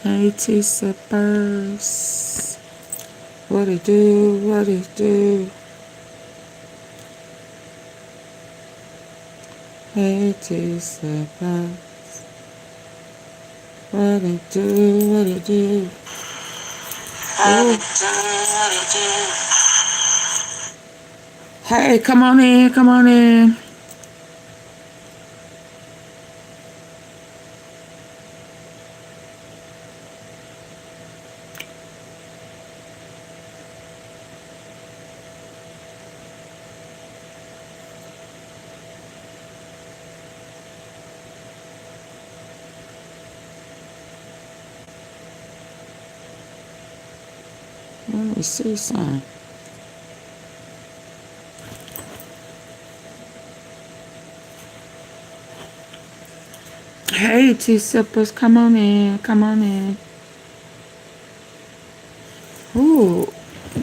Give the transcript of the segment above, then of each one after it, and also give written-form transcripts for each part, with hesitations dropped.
Hey, T-Sippers. What it do? What it do? Hey, T-Sippers. What it do? What it do? Oh. Hey, come on in. Come on in. Let me see something. Hey, T-Sippers, come on in. Come on in. Ooh.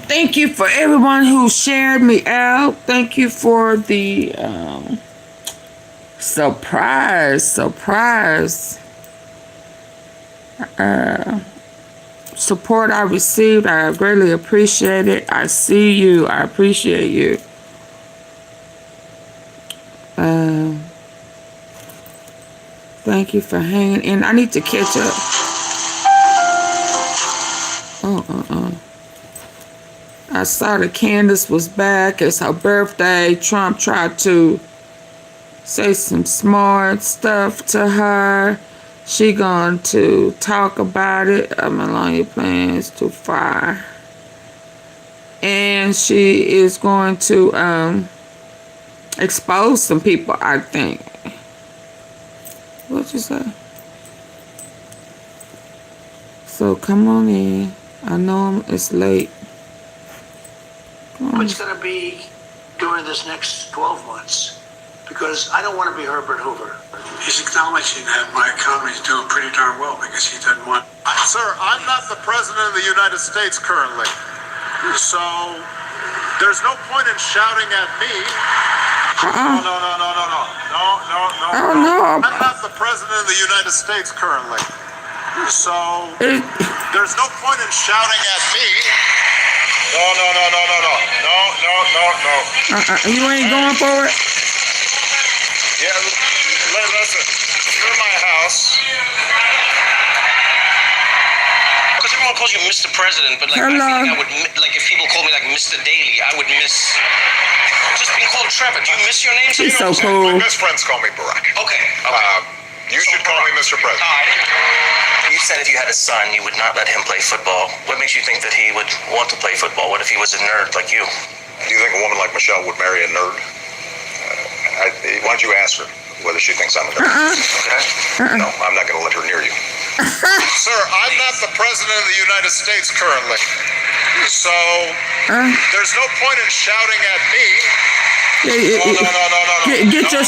Thank you for everyone who shared me out. Thank you for the surprise support I received. I greatly appreciate it. I see you. I appreciate you. Thank you for hanging in. I need to catch up. I saw that Candace was back. It's her birthday. Trump tried to say some smart stuff to her. She going to talk about it. I'm along your plans to fire. And she is going to expose some people, I think. What'd you say? So come on in. I know it's late. What's going to be during this next 12 months? Because I don't want to be Herbert Hoover. He's acknowledging that my economy is doing pretty darn well because he doesn't want... Sir, I'm not the president of the United States currently. So there's no point in shouting at me. No. I'm not the president of the United States currently. So there's no point in shouting at me. No. You ain't going for it? Yeah, listen, you're in my house. Because everyone calls you Mr. President, but like, hello. I feel like I would, like, if people call me like Mr. Daly, I would miss just being called Trevor. Do you miss your name? He's so cool. My best friends call me Barack. Okay. You should call me Mr. President. You said if you had a son, you would not let him play football. What makes you think that he would want to play football? What if he was a nerd like you? Do you think a woman like Michelle would marry a nerd? Why don't you ask her whether she thinks I'm a nerd? Okay? No, I'm not going to let her near you. Sir, I'm not the president of the United States currently. So there's no point in shouting at me. No. Get your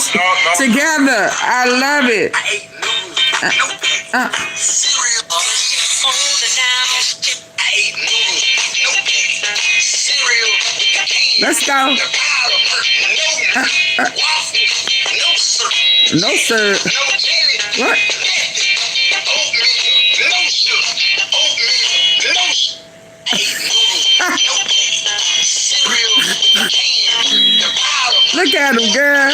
together. I love it. I ate noodles, cereal. I ate noodles, cereal. Let's go. No, sir. What? Look at him, girl.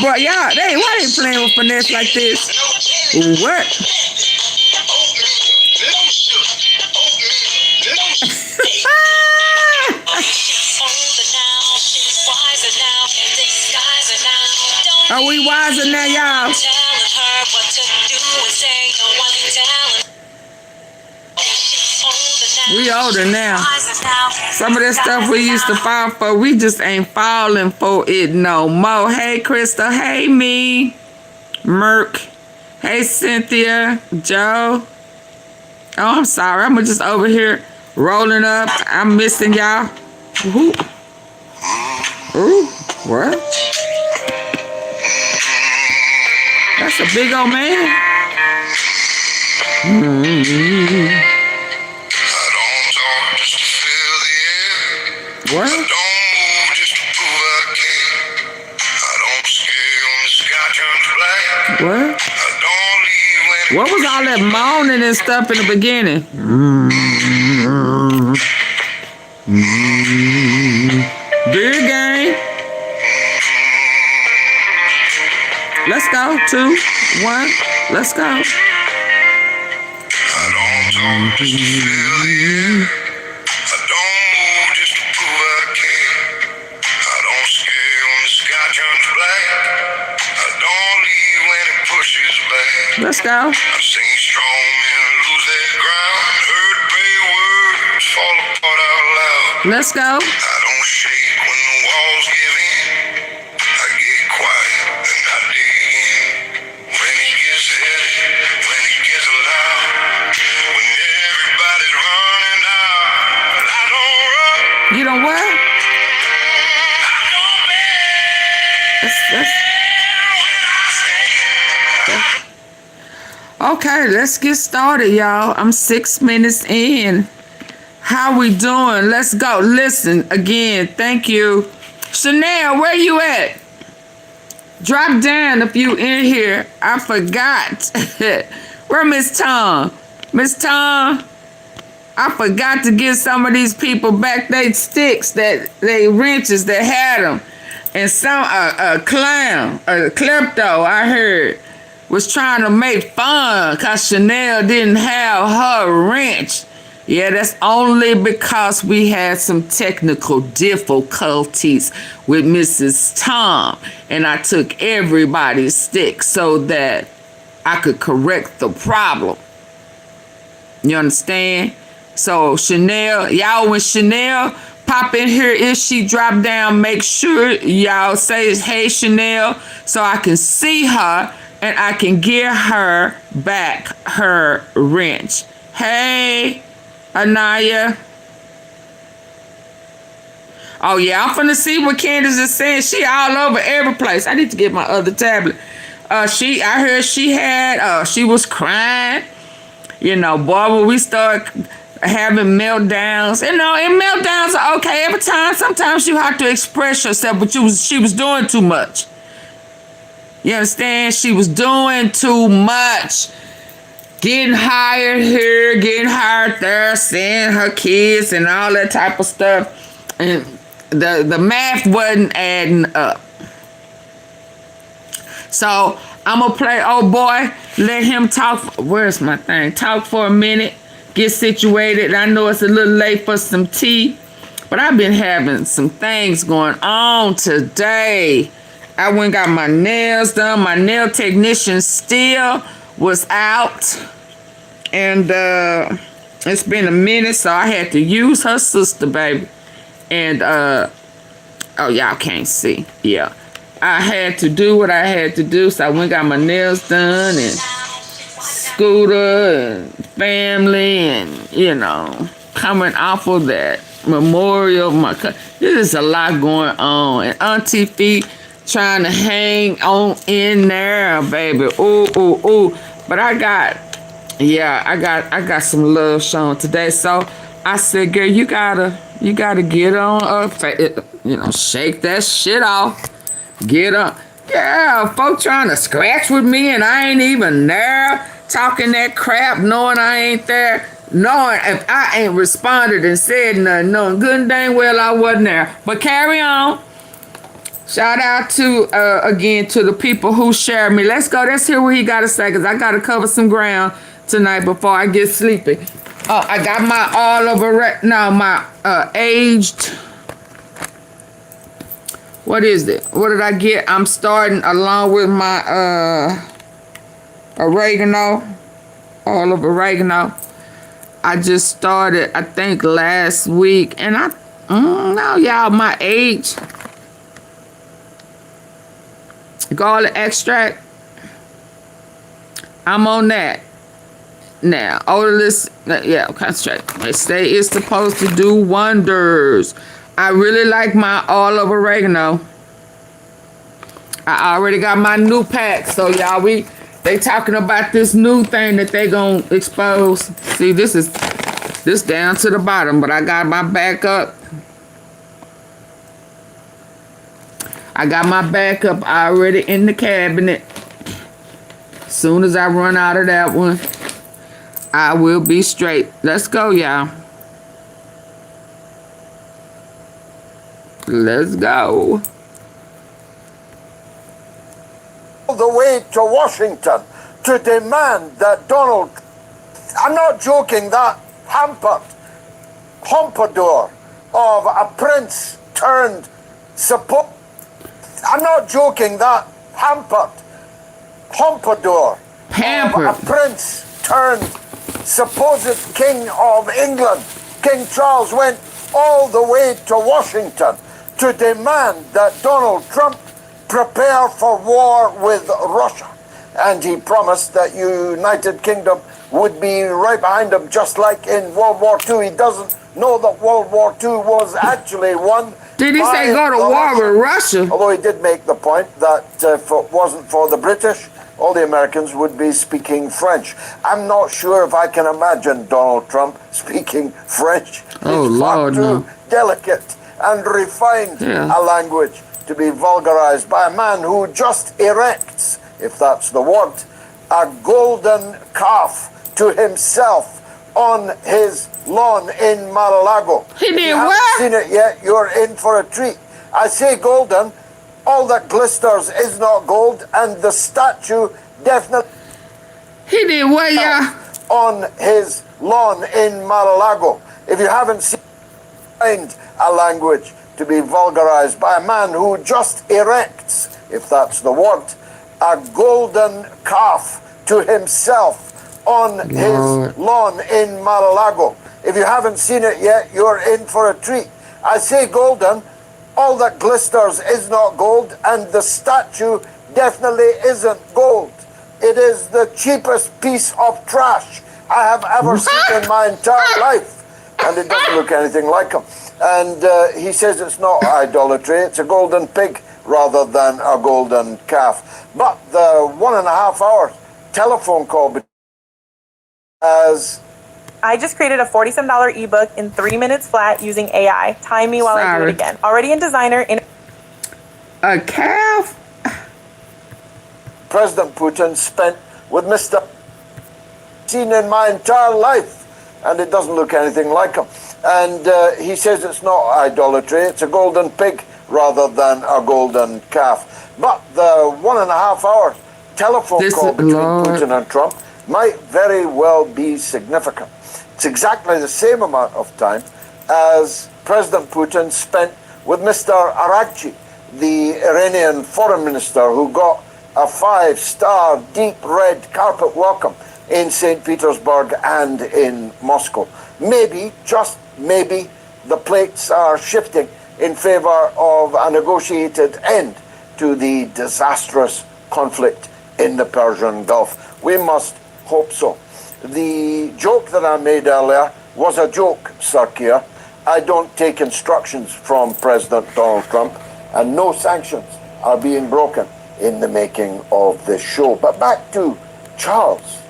Boy, y'all, why they playing with finesse like this? What? Are we wiser now, y'all? We older now. Some of that stuff we used to fall for, we just ain't falling for it no more. Hey, Crystal. Hey, me. Merk. Hey, Cynthia. Joe. Oh, I'm sorry. I'm just over here rolling up. I'm missing y'all. Ooh. Ooh. What? That's a big old man. What? I don't move just to prove I care. I don't scare when the sky turns black. What? I don't leave when What was all that moaning and stuff in the beginning? Beer game. Let's go. 2, 1. Let's go. I don't talk just to feel the air. I don't move just to prove I care. I don't scare when the sky turns black. I don't leave when it pushes back. Let's go. I've seen strong men lose their ground, heard brave words fall apart out loud. Let's go. I don't shake when the walls give in. I get quiet and I dig in. When it gets heavy, when it gets loud, when everybody's running out, I don't run. You know what? I don't bend when I say. Okay, let's get started, y'all. I'm 6 minutes in. How we doing? Let's go. Listen, again, thank you. Chanel, where you at? Drop down if you in here. I forgot. Where Miss Tom? Miss Tom, I forgot to give some of these people back they sticks, they wrenches that had them. And some, a clown, a klepto, I heard, was trying to make fun because Chanel didn't have her wrench. Yeah, that's only because we had some technical difficulties with Mrs. Tom. And I took everybody's stick so that I could correct the problem. You understand? So Chanel, y'all, when Chanel pop in here, if she drop down, make sure y'all say, hey, Chanel, so I can see her and I can give her back her wrench. Hey, Anaya. Oh, yeah, I'm finna see what Candace is saying. She all over every place. I need to get my other tablet. I heard she had, she was crying. You know, boy, when we start having meltdowns, you know, and meltdowns are okay every time. Sometimes you have to express yourself, but she was doing too much. You understand? She was doing too much. Getting hired here, getting hired there, seeing her kids and all that type of stuff. And the math wasn't adding up. So I'm going to play, oh boy, let him talk. Where's my thing? Talk for a minute, get situated. I know it's a little late for some tea, but I've been having some things going on today. I went and got my nails done. My nail technician still was out. And it's been a minute, so I had to use her sister, baby. And, oh, y'all can't see. Yeah. I had to do what I had to do, so I went and got my nails done, and Scooter, and family, and, you know, coming off of that memorial. There's a lot going on. And Auntie Feet trying to hang on in there, baby. Ooh, ooh, ooh. But I got some love shown today. So I said, girl, you gotta get on up, you know, shake that shit off. Get up. Yeah, folk trying to scratch with me and I ain't even there, talking that crap, knowing I ain't there, knowing if I ain't responded and said nothing, knowing good and dang well I wasn't there. But carry on. Shout out to, again, to the people who shared me. Let's go. Let's hear what he got to say, because I got to cover some ground tonight before I get sleepy. I got my aged, what is it? What did I get? I'm starting along with my oregano, all of oregano. I just started, I think, last week. And now, y'all, my age, garlic extract, I'm on that now. Odorless, yeah, concentrate. They say it's supposed to do wonders. I really like my olive oregano. I already got my new pack, so y'all, they talking about this new thing that they gonna expose. See, this down to the bottom, but I got my backup. I got my backup already in the cabinet. Soon as I run out of that one, I will be straight. Let's go, y'all. Let's go. All the way to Washington to demand that Donald, I'm not joking, that hampered pompadour of a prince turned support. I'm not joking, that hampered pompadour Pampered. of a prince turned supposed king of England. King Charles went all the way to Washington to demand that Donald Trump prepare for war with Russia. And he promised that United Kingdom would be right behind him, just like in World War II. He doesn't know that World War II was actually won. Did he say go to war with Russia? Although he did make the point that if it wasn't for the British, all the Americans would be speaking French. I'm not sure if I can imagine Donald Trump speaking French. Oh, It's far Lord, too no. delicate and refined Yeah. a language to be vulgarized by a man who just erects, if that's the word, a golden calf to himself on his lawn in Mar-a-Lago. He If did you haven't what? seen it yet, you're in for a treat. I say golden, all that glisters is not gold, and the statue definitely He did what, y'all? on his lawn in Mar-a-Lago. If you haven't seen, find a language to be vulgarized by a man who just erects, if that's the word, a golden calf to himself on Lord. his lawn in Mar-a-Lago. If you haven't seen it yet, you're in for a treat. I say golden, all that glisters is not gold, and the statue definitely isn't gold. It is the cheapest piece of trash I have ever seen in my entire life. And it doesn't look anything like him. And he says it's not idolatry, it's a golden pig rather than a golden calf. But the 1.5 hour telephone call as I just created a $47 ebook in 3 minutes flat using AI. Time me while I do Sorry. it again. Already in Designer. A calf? President Putin spent with Mr. seen in my entire life, and it doesn't look anything like him. And he says it's not idolatry, it's a golden pig rather than a golden calf. But the 1.5 hour telephone This call is- between Lord. Putin and Trump might very well be significant. It's exactly the same amount of time as President Putin spent with Mr. Arakci, the Iranian foreign minister who got a 5-star deep red carpet welcome in St. Petersburg and in Moscow. Maybe, just maybe, the plates are shifting in favor of a negotiated end to the disastrous conflict in the Persian Gulf. We must hope so. The joke that I made earlier was a joke, Sir Keir. I don't take instructions from President Donald Trump, and no sanctions are being broken in the making of this show. But back to Charles.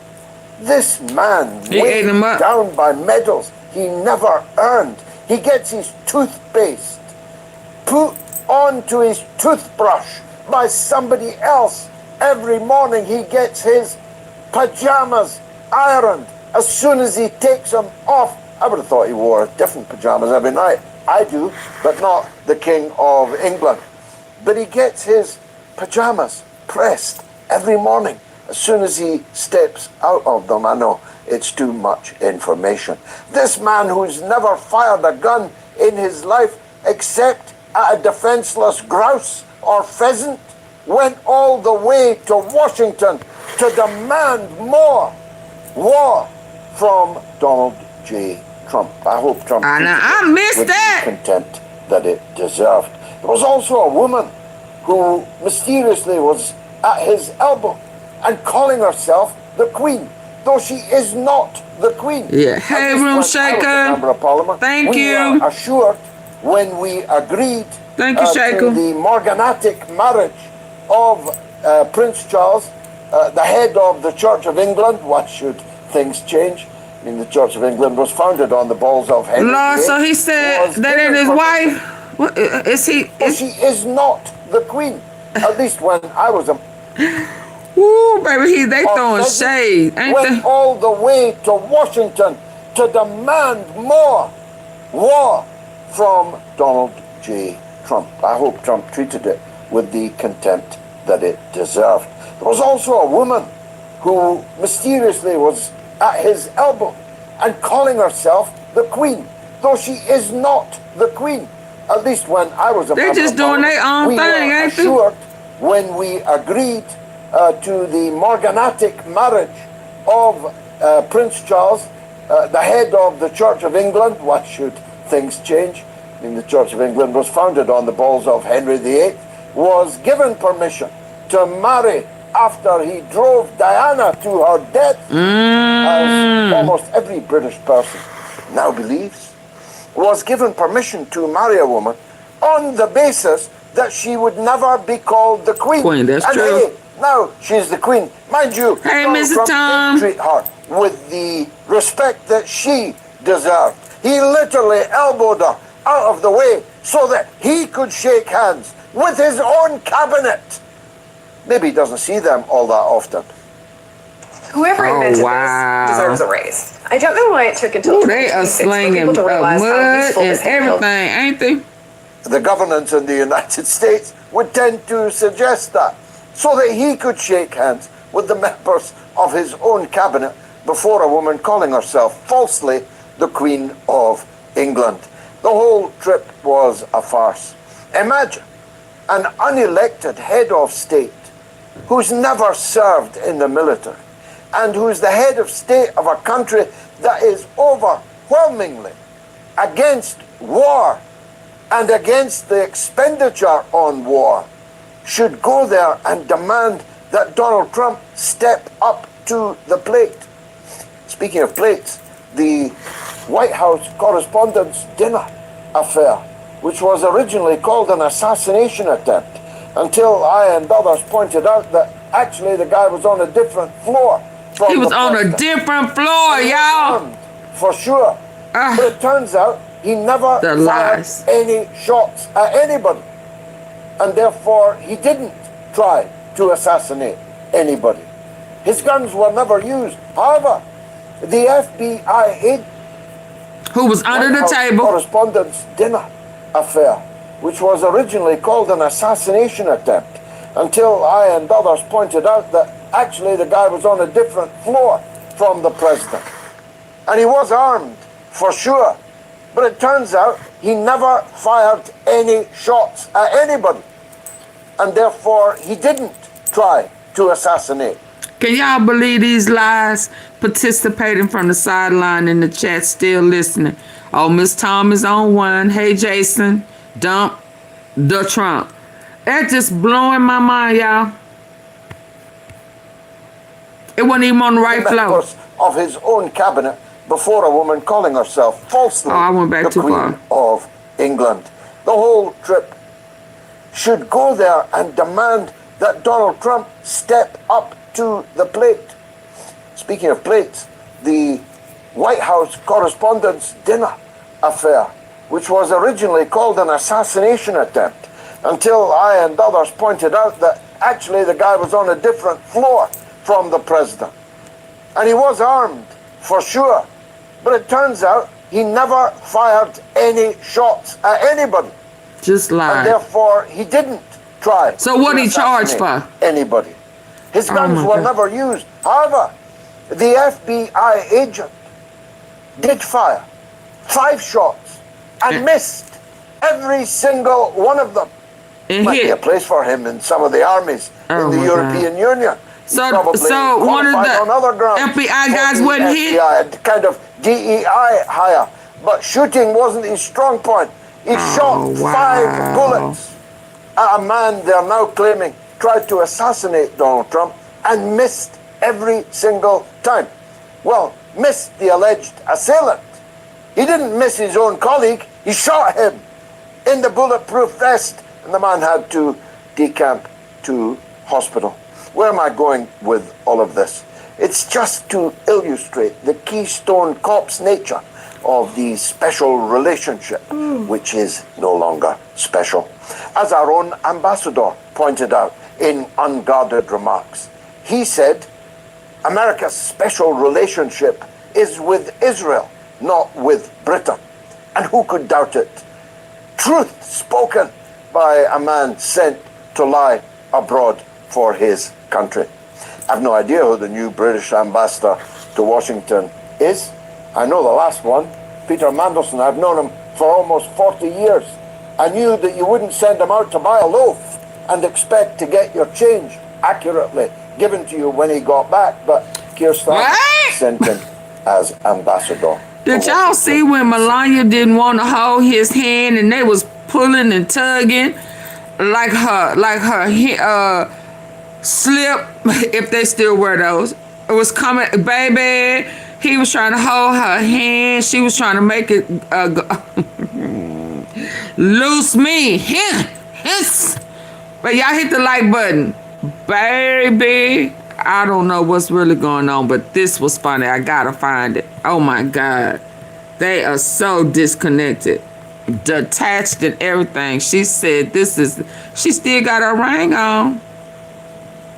This man He ate him up. down by medals he never earned. He gets his toothpaste put onto his toothbrush by somebody else. Every morning he gets his pajamas ironed as soon as he takes them off. I would have thought he wore different pajamas every night. I do, but not the King of England. But he gets his pajamas pressed every morning as soon as he steps out of them. I know it's too much information. This man who's never fired a gun in his life except at a defenseless grouse or pheasant went all the way to Washington to demand more war from Donald J. Trump. I hope Trump I missed would that. be content that it deserved. There was also a woman who mysteriously was at his elbow and calling herself the Queen, though she is not the Queen. Yeah. At Hey, this Room point, I was a Shaker. member of Parliament. Thank we you. were assured when we agreed Thank you, Shaker. to the morganatic marriage of Prince Charles, the head of the Church of England. Why should things change? I mean, the Church of England was founded on the balls of Henry Lord, VIII. so he said Was that ain't his given wife? What, is he? permission. She is not the Queen. At least when I was a... Woo, baby, they of throwing pheasants shade, ain't went they? all the way to Washington to demand more war from Donald J. Trump. I hope Trump treated it with the contempt that it deserved. There was also a woman who mysteriously was at his elbow and calling herself the Queen, though she is not the Queen. At least when I was a They member just of doing Parliament, their own we thing, were ain't they? assured when we agreed to the morganatic marriage of Prince Charles, the head of the Church of England. Why should things change? I mean, the Church of England was founded on the balls of Henry VIII, was given permission to marry after he drove Diana to her death, as almost every British person now believes, was given permission to marry a woman on the basis that she would never be called the Queen. Queen, that's and true. Hey, now she's the Queen. Mind you, Hey, Donald Mr. Trump Tom. did treat her with the respect that she deserved. He literally elbowed her out of the way so that he could shake hands with his own cabinet. Maybe he doesn't see them all that often. Whoever Oh, invented wow. this deserves a raise. I don't know why it took until Ooh, they are 2026 for slinging people to realize how mud useful and this handheld everything, ain't they? The governance in the United States would tend to suggest that, so that he could shake hands with the members of his own cabinet before a woman calling herself falsely the Queen of England. The whole trip was a farce. Imagine an unelected head of state who's never served in the military and who's the head of state of a country that is overwhelmingly against war and against the expenditure on war, should go there and demand that Donald Trump step up to the plate. Speaking of plates, the White House Correspondents' Dinner affair, which was originally called an assassination attempt, until I and others pointed out that actually the guy was on a different floor from He was the on a president. different floor, He was y'all. armed, for sure. But it turns out he never The fired lies. any shots at anybody. And therefore, he didn't try to assassinate anybody. His guns were never used. However, the FBI agent Who was under the White House table. Correspondents' Dinner affair, which was originally called an assassination attempt, until I and others pointed out that actually the guy was on a different floor from the president. And he was armed, for sure. But it turns out he never fired any shots at anybody. And therefore, he didn't try to assassinate. Can y'all believe these lies? Participating from the sideline in the chat, still listening. Oh, Miss Tom is on one. Hey, Jason, dump the Trump. That just blowing my mind, y'all. It wasn't even on the right flow. Members of his own cabinet before a woman calling herself falsely Oh, I went back the too Queen far. of England. The whole trip should go there and demand that Donald Trump step up to the plate. Speaking of plates, the White House Correspondents' Dinner affair, which was originally called an assassination attempt, until I and others pointed out that actually the guy was on a different floor from the president. And he was armed, for sure. But it turns out he never fired any shots at anybody. Just And lied. therefore, he didn't try So what to he charged assassinate for? anybody. His Oh guns my were God. never used. However, the FBI agent did fire 5 shots and missed every single one of them. And Might be a hit. place for him in some of the armies Oh in the my European Union. He So probably one of qualified the on other grounds FBI for guys the wasn't hit? FBI, a kind of DEI hire. But shooting wasn't his strong point. He shot wow. 5 bullets at a man they're now claiming tried to assassinate Donald Trump and missed every single time. Well, missed the alleged assailant. He didn't miss his own colleague. He shot him in the bulletproof vest, and the man had to decamp to hospital. Where am I going with all of this? It's just to illustrate the Keystone Cops nature of the special relationship, which is no longer special. As our own ambassador pointed out in unguarded remarks, He said, America's special relationship is with Israel, not with Britain. And who could doubt it? Truth spoken by a man sent to lie abroad for his country. I've no idea who the new British ambassador to Washington is. I know the last one, Peter Mandelson. I've known him for almost 40 years. I knew that you wouldn't send him out to buy a loaf and expect to get your change accurately given to you when he got back, but Keir Starmer sent him as ambassador. Did y'all see when Melania didn't want to hold his hand and they was pulling and tugging like her slip, if they still wear those? It was coming, baby. He was trying to hold her hand. She was trying to make it loose me. Hiss. But y'all hit the like button. Baby, I don't know what's really going on, but this was funny. I gotta find it. Oh my God. They are so disconnected, detached and everything. She said she still got her ring on.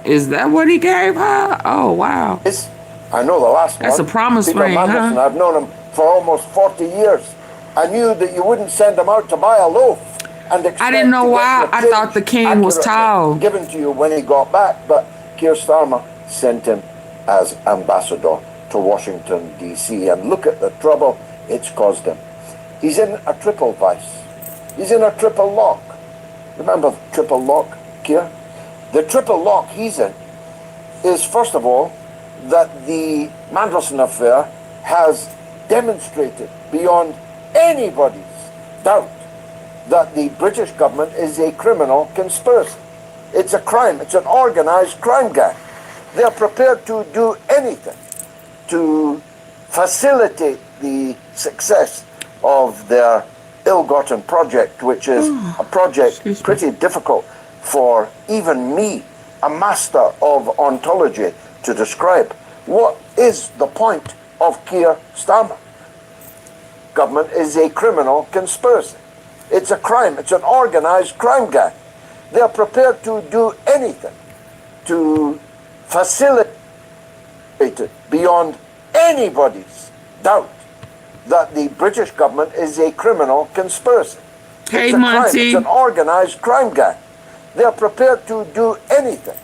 Is that what he gave her? Oh, wow. I know the last one. That's a promise Peter ring, Mandelson. huh? I've known him for almost 40 years. I knew that you wouldn't send him out to buy a loaf and expect I didn't know to get why. your I change thought the king was tall. given to you when he got back, but Keir Starmer sent him as ambassador to Washington, D.C. And look at the trouble it's caused him. He's in a triple vice. He's in a triple lock. Remember triple lock, Keir? The triple lock he's in is, first of all, that the Mandelson affair has demonstrated beyond anybody's doubt that the British government is a criminal conspiracy. It's a crime. It's an organized crime gang. They're prepared to do anything to facilitate the success of their ill-gotten project, which is a project pretty difficult for even me, a master of ontology, to describe. What is the point of Keir Starmer? Government is a criminal conspiracy. It's a crime. It's an organized crime gang. They're prepared to do anything to facilitate it beyond anybody's doubt that the British government is a criminal conspiracy. Hey, it's a crime. Monty. It's an organized crime gang. They're prepared to do anything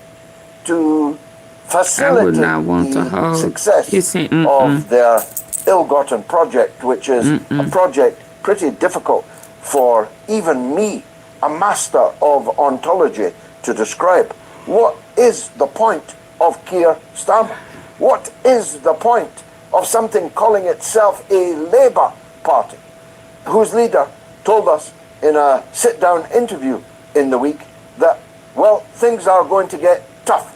to facilitate the success of their ill-gotten project, which is a project pretty difficult for even me, a master of ontology, to describe. What is the point of Keir Starmer? What is the point of something calling itself a Labour Party, whose leader told us in a sit-down interview in the week that, well, things are going to get tough.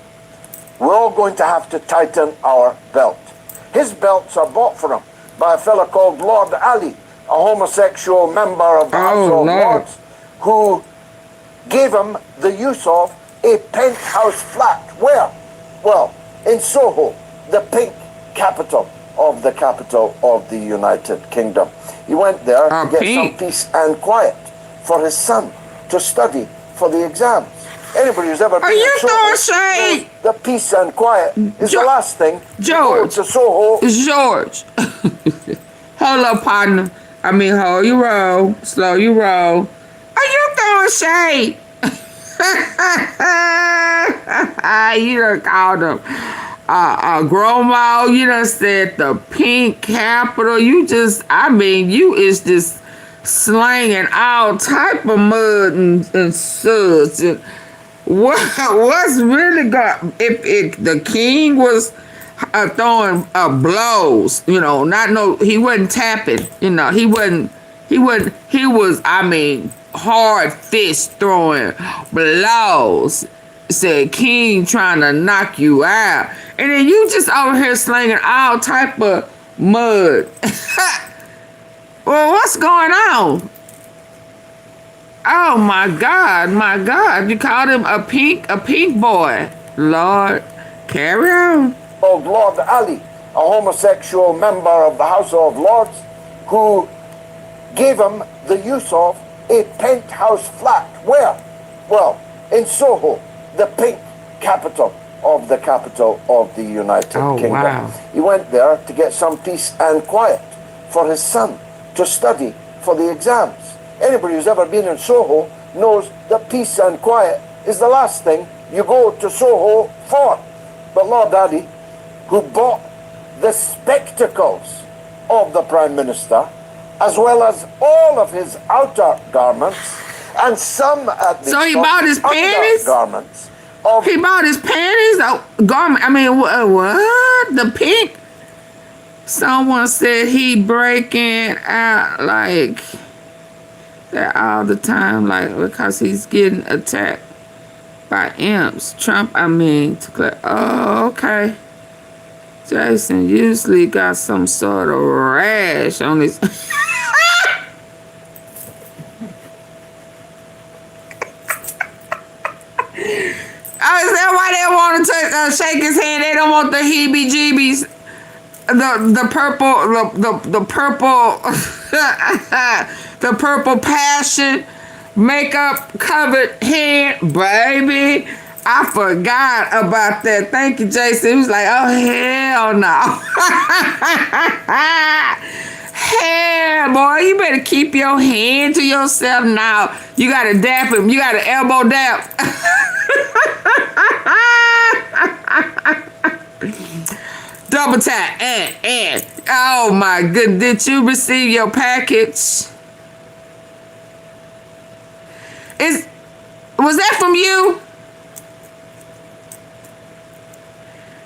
We're all going to have to tighten our belt. His belts are bought for him by a fella called Lord Ali, a homosexual member of the House of Lords, who gave him the use of a penthouse flat. Where? Well, in Soho, the pink capital of the United Kingdom. He went there to get some peace and quiet for his son to study for the exams. Anybody who's ever been in Soho, the peace and quiet is the last thing. George. To Soho. George. Hold up, partner. I mean, hold your roll. Slow your roll. Are you throwing shade? You done called him Gromo. You done said the pink capital. You is just slanging all type of mud and suds. And what's really got, if the king was throwing blows, he wasn't tapping, he was, hard fist throwing blows. Said king trying to knock you out, and then you just over here slinging all type of mud. Well, what's going on? Oh my God, you called him a pink boy. Lord, carry on. Of Lord Ali, a homosexual member of the House of Lords, who gave him the use of a penthouse flat. Where? Well, in Soho, the pink capital of the capital of the United Kingdom. Wow. He went there to get some peace and quiet for his son to study for the exams. Anybody who's ever been in Soho knows that peace and quiet is the last thing you go to Soho for. But Lord Daddy, who bought the spectacles of the Prime Minister, as well as all of his outer garments, and some at the So he bought his panties? garments. He bought his panties, garment. I mean, what? The pink? Someone said he breaking out like that all the time, like because he's getting attacked by imps. Trump, oh, okay. Jason usually got some sort of rash on his. Oh, is that why they want to shake his hand? They don't want the heebie-jeebies, the purple, the purple passion makeup covered hand, baby. I forgot about that. Thank you, Jason. He was like, oh, hell no. Hell, boy, you better keep your hand to yourself now. You got to dap him. You got to elbow dap. Double tap. And. Oh, my goodness. Did you receive your package? Was that from you?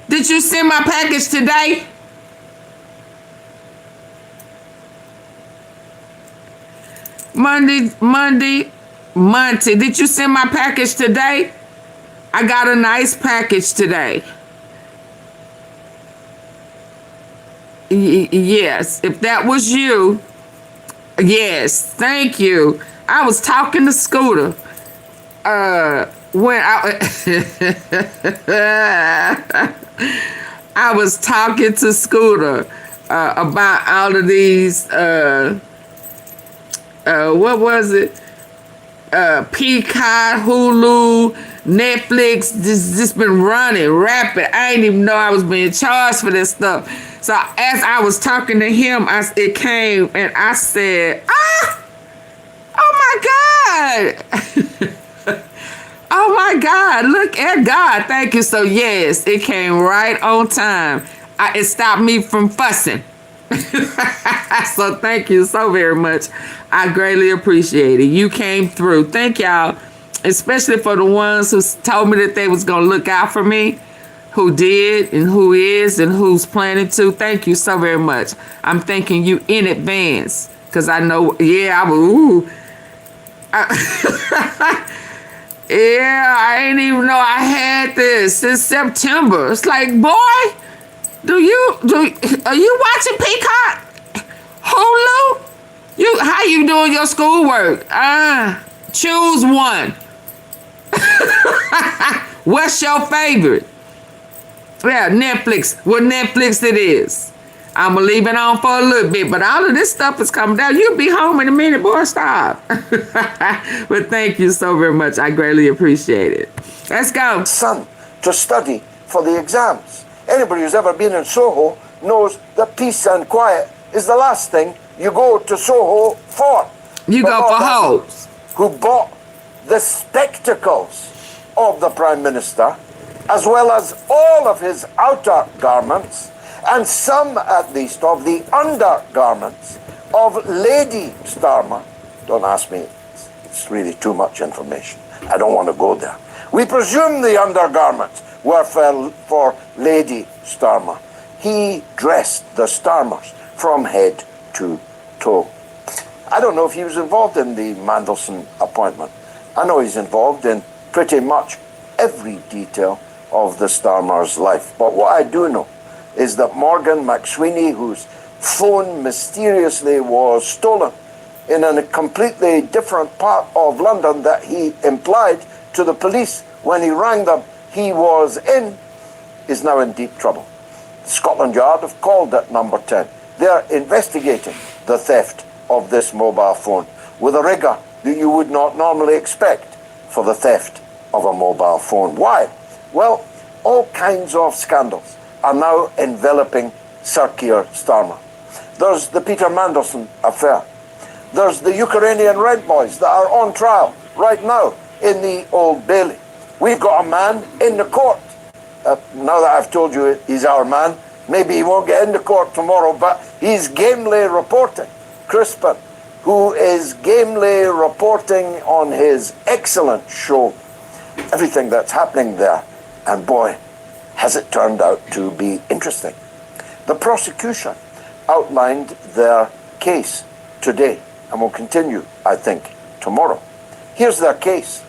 Did you send my package today? Monday. Did you send my package today? I got a nice package today. Yes, if that was you, yes, thank you. I was talking to Scooter. When I was talking to Scooter about all of these, what was it? Peacock, Hulu, Netflix, just been running rapid. I didn't even know I was being charged for this stuff. So as I was talking to him, it came and I said, oh my God. Oh my God, look at God. Thank you. So yes, it came right on time. It stopped me from fussing. So thank you so very much. I greatly appreciate it. You came through. Thank y'all, especially for the ones who told me that they was going to look out for me, who did and who is and who's planning to. Thank you so very much. I'm thanking you in advance because I know, yeah, yeah, I didn't even know I had this since September. It's like, boy, are you watching Peacock? Hulu? How you doing your schoolwork? Choose one. What's your favorite? Yeah, Netflix. What Netflix it is. I'm going to leave it on for a little bit, but all of this stuff is coming down. You'll be home in a minute, boy. Stop. But thank you so very much. I greatly appreciate it. Let's go. Son, to study for the exams. Anybody who's ever been in Soho knows that peace and quiet is the last thing you go to Soho for. You go for hoes. Who bought the spectacles of the Prime Minister, as well as all of his outer garments, and some, at least, of the undergarments of Lady Starmer. Don't ask me, it's really too much information. I don't want to go there. We presume the undergarments were for Lady Starmer. He dressed the Starmers from head to toe. I don't know if he was involved in the Mandelson appointment. I know he's involved in pretty much every detail of the Starmer's life. But what I do know is that Morgan McSweeney, whose phone mysteriously was stolen in a completely different part of London that he implied to the police when he rang them he was in, is now in deep trouble. Scotland Yard have called at number 10. They're investigating the theft of this mobile phone with a rigor that you would not normally expect for the theft of a mobile phone. Why? Well, all kinds of scandals are now enveloping Sir Keir Starmer. There's the Peter Mandelson affair. There's the Ukrainian rent boys that are on trial right now in the Old Bailey. We've got a man in the court. Now that I've told you he's our man, maybe he won't get into court tomorrow, but he's gamely reporting. Crispin, who is gamely reporting on his excellent show everything that's happening there. And boy, has it turned out to be interesting. The prosecution outlined their case today and will continue, I think, tomorrow. Here's their case.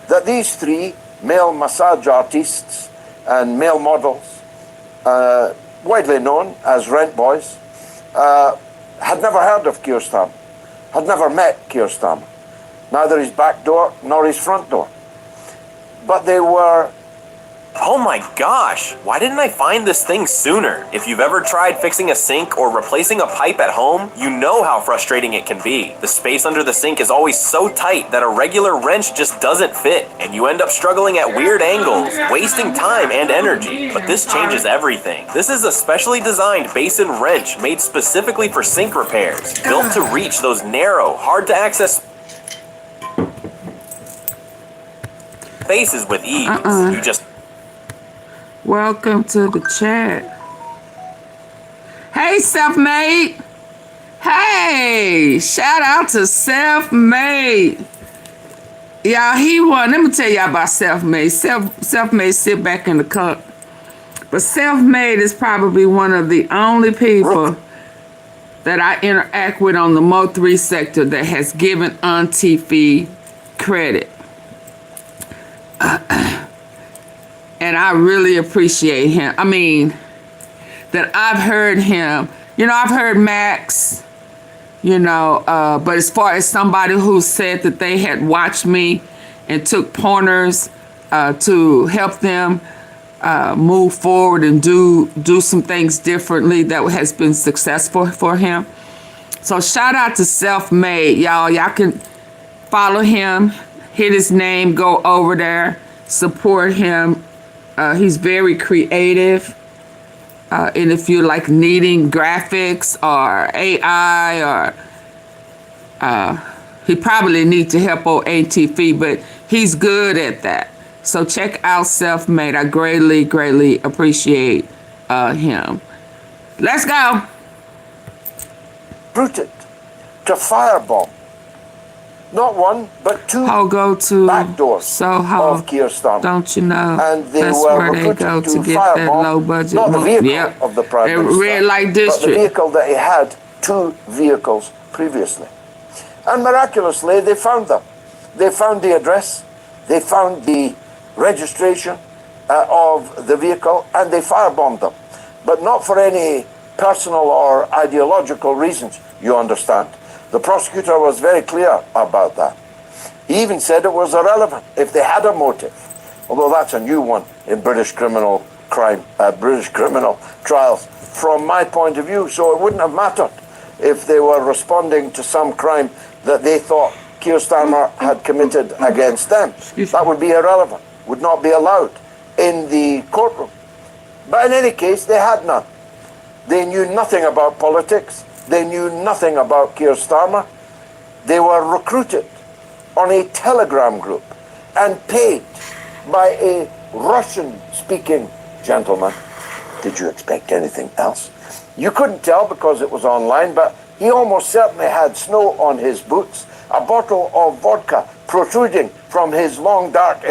That these three male massage artists and male models, widely known as rent boys, had never heard of Keir Starmer, had never met Keir Starmer, neither his back door nor his front door. But they were... Oh my gosh, why didn't I find this thing sooner? If you've ever tried fixing a sink or replacing a pipe at home, you know how frustrating it can be. The space under the sink is always so tight that a regular wrench just doesn't fit, and you end up struggling at weird angles, wasting time and energy. But this changes everything. This is a specially designed basin wrench made specifically for sink repairs, built to reach those narrow, hard to access spaces with ease. You just... Welcome to the chat. Hey, Self-Made. Hey, shout out to Self-Made. Y'all, he won. Let me tell y'all about Self-Made. Self-Made sit back in the cup. But Self-Made is probably one of the only people that I interact with on the Mo3 sector that has given Auntie Fee credit. And I really appreciate him. I mean, that I've heard him. You know, I've heard Max, you know, but as far as somebody who said that they had watched me and took pointers to help them move forward and do some things differently, that has been successful for him. So shout out to Self-Made, y'all. Y'all can follow him, hit his name, go over there, support him. He's very creative. And if you're like needing graphics or AI or he probably needs to help old ATF, but he's good at that. So check out Self-Made. I greatly, greatly appreciate him. Let's go. Recruited to firebomb not one, but two back doors of Keir Starmer. Don't you know? And they that's were where they go recruited to get that low budget. not the vehicle of the Prime Minister, red light district. but the vehicle that he had two vehicles previously. And miraculously, they found them. They found the address, they found the registration of the vehicle, and they firebombed them. But not for any personal or ideological reasons, you understand. The prosecutor was very clear about that. He even said it was irrelevant if they had a motive, although that's a new one in British criminal crime, British criminal trials, from my point of view. So it wouldn't have mattered if they were responding to some crime that they thought Keir Starmer had committed against them. That would be irrelevant, would not be allowed in the courtroom. But in any case, they had none. They knew nothing about politics. They knew nothing about Keir Starmer. They were recruited on a Telegram group and paid by a Russian-speaking gentleman. Did you expect anything else? You couldn't tell because it was online, but he almost certainly had snow on his boots, a bottle of vodka protruding from his long dark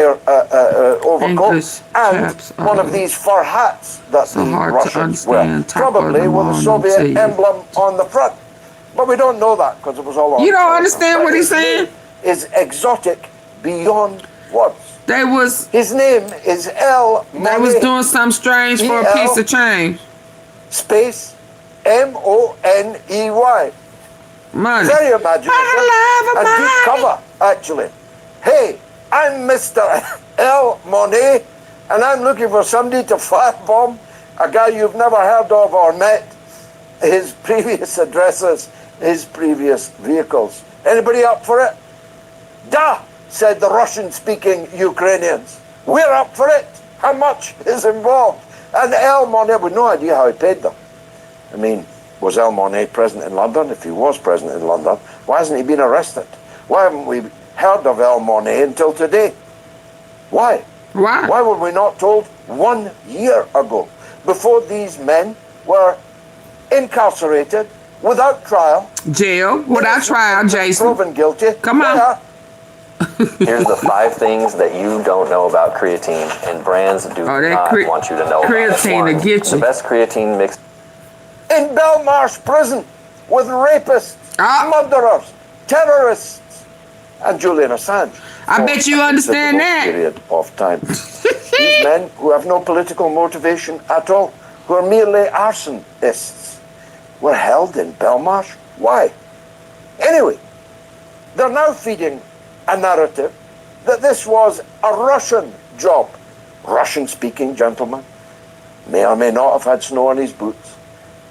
overcoat, and one of these fur hats that the Russians wear, probably with a Soviet emblem on the front. But we don't know that because it was all on. You don't understand what he's saying? Is exotic beyond words. His name is L. They was doing something strange for a piece of change. Space Money. Money. Very imaginative and deep cover, actually. Hey, I'm Mr. L. Monet, and I'm looking for somebody to firebomb a guy you've never heard of or met, his previous addresses, his previous vehicles. Anybody up for it? Da, said the Russian-speaking Ukrainians. We're up for it. how much is involved. And El Monet, with no idea how he paid them. I mean, was El Monet present in London? If he was present in London, why hasn't he been arrested? Why haven't we heard of El Monet until today? Why? Why? Why were we not told 1 year ago, before these men were incarcerated without trial? Jail without trial, Jason. Proven guilty. Come on. Yeah. Here's the 5 things that you don't know about creatine, and brands do not want you to know about it. Creatine to get The you. best creatine mix. In Belmarsh prison with rapists, murderers, terrorists, and Julian Assange. I bet you understand that. Period of time. These men who have no political motivation at all, who are merely arsonists, were held in Belmarsh. Why? Anyway, they're now feeding a narrative that this was a Russian job. Russian-speaking gentleman, may or may not have had snow on his boots,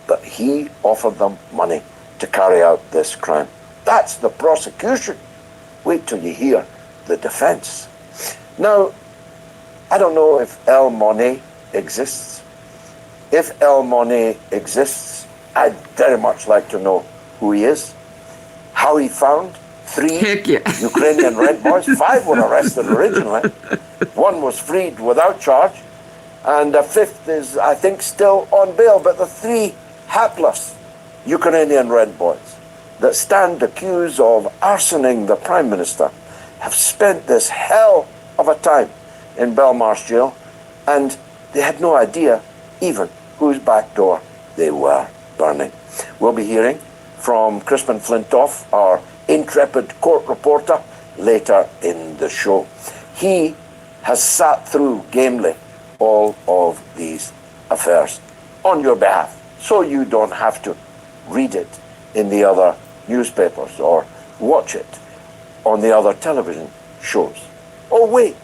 but he offered them money to carry out this crime. That's the prosecution. Wait till you hear the defense. Now, I don't know if El Monet exists. If El Monet exists, I'd very much like to know who he is, how he found 3 Ukrainian rent boys. 5 were arrested originally. 1 was freed without charge, and a 5th is, I think, still on bail. But the 3 hapless Ukrainian rent boys that stand accused of arsoning the Prime Minister have spent this hell of a time in Belmarsh jail, and they had no idea even whose back door they were burning. We'll be hearing from Crispin Flintoff, our intrepid court reporter, later in the show. He has sat through gamely all of these affairs on your behalf, so you don't have to read it in the other newspapers or watch it on the other television shows. Oh wait,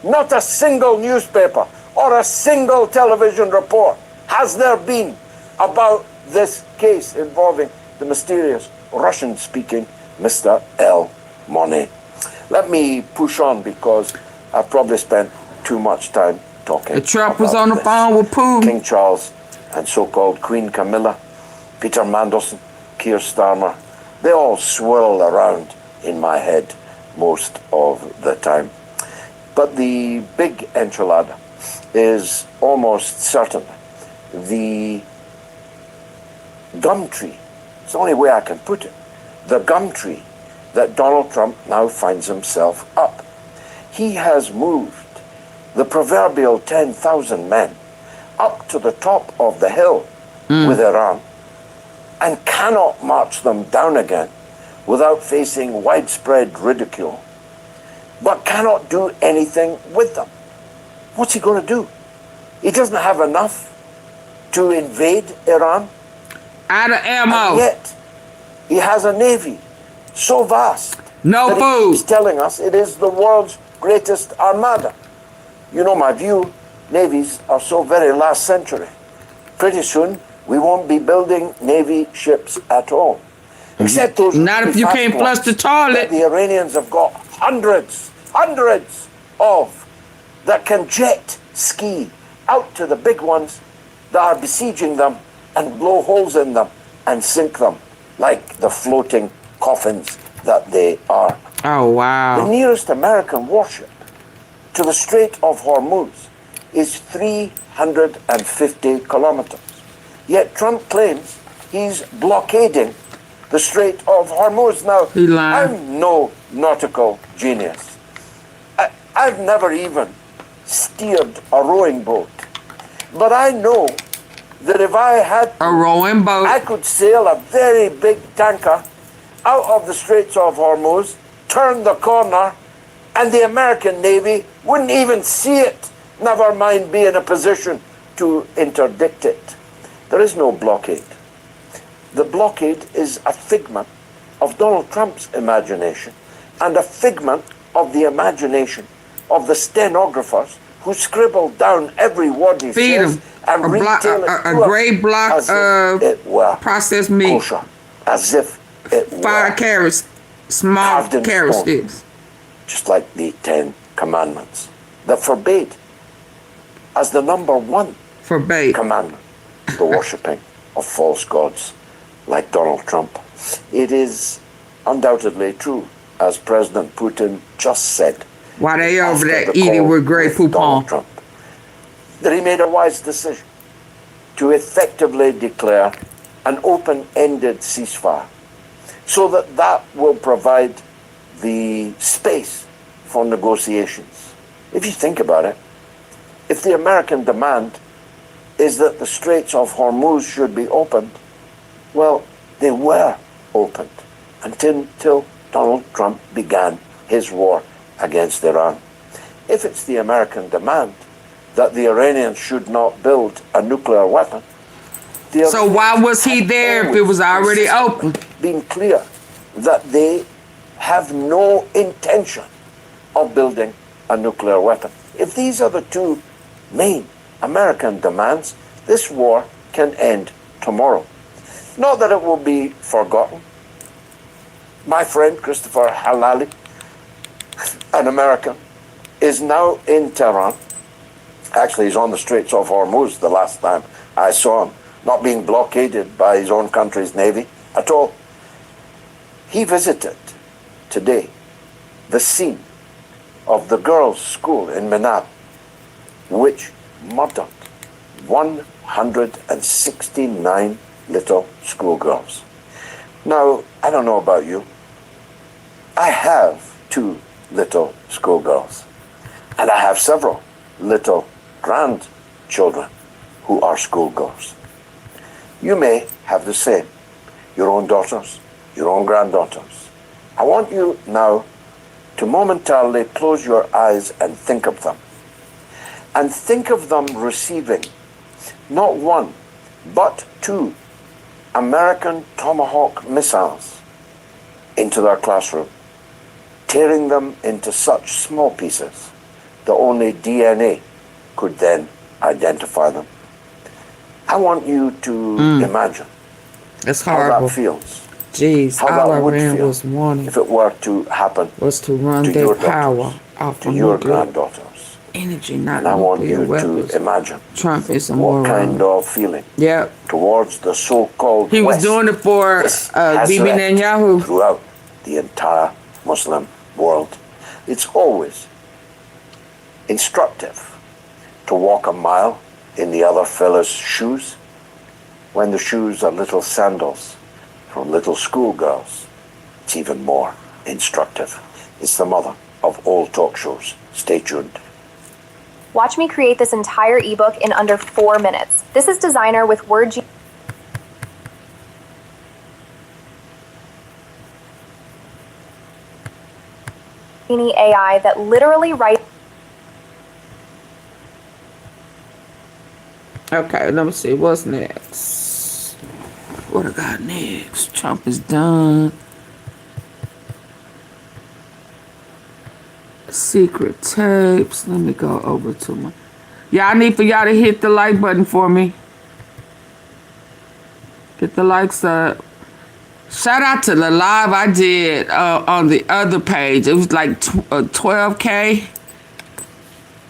not a single newspaper or a single television report has there been about this case involving the mysterious Russian-speaking Mr. El Monet. Let me push on because I've probably spent too much time talking. The Trump was on the phone with Putin. King Charles and so-called Queen Camilla, Peter Mandelson, Keir Starmer, they all swirl around in my head most of the time. But the big enchilada is almost certainly the gum tree. It's the only way I can put it. The gum tree that Donald Trump now finds himself up. He has moved the proverbial 10,000 men up to the top of the hill with Iran and cannot march them down again without facing widespread ridicule, but cannot do anything with them. What's he going to do? He doesn't have enough to invade Iran. Out of ammo. And yet, he has a navy so vast no that food. he keeps telling us it is the world's greatest armada. You know my view, navies are so very last century. Pretty soon, we won't be building navy ships at all. Except those not if you can't flush the toilet. The Iranians have got hundreds of that can jet ski out to the big ones that are besieging them and blow holes in them and sink them like the floating coffins that they are. Oh, wow. The nearest American warship to the Strait of Hormuz is 350 kilometers. Yet Trump claims he's blockading the Strait of Hormuz. Now, I'm no nautical genius. I've never even steered a rowing boat. But I know that if I had a rowing boat, I could sail a very big tanker out of the Straits of Hormuz, turn the corner, and the American Navy wouldn't even see it, never mind be in a position to interdict it. There is no blockade. The blockade is a figment of Donald Trump's imagination and a figment of the imagination of the stenographers who scribbled down every word he says and retail it a gray block of processed meat, kosher, as if it 5 carrots, small carrot sticks, just like the 10 Commandments that forbade as the number one For bait. commandment, the worshipping of false gods like Donald Trump. It is undoubtedly true, as President Putin just said, While they over after there the eating call with Grey with Donald Poupon. Trump, that he made a wise decision to effectively declare an open-ended ceasefire, so that will provide the space for negotiations. If you think about it, if the American demand is that the Straits of Hormuz should be opened, well, they were opened until Donald Trump began his war against Iran. If it's the American demand that the Iranians should not build a nuclear weapon, So why was he there if it was already open? Being clear that they have no intention of building a nuclear weapon. If these are the two main American demands, this war can end tomorrow. Not that it will be forgotten. My friend Christopher Halali, an American, is now in Tehran. Actually, he's on the Straits of Hormuz the last time I saw him, not being blockaded by his own country's navy at all. He visited today the scene of the girls' school in Menab, which murdered 169 little schoolgirls. Now, I don't know about you. I have 2 little schoolgirls, and I have several little grandchildren who are schoolgirls. You may have the same, your own daughters, your own granddaughters. I want you now to momentarily close your eyes and think of them. And think of them receiving not 1, but 2 American Tomahawk missiles into their classroom, tearing them into such small pieces that only DNA could then identify them. I want you to imagine That's how horrible. that feels. Jeez, How all I that would ran feel was wanting if it were to happen was to run to their your power daughters, off to of your nuclear granddaughters. energy, not And I want nuclear you weapons. to imagine Trump is a what moron. kind of feeling Yep. towards the so-called He was West doing it for this has Bibi left Netanyahu. throughout the entire Muslim world. It's always instructive to walk a mile in the other fellow's shoes when the shoes are little sandals from little schoolgirls. It's even more instructive. It's the mother of all talk shows. Stay tuned. Watch me create this entire ebook in under 4 minutes. This is Designer with Word Genie AI that literally writes. Okay, let me see. What's next? What I got next? Trump is done. Secret tapes. Let me go over to my... Y'all need for y'all to hit the like button for me. Get the likes up. Shout out to the live I did on the other page. It was like 12K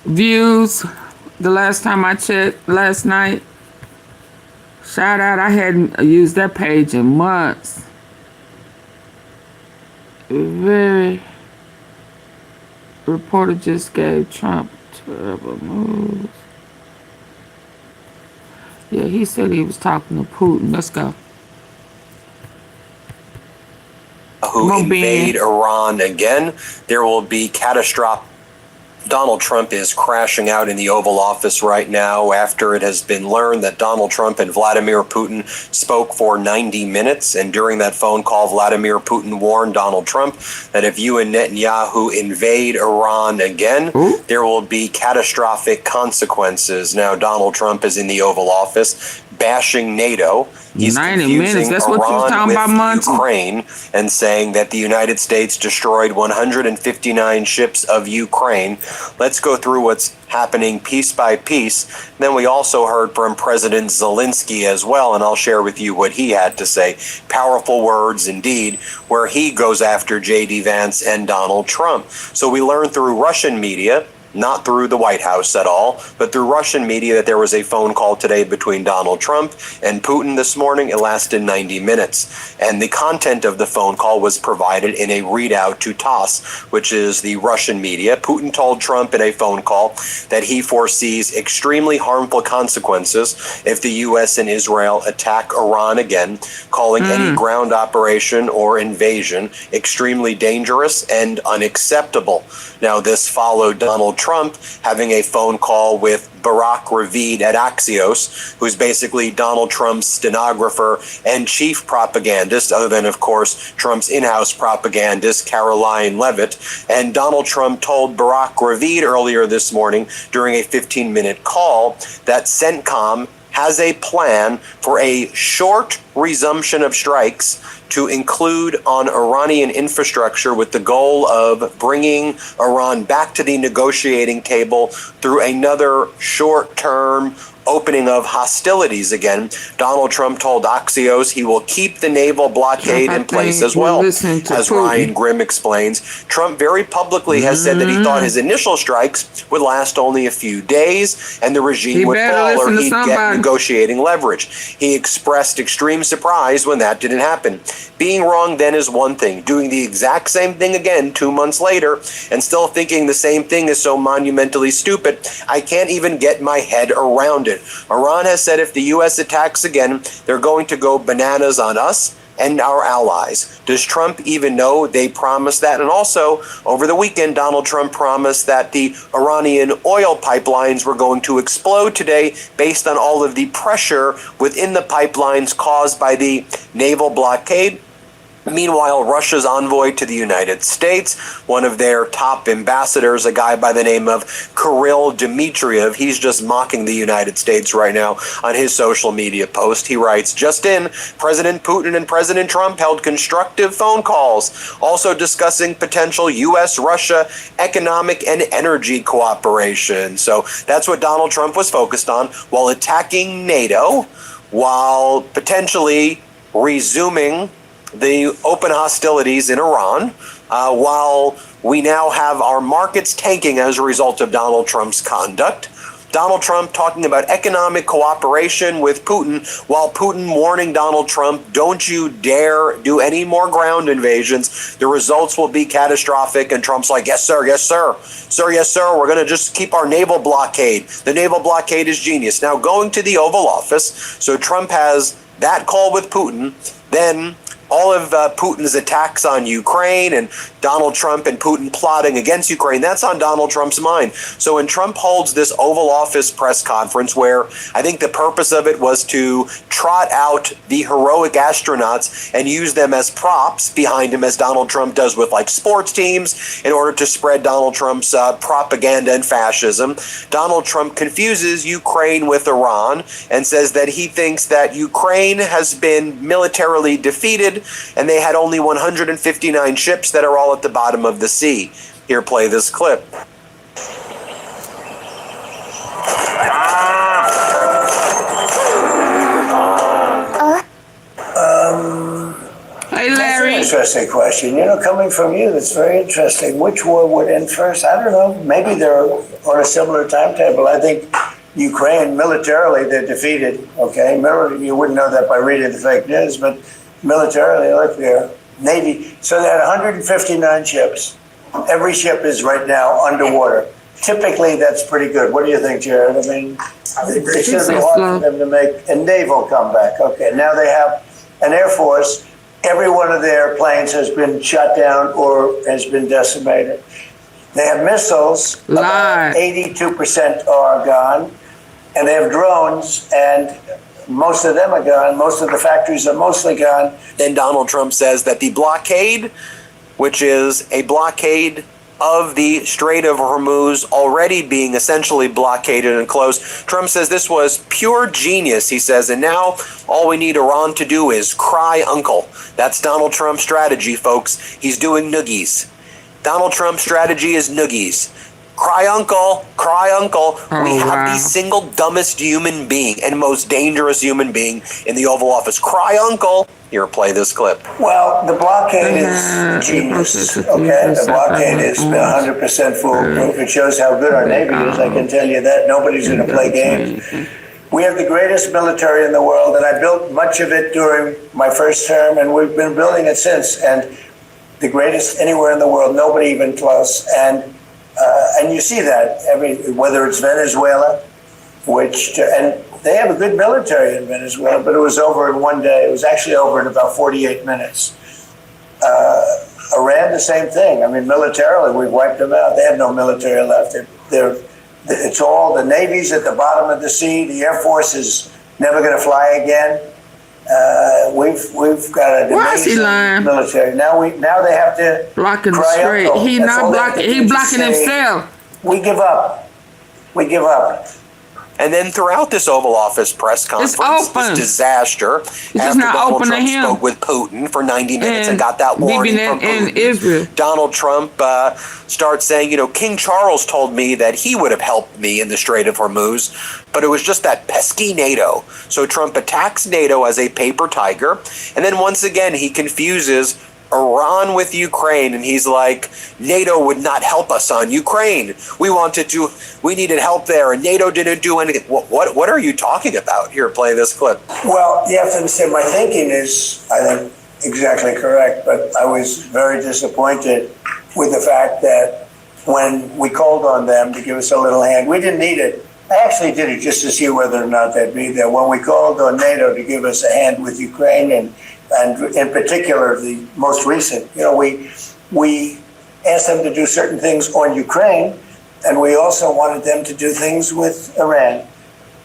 views the last time I checked, last night. Shout out, I hadn't used that page in months. Very... Reporter just gave Trump terrible moves. Yeah, he said he was talking to Putin. Let's go. Who Come on, invade Ben. Iran again. There will be catastrophic. Donald Trump is crashing out in the Oval Office right now after it has been learned that Donald Trump and Vladimir Putin spoke for 90 minutes. And during that phone call, Vladimir Putin warned Donald Trump that if you and Netanyahu invade Iran again, there will be catastrophic consequences. Now, Donald Trump is in the Oval Office bashing NATO. He's 90 confusing minutes. That's what you was Iran talking with about, Monty. Ukraine and saying that the United States destroyed 159 ships of Ukraine. Let's go through what's happening piece by piece. Then we also heard from President Zelensky as well, and I'll share with you what he had to say. Powerful words indeed, where he goes after J.D. Vance and Donald Trump. So we learned through Russian media not through the White House at all, but through Russian media, that there was a phone call today between Donald Trump and Putin this morning. It lasted 90 minutes. And the content of the phone call was provided in a readout to TASS, which is the Russian media. Putin told Trump in a phone call that he foresees extremely harmful consequences if the U.S. and Israel attack Iran again, calling any ground operation or invasion extremely dangerous and unacceptable. Now, this followed Donald Trump having a phone call with Barack Ravid at Axios, who's basically Donald Trump's stenographer and chief propagandist, other than, of course, Trump's in-house propagandist, Caroline Leavitt. And Donald Trump told Barack Ravid earlier this morning during a 15-minute call that CENTCOM has a plan for a short resumption of strikes to include on Iranian infrastructure, with the goal of bringing Iran back to the negotiating table through another short-term opening of hostilities again. Donald Trump told Axios he will keep the naval blockade in place as well. As Ryan Grimm explains, Trump very publicly has said that he thought his initial strikes would last only a few days and the regime would fall, or he'd get negotiating leverage. He expressed extreme surprise when that didn't happen. Being wrong then is one thing. Doing the exact same thing again 2 months later and still thinking the same thing is so monumentally stupid, I can't even get my head around it. Iran has said if the U.S. attacks again, they're going to go bananas on us and our allies. Does Trump even know they promised that? And also, over the weekend, Donald Trump promised that the Iranian oil pipelines were going to explode today based on all of the pressure within the pipelines caused by the naval blockade. Meanwhile, Russia's envoy to the United States, one of their top ambassadors, a guy by the name of Kirill Dmitriev, he's just mocking the United States right now on his social media post. He writes, just in, President Putin and President Trump held constructive phone calls, also discussing potential U.S.-Russia economic and energy cooperation. So that's what Donald Trump was focused on while attacking NATO, while potentially resuming the open hostilities in Iran, while we now have our markets tanking as a result of Donald Trump's conduct. Donald Trump talking about economic cooperation with Putin, while Putin warning Donald Trump, don't you dare do any more ground invasions. The results will be catastrophic. And Trump's like, yes, sir, yes, sir. Sir, yes, sir. We're going to just keep our naval blockade. The naval blockade is genius. Now, going to the Oval Office, so Trump has that call with Putin, then all of Putin's attacks on Ukraine and Donald Trump and Putin plotting against Ukraine, that's on Donald Trump's mind. So when Trump holds this Oval Office press conference, where I think the purpose of it was to trot out the heroic astronauts and use them as props behind him, as Donald Trump does with like sports teams, in order to spread Donald Trump's propaganda and fascism, Donald Trump confuses Ukraine with Iran and says that he thinks that Ukraine has been militarily defeated and they had only 159 ships that are all at the bottom of the sea. Here, play this clip. Hey, Larry. That's an interesting question. You know, coming from you, that's very interesting. Which war would end first? I don't know. Maybe they're on a similar timetable. I think Ukraine, militarily, they're defeated. Okay, you wouldn't know that by reading the fake news, but militarily, look there. Navy. So they had 159 ships. Every ship is right now underwater. Typically, that's pretty good. What do you think, Jared? I mean, it should be hard for them to make a naval comeback. Okay, now they have an Air Force. Every one of their planes has been shot down or has been decimated. They have missiles. About 82% are gone. And they have drones, and most of them are gone. Most of the factories are mostly gone. Then Donald Trump says that the blockade, which is a blockade of the Strait of Hormuz already being essentially blockaded and closed, Trump says this was pure genius, he says, and now all we need Iran to do is cry uncle. That's Donald Trump's strategy, folks. He's doing noogies. Donald Trump's strategy is noogies. Cry uncle, cry uncle. We have wow. the single dumbest human being and most dangerous human being in the Oval Office. Cry uncle. Here, play this clip. Well, the blockade is genius. Okay, the blockade is 100% foolproof. It shows how good our Navy is. I can tell you that. Nobody's going to play games. We have the greatest military in the world, and I built much of it during my first term, and we've been building it since. And the greatest anywhere in the world, nobody even close. And you see that whether it's Venezuela, and they have a good military in Venezuela, but it was over in one day. It was actually over in about 48 minutes. Iran, the same thing. I mean, militarily, we've wiped them out. They have no military left. It's all the Navy's at the bottom of the sea. The Air Force is never going to fly again. We've got an amazing military. Now they have to blocking cry straight. uncle. He That's not all they blocking. have to He do, blocking just say, himself. We give up. We give up. And then throughout this Oval Office press conference, this disaster, after Donald Trump spoke with Putin for 90 minutes and got that warning from Putin, Donald Trump starts saying, King Charles told me that he would have helped me in the Strait of Hormuz, but it was just that pesky NATO. So Trump attacks NATO as a paper tiger, and then once again he confuses Iran with Ukraine, and he's like, NATO would not help us on Ukraine. We needed help there, and NATO didn't do anything. What are you talking about? Here, play this clip. Well, you have to understand, my thinking is, I think, exactly correct, but I was very disappointed with the fact that when we called on them to give us a little hand, we didn't need it. I actually did it just to see whether or not they'd be there. When we called on NATO to give us a hand with Ukraine, and in particular, the most recent, we asked them to do certain things on Ukraine, and we also wanted them to do things with Iran.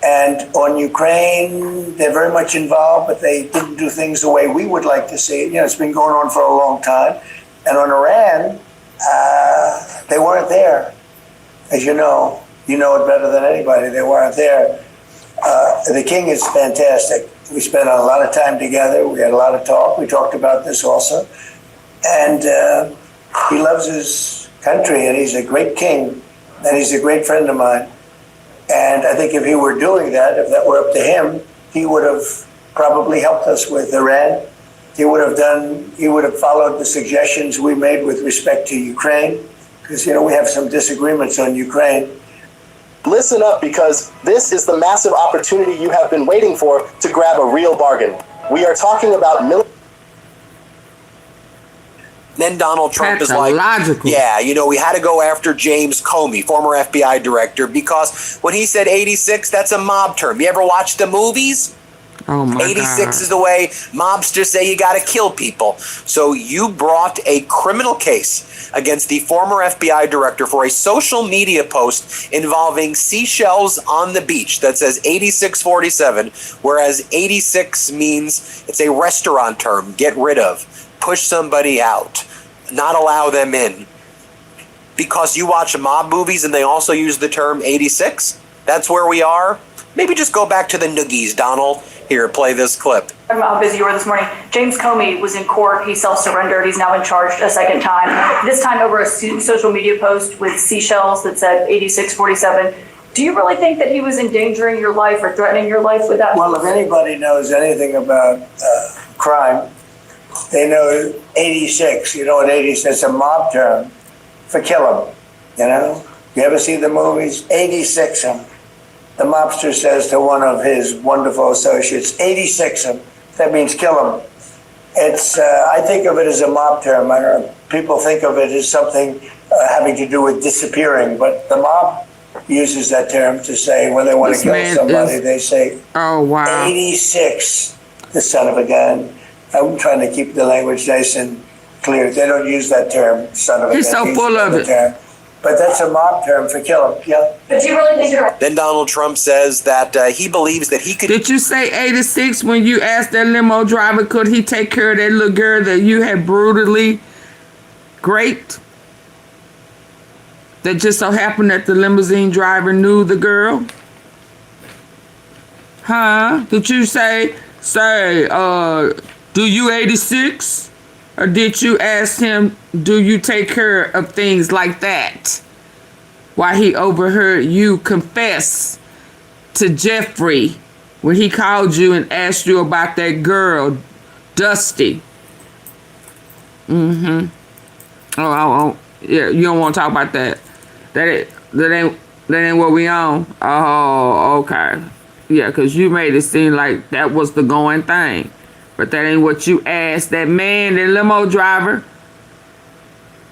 And on Ukraine, they're very much involved, but they didn't do things the way we would like to see it. It's been going on for a long time. And on Iran, they weren't there. As you know it better than anybody. They weren't there. The king is fantastic. We spent a lot of time together. We had a lot of talk. We talked about this also. And he loves his country, and he's a great king, and he's a great friend of mine. And I think if he were doing that, if that were up to him, he would have probably helped us with Iran. He would have followed the suggestions we made with respect to Ukraine, because, we have some disagreements on Ukraine. Listen up, because this is the massive opportunity you have been waiting for to grab a real bargain. We are talking about Then Donald Trump is like, yeah, we had to go after James Comey, former FBI director, because when he said 86, that's a mob term. You ever watch the movies? Oh my 86 God. is the way mobsters say you got to kill people. So you brought a criminal case against the former FBI director for a social media post involving seashells on the beach that says 8647, whereas 86 means it's a restaurant term, get rid of, push somebody out, not allow them in. Because you watch mob movies and they also use the term 86? That's where we are? Maybe just go back to the noogies, Donald. Here, play this clip. I don't know how busy you were this morning. James Comey was in court. He self-surrendered. He's now been charged a second time, this time over a social media post with seashells that said 8647. Do you really think that he was endangering your life or threatening your life with that? Well, if anybody knows anything about crime, they know 86. You know what 86 is? A mob term for kill him. You ever see the movies? 86 him. The mobster says to one of his wonderful associates, 86 him. That means kill him. It's, I think of it as a mob term. I don't know, people think of it as something having to do with disappearing, but the mob uses that term to say when they want to kill somebody, they say, oh, wow. 86, the son of a gun. I'm trying to keep the language nice and clear. They don't use that term, son of a gun. He's so full of it. Term. But that's a mob term for kill him. Yeah. But do you really think you're right? Then Donald Trump says that he believes that he could... Did you say 86 when you asked that limo driver, could he take care of that little girl that you had brutally raped? That just so happened that the limousine driver knew the girl? Huh? Did you say, do you 86? Or did you ask him, do you take care of things like that? why he overheard you confess to Jeffrey when he called you and asked you about that girl, Dusty. Mm-hmm. Oh, yeah, you don't want to talk about that. That ain't what we on. Oh, okay. Yeah, because you made it seem like that was the going thing. But that ain't what you asked that man, that limo driver.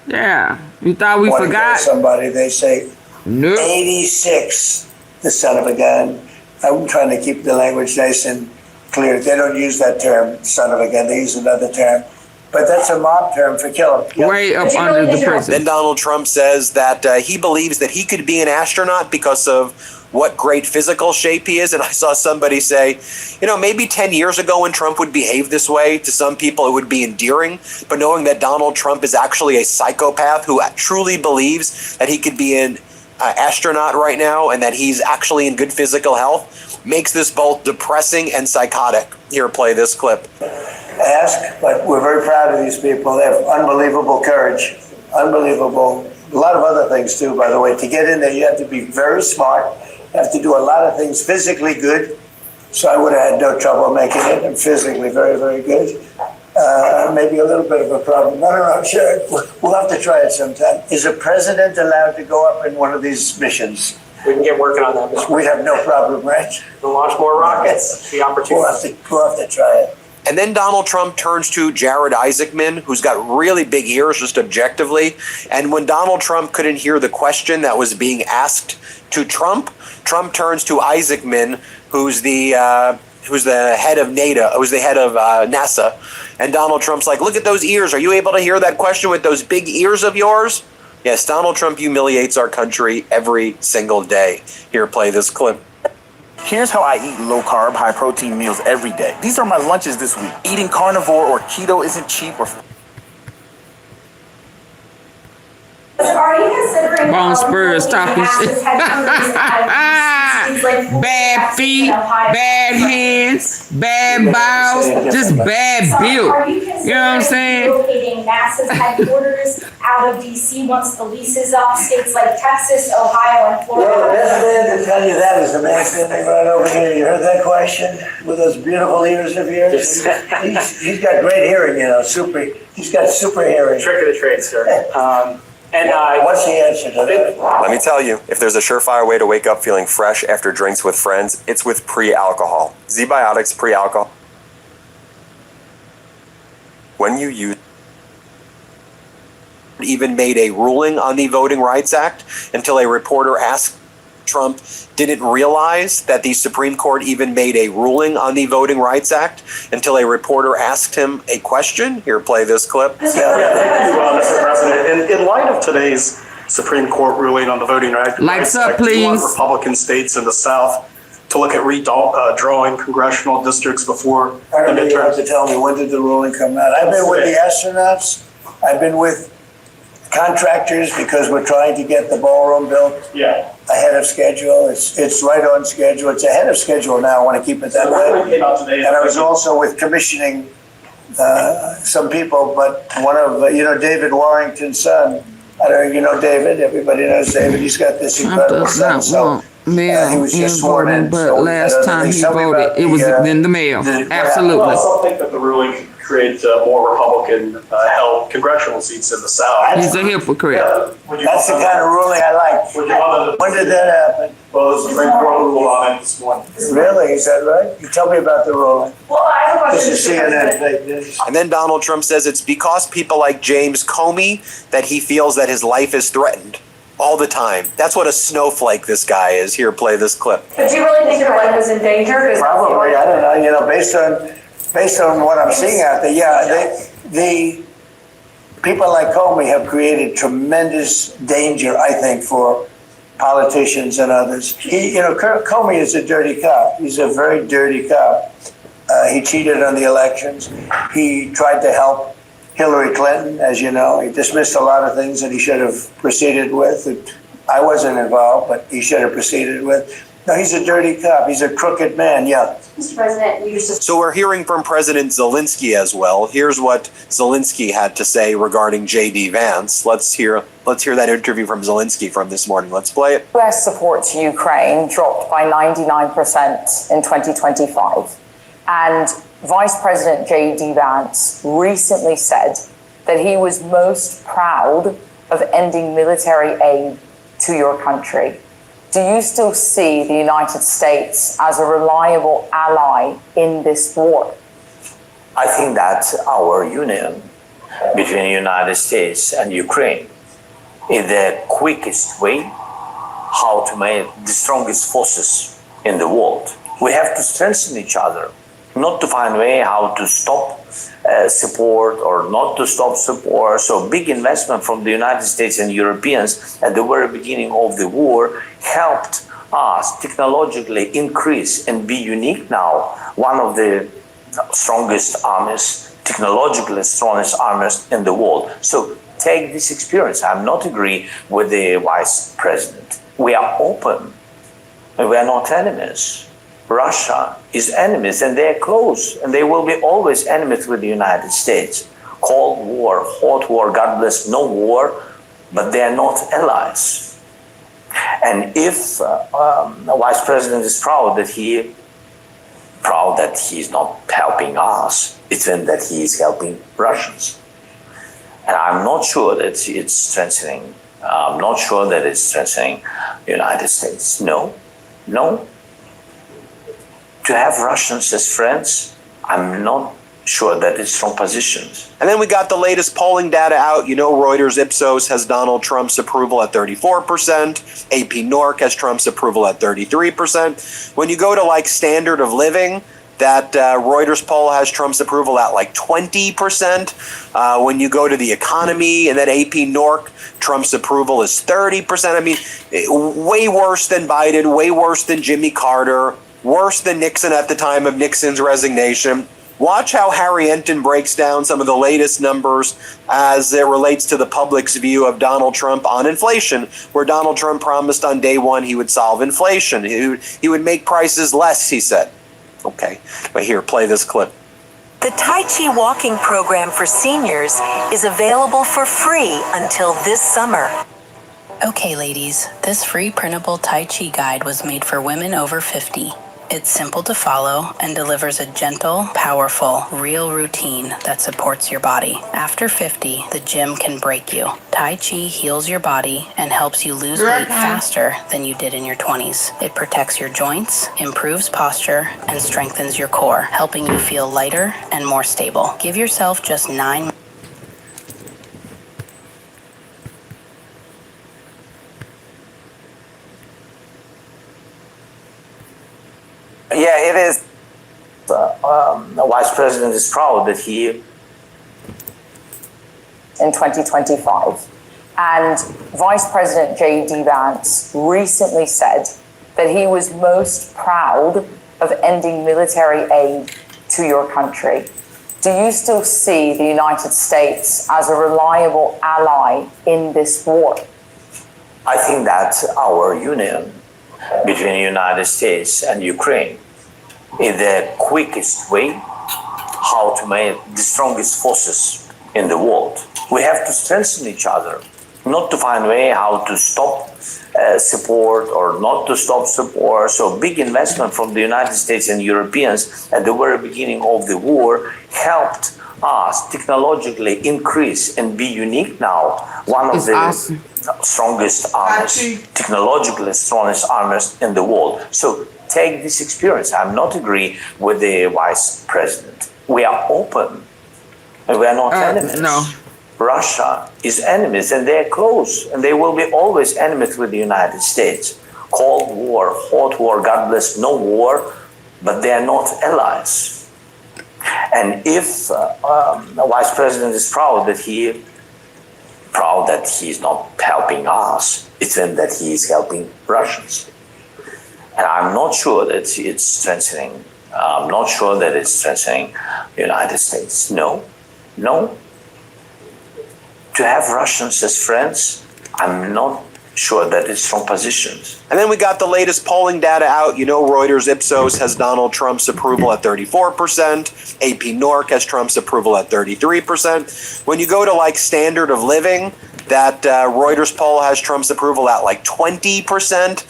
Yeah. You thought we Want to forgot? kill somebody, they say, Nope. 86, the son of a gun. I'm trying to keep the language nice and clear. They don't use that term, son of a gun. They use another term. But that's a mob term for killing. Way up under the prison. Then Donald Trump says that he believes that he could be an astronaut because of what great physical shape he is. And I saw somebody say, you know, maybe 10 years ago when Trump would behave this way, to some people it would be endearing. But knowing that Donald Trump is actually a psychopath who truly believes that he could be an astronaut right now and that he's actually in good physical health makes this both depressing and psychotic. Here, play this clip. Ask, but we're very proud of these people. They have unbelievable courage, unbelievable. A lot of other things too, by the way. To get in there, you have to be very smart. You have to do a lot of things physically good. So I would have had no trouble making it. I'm physically very, very good. Maybe a little bit of a problem. I don't know. I'm sure we'll have to try it sometime. Is a president allowed to go up in one of these missions? We can get working on that, Mr. We have no problem, right? We'll launch more rockets. The opportunity. We'll have to try it. And then Donald Trump turns to Jared Isaacman, who's got really big ears, just objectively. And when Donald Trump couldn't hear the question that was being asked to Trump, Trump turns to Isaacman, who's the head of NATO, who's the head of NASA. And Donald Trump's like, look at those ears. Are you able to hear that question with those big ears of yours? Yes, Donald Trump humiliates our country every single day. Here, play this clip. Here's how I eat low-carb, high-protein meals every day. These are my lunches this week. Eating carnivore or keto isn't cheap or... Are you considering Bone Spurs talking shit. Bad feet, bad hands, bad bowels, just bad build. You know what I'm saying? Relocating NASA's headquarters out of DC once the lease is up, states like Texas, Ohio, and Florida. Well, the best man to tell you that is the man standing right over here. You heard that question with those beautiful ears of yours? He's got great hearing, you know. He's got super hearing. Trick of the trade, sir. What's the answer to that? Let me tell you, if there's a surefire way to wake up feeling fresh after drinks with friends, it's with pre-alcohol. Z-Biotics pre-alcohol. When you use even made a ruling on the Voting Rights Act until a reporter asked Trump didn't realize that the Supreme Court even made a ruling on the Voting Rights Act until a reporter asked him a question. Here, play this clip. Thank you, Mr. President. In light of today's Supreme Court ruling on the Voting Rights Act, do you want Republican states in the South to look at redrawing congressional districts before the midterms? You have to tell me, when did the ruling come out? I've been with the astronauts. I've been with contractors because we're trying to get the ballroom built ahead of schedule. It's right on schedule. It's ahead of schedule now. I want to keep it that way. And I was also with commissioning some people, but one of, David Warrington's son. I don't know, you know David. Everybody knows David. He's got this incredible son. So he was just sworn in. But last time he voted, it was in the mail. Absolutely. I also think that the ruling create more Republican-held congressional seats in the South. He's a hypocrite. That's the kind of ruling I like. When did that happen? Well, the Supreme Court ruled on it this morning. Really? Is that right? You tell me about the ruling. Well, I have a question. This is CNN fake news. And then Donald Trump says it's because people like James Comey that he feels that his life is threatened all the time. That's what a snowflake this guy is. Here, play this clip. But do you really think your life is in danger? Probably. I don't know. Based on what I'm seeing out there, the people like Comey have created tremendous danger, I think, for politicians and others. Kirk Comey is a dirty cop. He's a very dirty cop. He cheated on the elections. He tried to help Hillary Clinton, as you know. He dismissed a lot of things that he should have proceeded with. I wasn't involved, but he should have proceeded with. No, he's a dirty cop. He's a crooked man, yeah. Mr. President, you just... So we're hearing from President Zelensky as well. Here's what Zelensky had to say regarding J.D. Vance. Let's hear that interview from Zelensky from this morning. Let's play it. US support to Ukraine dropped by 99% in 2025. And Vice President J.D. Vance recently said that he was most proud of ending military aid to your country. Do you still see the United States as a reliable ally in this war? I think that our union between the United States and Ukraine is the quickest way how to make the strongest forces in the world. We have to strengthen each other, not to find a way how to stop support or not to stop support. So big investment from the United States and Europeans at the very beginning of the war helped us technologically increase and be unique now, one of the strongest armies, technologically strongest armies in the world. So take this experience. I'm not agree with the Vice President. We are open and we are not enemies. Russia is enemies and they're close and they will be always enemies with the United States. Cold war, hot war, God bless, no war, but they're not allies. And if the Vice President is proud that he's not helping us, it's then that he is helping Russians. And I'm not sure that it's strengthening. I'm not sure that it's strengthening the United States. No. To have Russians as friends, I'm not sure that it's strong positions. And then we got the latest polling data out. You know, Reuters Ipsos has Donald Trump's approval at 34%. AP Norc has Trump's approval at 33%. When you go to like standard of living, that Reuters poll has Trump's approval at like 20%. When you go to the economy and that AP Norc, Trump's approval is 30%. I mean, way worse than Biden, way worse than Jimmy Carter, worse than Nixon at the time of Nixon's resignation. Watch how Harry Enton breaks down some of the latest numbers as it relates to the public's view of Donald Trump on inflation, where Donald Trump promised on day one he would solve inflation. He would make prices less, he said. Okay, but here, play this clip. The Tai Chi walking program for seniors is available for free until this summer. Okay, ladies, this free printable Tai Chi guide was made for women over 50. It's simple to follow and delivers a gentle, powerful, real routine that supports your body. After 50, the gym can break you. Tai Chi heals your body and helps you lose weight faster than you did in your 20s. It protects your joints, improves posture, and strengthens your core, helping you feel lighter and more stable. Give yourself just 9 Yeah, it is. The Vice President is proud that he... In 2025. And Vice President J.D. Vance recently said that he was most proud of ending military aid to your country. Do you still see the United States as a reliable ally in this war? I think that our union between the United States and Ukraine is the quickest way how to make the strongest forces in the world. We have to strengthen each other, not to find a way how to stop support or not to stop support. So big investment from the United States and Europeans at the very beginning of the war helped us technologically increase and be unique now, one of the strongest armies, technologically strongest armies in the world. So take this experience. I'm not agree with the Vice President. We are open and we are not enemies. No. Russia is enemies and they're close and they will be always enemies with the United States. Cold war, hot war, God bless, no war, but they're not allies. And if the Vice President is proud that he's not helping us, it's then that he is helping Russians. And I'm not sure that it's strengthening. I'm not sure that it's strengthening the United States. No. To have Russians as friends, I'm not show that it's strong positions. And then we got the latest polling data out. You know, Reuters Ipsos has Donald Trump's approval at 34%. AP Norc has Trump's approval at 33%. When you go to like standard of living, that Reuters poll has Trump's approval at like 20%.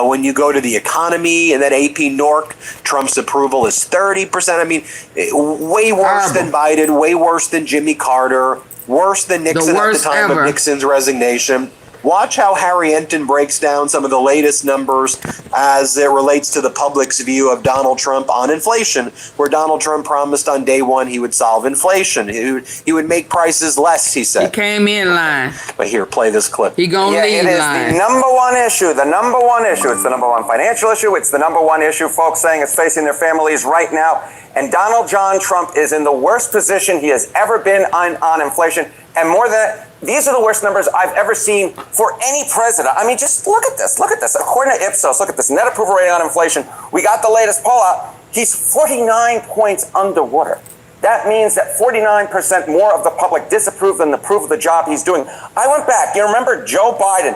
When you go to the economy and that AP Norc, Trump's approval is 30%. I mean, way worse than Biden, way worse than Jimmy Carter, worse than Nixon at the time of Nixon's resignation. Watch how Harry Enton breaks down some of the latest numbers as it relates to the public's view of Donald Trump on inflation, where Donald Trump promised on day one he would solve inflation. He would make prices less, he said. He came in line. But here, play this clip. He gonna leave it is line. the number one issue, the number one issue. It's the number one financial issue. It's the number one issue folks saying is facing their families right now. And Donald John Trump is in the worst position he has ever been on inflation. And more than that, these are the worst numbers I've ever seen for any president. I mean, just look at this. Look at this. According to Ipsos, look at this net approval rating on inflation. We got the latest poll out. He's 49 points underwater. That means that 49% more of the public disapprove than approve of the job he's doing. I went back. You remember Joe Biden?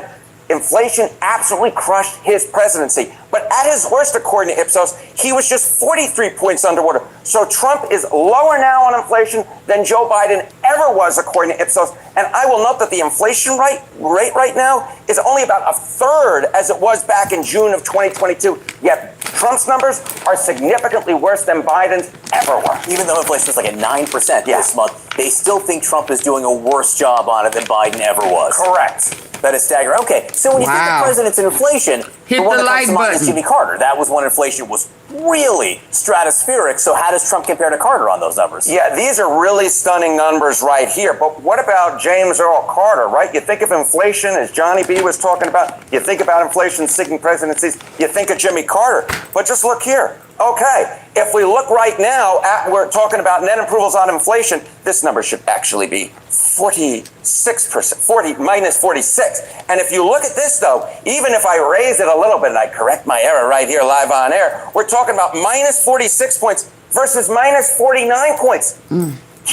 Inflation absolutely crushed his presidency. But at his worst, according to Ipsos, he was just 43 points underwater. So Trump is lower now on inflation than Joe Biden ever was, according to Ipsos. And I will note that the inflation rate right now is only about a third as it was back in June of 2022. Yet Trump's numbers are significantly worse than Biden's ever were. Even though inflation is like at 9% this month, they still think Trump is doing a worse job on it than Biden ever was. Correct. That is staggering. Okay, so when you think the president's in inflation, hit the one the that like comes to mind button. is Jimmy Carter. That was when inflation was really stratospheric. So how does Trump compare to Carter on those numbers? Yeah, these are really stunning numbers right here. But what about James Earl Carter, right? You think of inflation, as Johnny B was talking about, you think about inflation seeking presidencies, you think of Jimmy Carter. But just look here. Okay, if we look right now at, we're talking about net approvals on inflation, this number should actually be 46%, minus 46. And if you look at this, though, even if I raise it a little bit and I correct my error right here live on air, we're talking about minus 46 points versus minus 49 points.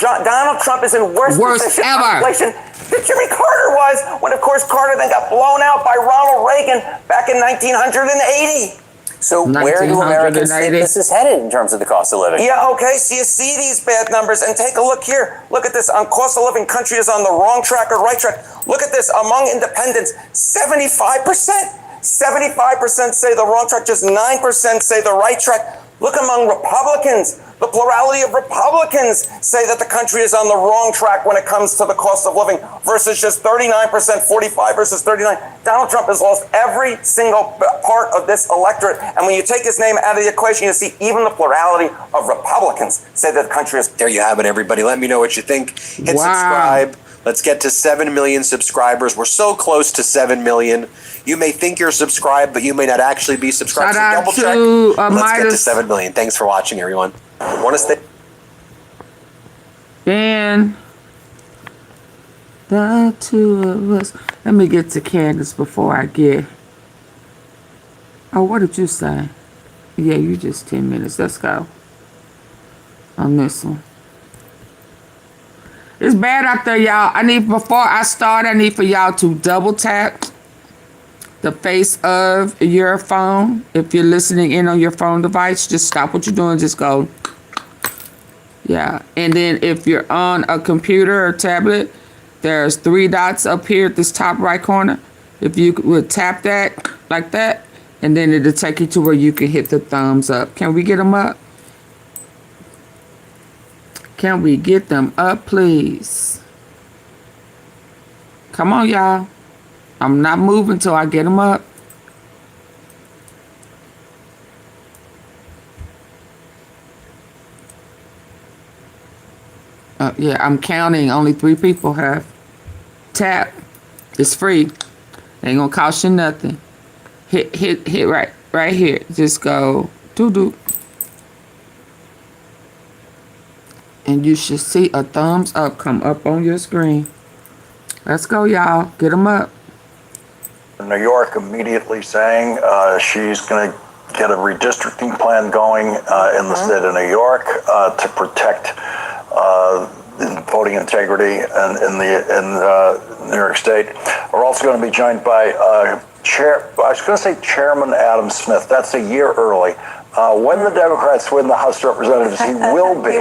Donald Trump is in worse position on inflation than Jimmy Carter was, when, of course, Carter then got blown out by Ronald Reagan back in 1980. So where do Americans think this is headed in terms of the cost of living? Yeah, okay, so you see these bad numbers, and take a look here. Look at this. On cost of living, country is on the wrong track or right track. Look at this. Among independents, 75%. 75% say the wrong track, just 9% say the right track. Look among Republicans. The plurality of Republicans say that the country is on the wrong track when it comes to the cost of living versus just 39%, 45 versus 39. Donald Trump has lost every single part of this electorate. And when you take his name out of the equation, you see even the plurality of Republicans say that the country is... There you have it, everybody. Let me know what you think. Hit subscribe. Let's get to 7 million subscribers. We're so close to 7 million. You may think you're subscribed, but you may not actually be subscribed. Shout out double check. to, Let's get to Midas. 7 million. Thanks for watching, everyone. Want to stay? And the two of us. Let me get to Candace before I get. Oh, what did you say? Yeah, you just 10 minutes. Let's go on this one. It's bad out there, y'all. Before I start, I need for y'all to double tap the face of your phone. If you're listening in on your phone device, just stop what you're doing. Just go. Yeah. And then if you're on a computer or tablet, there's 3 dots up here at this top right corner. If you would tap that like that, and then it'll take you to where you can hit the thumbs up. Can we get them up? Can we get them up, please? Come on, y'all. I'm not moving till I get them up. Yeah, I'm counting. Only 3 people have tap. It's free. Ain't gonna cost you nothing. Hit right here. Just go doo-doo. And you should see a thumbs up come up on your screen. Let's go, y'all. Get them up. New York immediately saying she's going to get a redistricting plan going in the state of New York to protect voting integrity in New York State. We're also going to be joined by Chairman Adam Smith. That's a year early. When the Democrats win the House of Representatives, he will be.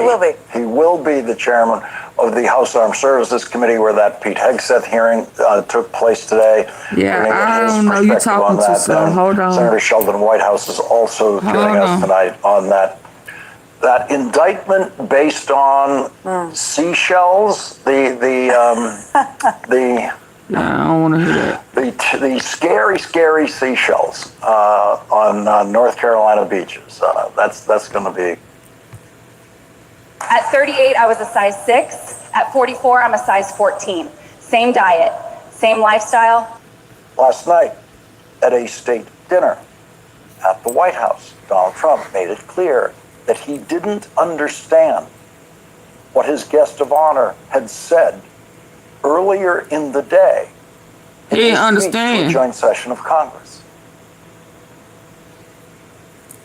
He will be the chairman of the House Armed Services Committee, where that Pete Hegseth hearing took place today. Yeah, I don't know. You're talking too slow. Hold on. Senator Sheldon Whitehouse is also joining us tonight on that. That indictment based on seashells, I don't want to hear that. The scary seashells on North Carolina beaches. That's going to be. At 38, I was a size 6. At 44, I'm a size 14. Same diet, same lifestyle. Last night at a state dinner at the White House, Donald Trump made it clear that he didn't understand what his guest of honor had said earlier in the day. He didn't understand. A joint session of Congress.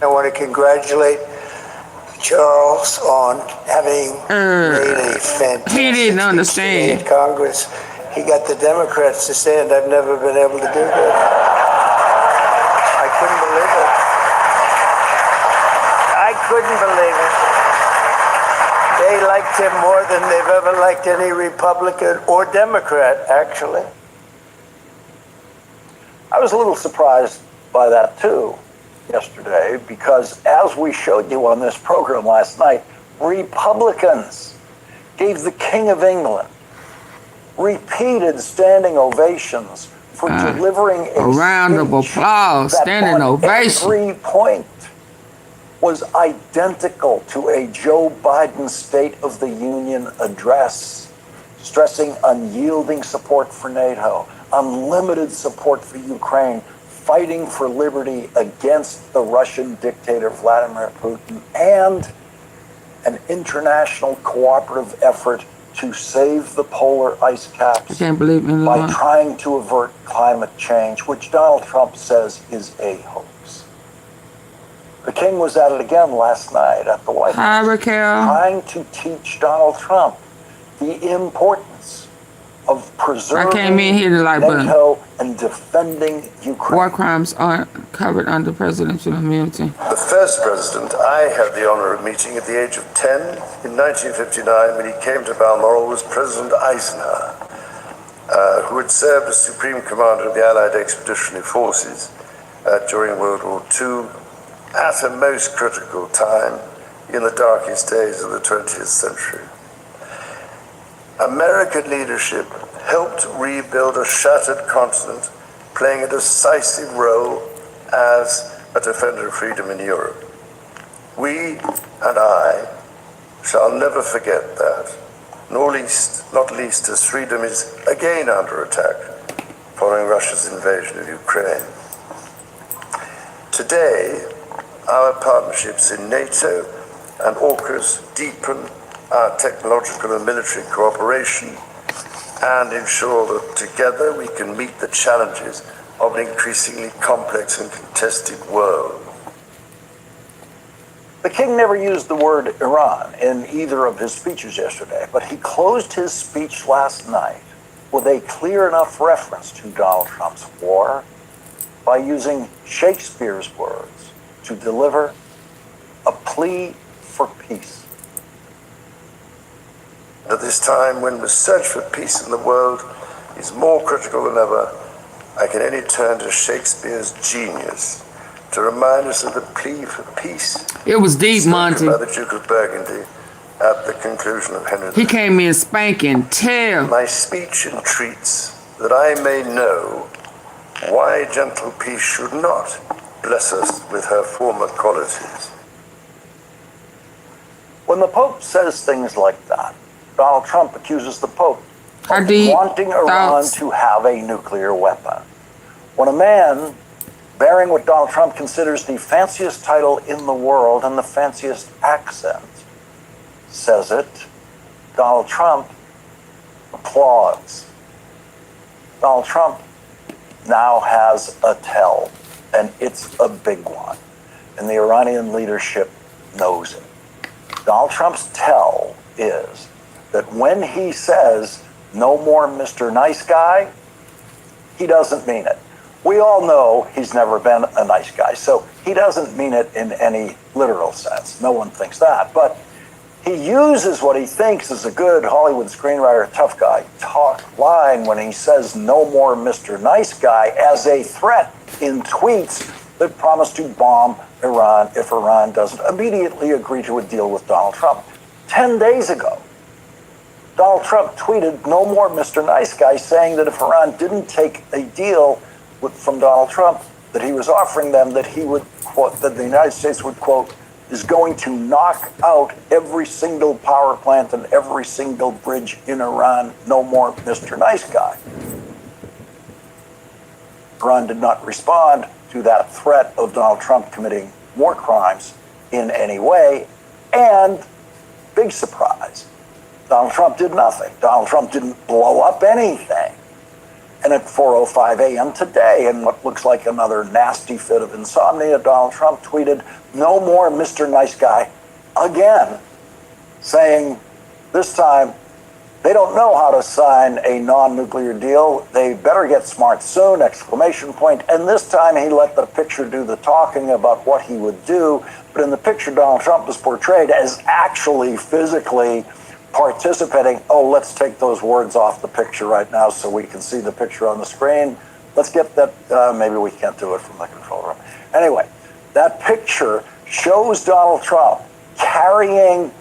I want to congratulate Charles on having made a fantastic he didn't understand in Congress. He got the Democrats to stand. I've never been able to do that. I couldn't believe it. I couldn't believe it. They liked him more than they've ever liked any Republican or Democrat, actually. I was a little surprised by that too yesterday, because as we showed you on this program last night, Republicans gave the King of England repeated standing ovations for delivering a round of applause, standing ovation. Every point was identical to a Joe Biden State of the Union address, stressing unyielding support for NATO, unlimited support for Ukraine, fighting for liberty against the Russian dictator Vladimir Putin, and an international cooperative effort to save the polar ice caps I can't believe in by trying to avert climate change, which Donald Trump says is a hoax. The King was at it again last night at the White House, Hi, Raquel. trying to teach Donald Trump the importance of preserving I came in here to like NATO and defending Ukraine. War crimes aren't covered under presidential immunity. The first president I had the honor of meeting at the age of 10 in 1959 when he came to Balmoral was President Eisenhower, who had served as Supreme Commander of the Allied Expeditionary Forces during World War II at a most critical time in the darkest days of the 20th century. American leadership helped rebuild a shattered continent, playing a decisive role as a defender of freedom in Europe. We and I shall never forget that, not least as freedom is again under attack following Russia's invasion of Ukraine. Today, our partnerships in NATO and AUKUS deepen our technological and military cooperation and ensure that together we can meet the challenges of an increasingly complex and contested world. The King never used the word Iran in either of his speeches yesterday, but he closed his speech last night with a clear enough reference to Donald Trump's war by using Shakespeare's words to deliver a plea for peace. At this time, when the search for peace in the world is more critical than ever, I can only turn to Shakespeare's genius to remind us of the plea for peace. It was deep, Monty. By the Duke of Burgundy at the conclusion of Henry. He came in spanking tail. My speech entreats that I may know why gentle peace should not bless us with her former qualities. When the Pope says things like that, Donald Trump accuses the Pope of wanting Iran to have a nuclear weapon. When a man bearing what Donald Trump considers the fanciest title in the world and the fanciest accent says it, Donald Trump applauds. Donald Trump now has a tell, and it's a big one, and the Iranian leadership knows it. Donald Trump's tell is that when he says, no more Mr. Nice Guy, he doesn't mean it. We all know he's never been a nice guy, so he doesn't mean it in any literal sense. No one thinks that. But he uses what he thinks is a good Hollywood screenwriter, tough guy, line when he says, no more Mr. Nice Guy, as a threat in tweets that promise to bomb Iran if Iran doesn't immediately agree to a deal with Donald Trump. 10 days ago, Donald Trump tweeted, no more Mr. Nice Guy, saying that if Iran didn't take a deal from Donald Trump that he was offering them, that he would, quote, that the United States would, quote, is going to knock out every single power plant and every single bridge in Iran. No more Mr. Nice Guy. Iran did not respond to that threat of Donald Trump committing war crimes in any way. And big surprise, Donald Trump did nothing. Donald Trump didn't blow up anything. And at 4:05 a.m. today, in what looks like another nasty fit of insomnia, Donald Trump tweeted, no more Mr. Nice Guy again, saying this time they don't know how to sign a non-nuclear deal. They better get smart soon, exclamation point. And this time he let the picture do the talking about what he would do. But in the picture, Donald Trump was portrayed as actually physically participating. Oh, let's take those words off the picture right now so we can see the picture on the screen. Let's get that, maybe we can't do it from the control room. Anyway, that picture shows Donald Trump carrying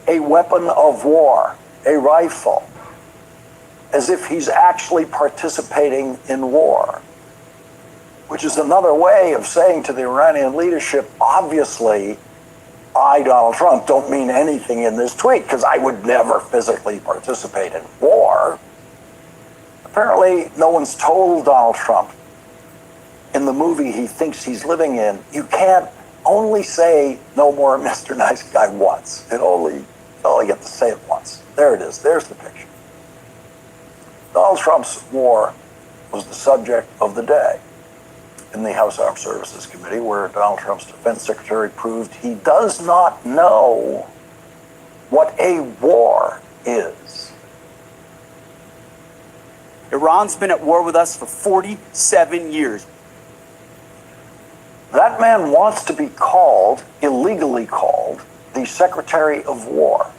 a weapon of war, a rifle, as if he's actually participating in war, which is another way of saying to the Iranian leadership, obviously, I, Donald Trump, don't mean anything in this tweet because I would never physically participate in war. Apparently, no one's told Donald Trump in the movie he thinks he's living in, you can't only say no more Mr. Nice Guy once. You only get to say it once. There it is. There's the picture. Donald Trump's war was the subject of the day in the House Armed Services Committee, where Donald Trump's defense secretary proved he does not know what a war is. Iran's been at war with us for 47 years. That man wants to be called, illegally called, the Secretary of War,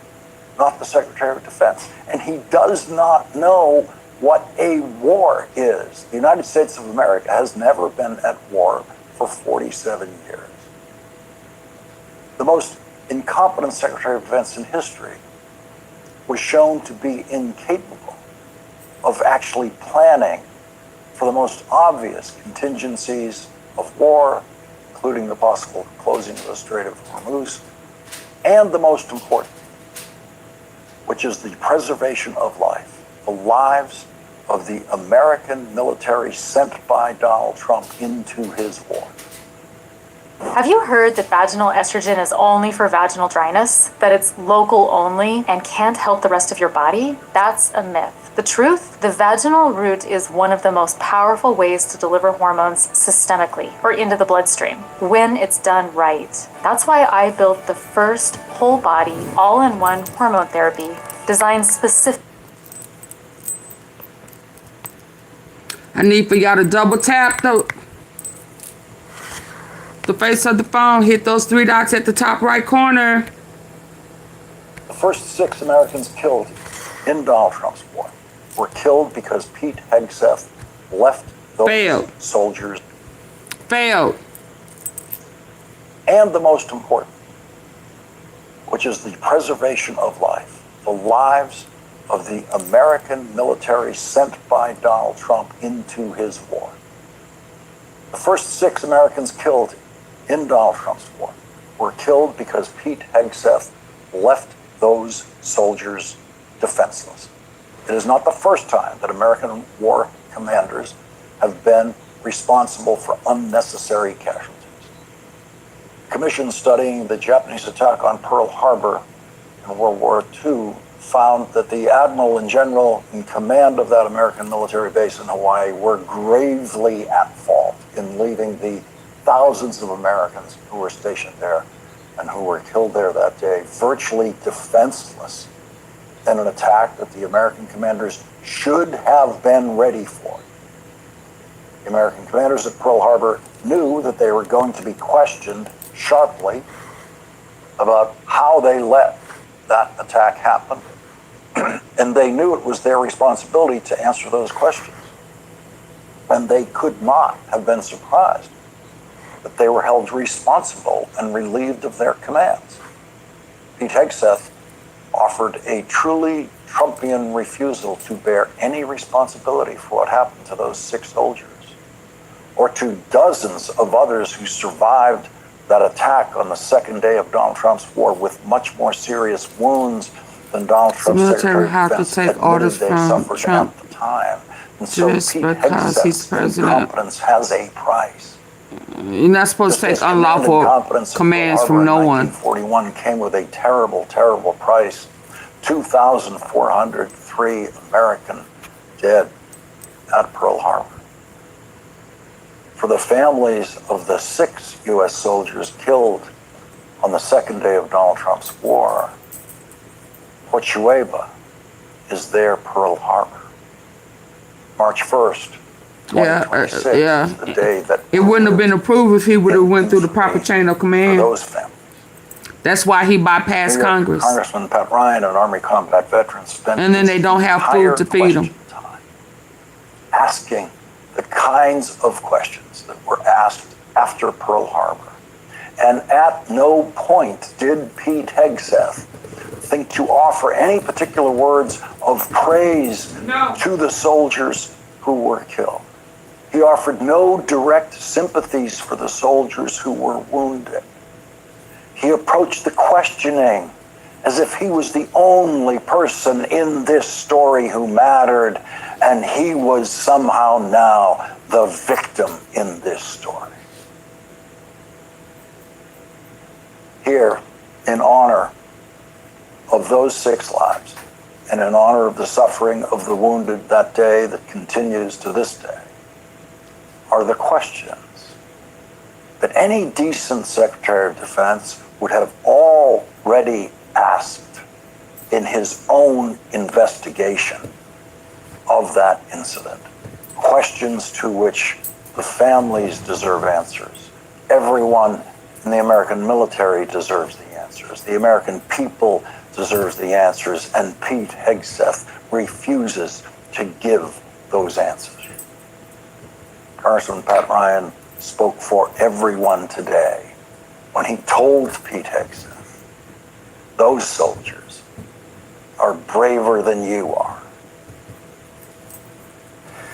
not the Secretary of Defense. And he does not know what a war is. The United States of America has never been at war for 47 years. The most incompetent Secretary of Defense in history was shown to be incapable of actually planning for the most obvious contingencies of war, including the possible closing of the Strait of Hormuz, and the most important, which is the preservation of life, the lives of the American military sent by Donald Trump into his war. Have you heard that vaginal estrogen is only for vaginal dryness? That it's local only and can't help the rest of your body? That's a myth. The truth? The vaginal route is one of the most powerful ways to deliver hormones systemically or into the bloodstream when it's done right. That's why I built the first whole body, all-in-one hormone therapy designed specifically. I need for y'all to double tap the face of the phone. Hit those three dots at the top right corner. The first 6 Americans killed in Donald Trump's war were killed because Pete Hegseth left those soldiers. Failed. And the most important, which is the preservation of life, the lives of the American military sent by Donald Trump into his war. The first 6 Americans killed in Donald Trump's war were killed because Pete Hegseth left those soldiers defenseless. It is not the first time that American war commanders have been responsible for unnecessary casualties. A commission studying the Japanese attack on Pearl Harbor in World War II found that the admiral and general in command of that American military base in Hawaii were gravely at fault in leaving the thousands of Americans who were stationed there and who were killed there that day virtually defenseless and an attack that the American commanders should have been ready for. The American commanders at Pearl Harbor knew that they were going to be questioned sharply about how they let that attack happen, and they knew it was their responsibility to answer those questions. And they could not have been surprised that they were held responsible and relieved of their commands. Pete Hegseth offered a truly Trumpian refusal to bear any responsibility for what happened to those 6 soldiers, or to dozens of others who survived that attack on the second day of Donald Trump's war with much more serious wounds than Donald Trump's Secretary of Defense admitted they suffered at the time. And so Pete Hegseth's incompetence has a price. You're not supposed to take unlawful commands from no one. 1941 came with a terrible, terrible price. 2,403 American dead at Pearl Harbor. For the families of the 6 U.S. soldiers killed on the second day of Donald Trump's war, Port Chueba is their Pearl Harbor. March 1st, 2026, the day that it wouldn't have been approved if he would have went through the proper chain of command. those families. That's why he bypassed Congress. Congressman Pat Ryan, an Army combat veteran, spent and then they don't have food to feed them. Asking the kinds of questions that were asked after Pearl Harbor. And at no point did Pete Hegseth think to offer any particular words of praise to the soldiers who were killed. He offered no direct sympathies for the soldiers who were wounded. He approached the questioning as if he was the only person in this story who mattered, and he was somehow now the victim in this story. Here, in honor of those 6 lives, and in honor of the suffering of the wounded that day that continues to this day, are the questions that any decent Secretary of Defense would have already asked in his own investigation of that incident. Questions to which the families deserve answers. Everyone in the American military deserves the answers. The American people deserves the answers, and Pete Hegseth refuses to give those answers. Congressman Pat Ryan spoke for everyone today when he told Pete Hegseth, those soldiers are braver than you are.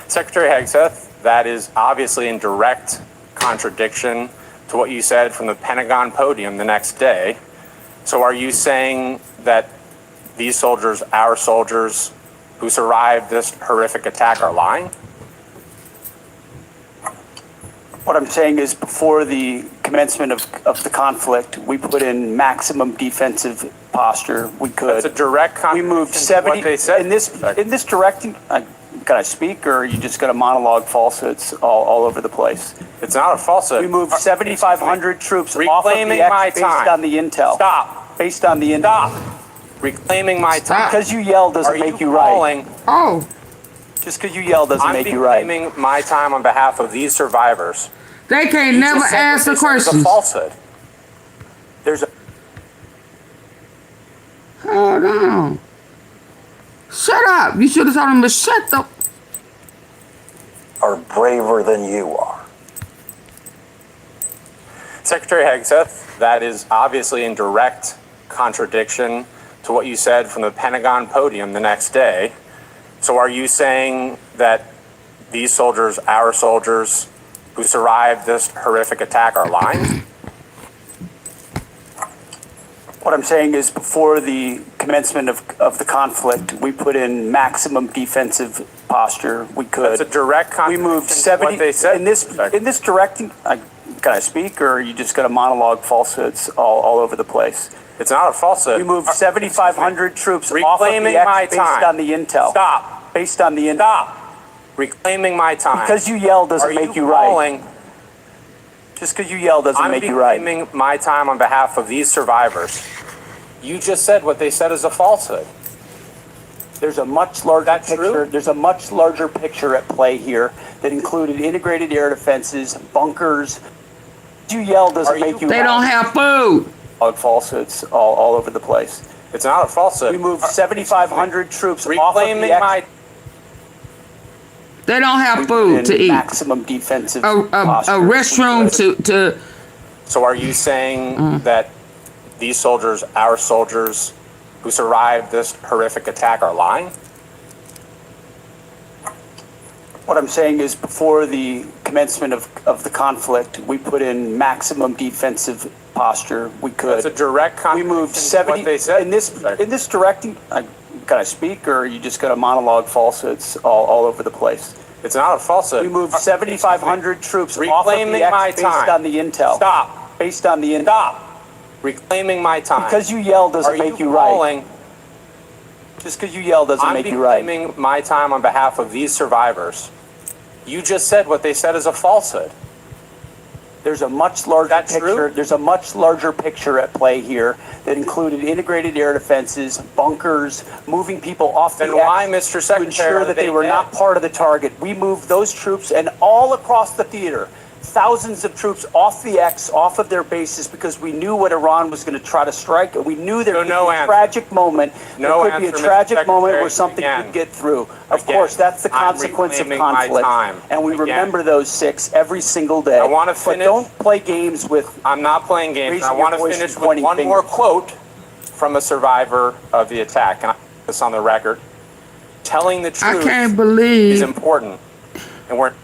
Secretary Hegseth, that is obviously in direct contradiction to what you said from the Pentagon podium the next day. So are you saying that these soldiers, our soldiers, who survived this horrific attack are lying? What I'm saying is before the commencement of the conflict, we put in maximum defensive posture we could. That's a direct contradiction. We moved 70 what they said. in this directing. Can I speak, or are you just going to monologue falsehoods all over the place? It's not a falsehood. We moved 7,500 troops off of the Reclaiming X my based time. on the intel. Stop. Based on the intel. Stop. Reclaiming my time. Because you yell doesn't make you right. Oh. Just because you yell doesn't make you right. I'm reclaiming my time on behalf of these survivors. They can't never answer It's a questions. falsehood. There's a Hold on. Shut up. You should have told him to shut the... Are braver than you are. Secretary Hegseth, that is obviously in direct contradiction to what you said from the Pentagon podium the next day. So are you saying that these soldiers, our soldiers, who survived this horrific attack are lying? What I'm saying is before the commencement of the conflict, we put in maximum defensive posture we could. That's a direct contradiction. We moved 70 what they said. in this directing. Can I speak, or are you just going to monologue falsehoods all over the place? It's not a falsehood. We moved 7,500 troops off of the Reclaiming X my based time. on the intel. Stop. Based on the intel. Stop. Reclaiming my time. Because you yell doesn't make you right. Just because you yell doesn't make you right. I'm reclaiming my time on behalf of these survivors. You just said what they said is a falsehood. There's a much larger picture. There's a much larger picture at play here that included integrated air defenses, bunkers. You yell doesn't make you. They don't have food. Falsehoods all over the place. It's not a falsehood. We moved 7,500 troops off of Reclaiming the my They don't have food to eat. Maximum defensive A restroom to. So are you saying that these soldiers, our soldiers, who survived this horrific attack are lying? What I'm saying is before the commencement of the conflict, we put in maximum defensive posture we could. That's a direct We moved 70 what they said. in this directing. Can I speak, or are you just going to monologue falsehoods all over the place? It's not a falsehood. We moved 7,500 troops off of Reclaiming the my X time. based on the intel. Stop. Based on the intel. Stop. Reclaiming my time. Because you yell doesn't make you right. Just because you yell doesn't make you right. I'm reclaiming my time on behalf of these survivors. You just said what they said is a falsehood. There's a much larger picture. There's a much larger picture at play here that included integrated air defenses, bunkers, moving people off the Then why, X Mr. Secretary, to ensure are that they were dead? not part of the target. We moved those troops and all across the theater, thousands of troops off the X, off of their bases, because we knew what Iran was going to try to strike, and we knew there would be a tragic moment. There could be a tragic moment where something could get through. Of course, that's the consequence of conflict, and we remember those 6 every single day. I want to finish. But don't play games with. I'm not playing games. raising I want to your voice finish and with pointing one fingers. more quote from a survivor of the attack, and I put this on the record. Telling the truth can't believe is important, and we're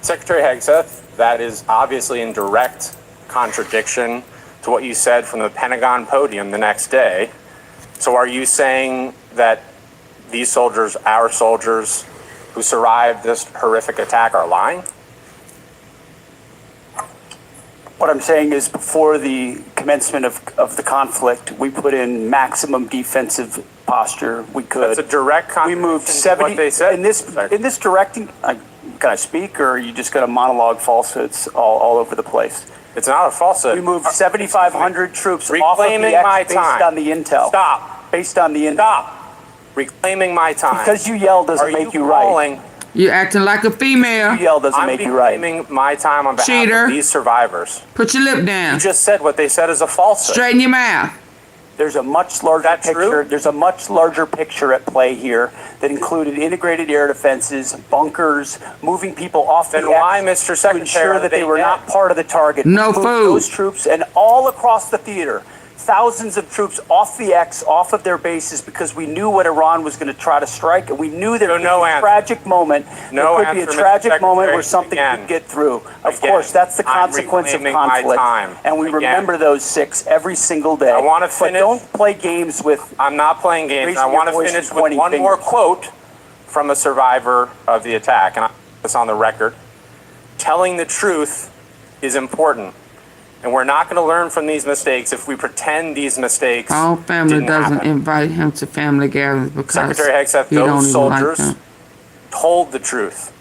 Secretary Hegseth. That is obviously in direct contradiction to what you said from the Pentagon podium the next day. So are you saying that these soldiers, our soldiers, who survived this horrific attack are lying? What I'm saying is before the commencement of the conflict, we put in maximum defensive posture we could. That's a direct We moved contradiction to 70 what they said. in this directing. Can I speak, or are you just going to monologue falsehoods all over the place? It's not a falsehood. We moved 7,500 troops off of Reclaiming the my X based time. on the intel. Stop. Based on the intel. Stop. Reclaiming my time. Because you yell doesn't make you right. You acting like a female. You yell doesn't make you right. I'm reclaiming my time on behalf Cheater. of these survivors. Put your lip down. You just said what they said is a falsehood. Straighten your mouth. There's a much larger picture. There's a much larger picture at play here that included integrated air defenses, bunkers, moving people off the Then why, X Mr. Secretary, to ensure are that they they were dead? not part of the target. No We moved food. Those troops and all across the theater, thousands of troops off the X, off of their bases, because we knew what Iran was going to try to strike, and we knew there would be a tragic moment. No there could be a answer, Mr. tragic moment where Secretary. something Again. could get through. Of Again. course, that's the I'm consequence of reclaiming my conflict, time. and we Again. remember those 6 every single day. I want to But finish. don't play games with. I'm not playing games. raising I want to your voice finish and with pointing one more fingers. quote from a survivor of the attack, and I put this on the record. Telling the truth is important, and we're not going to learn from these mistakes if we pretend these mistakes Our family didn't doesn't happen. invite him to family gatherings because Secretary Hegseth, he don't those even like soldiers them. told the truth.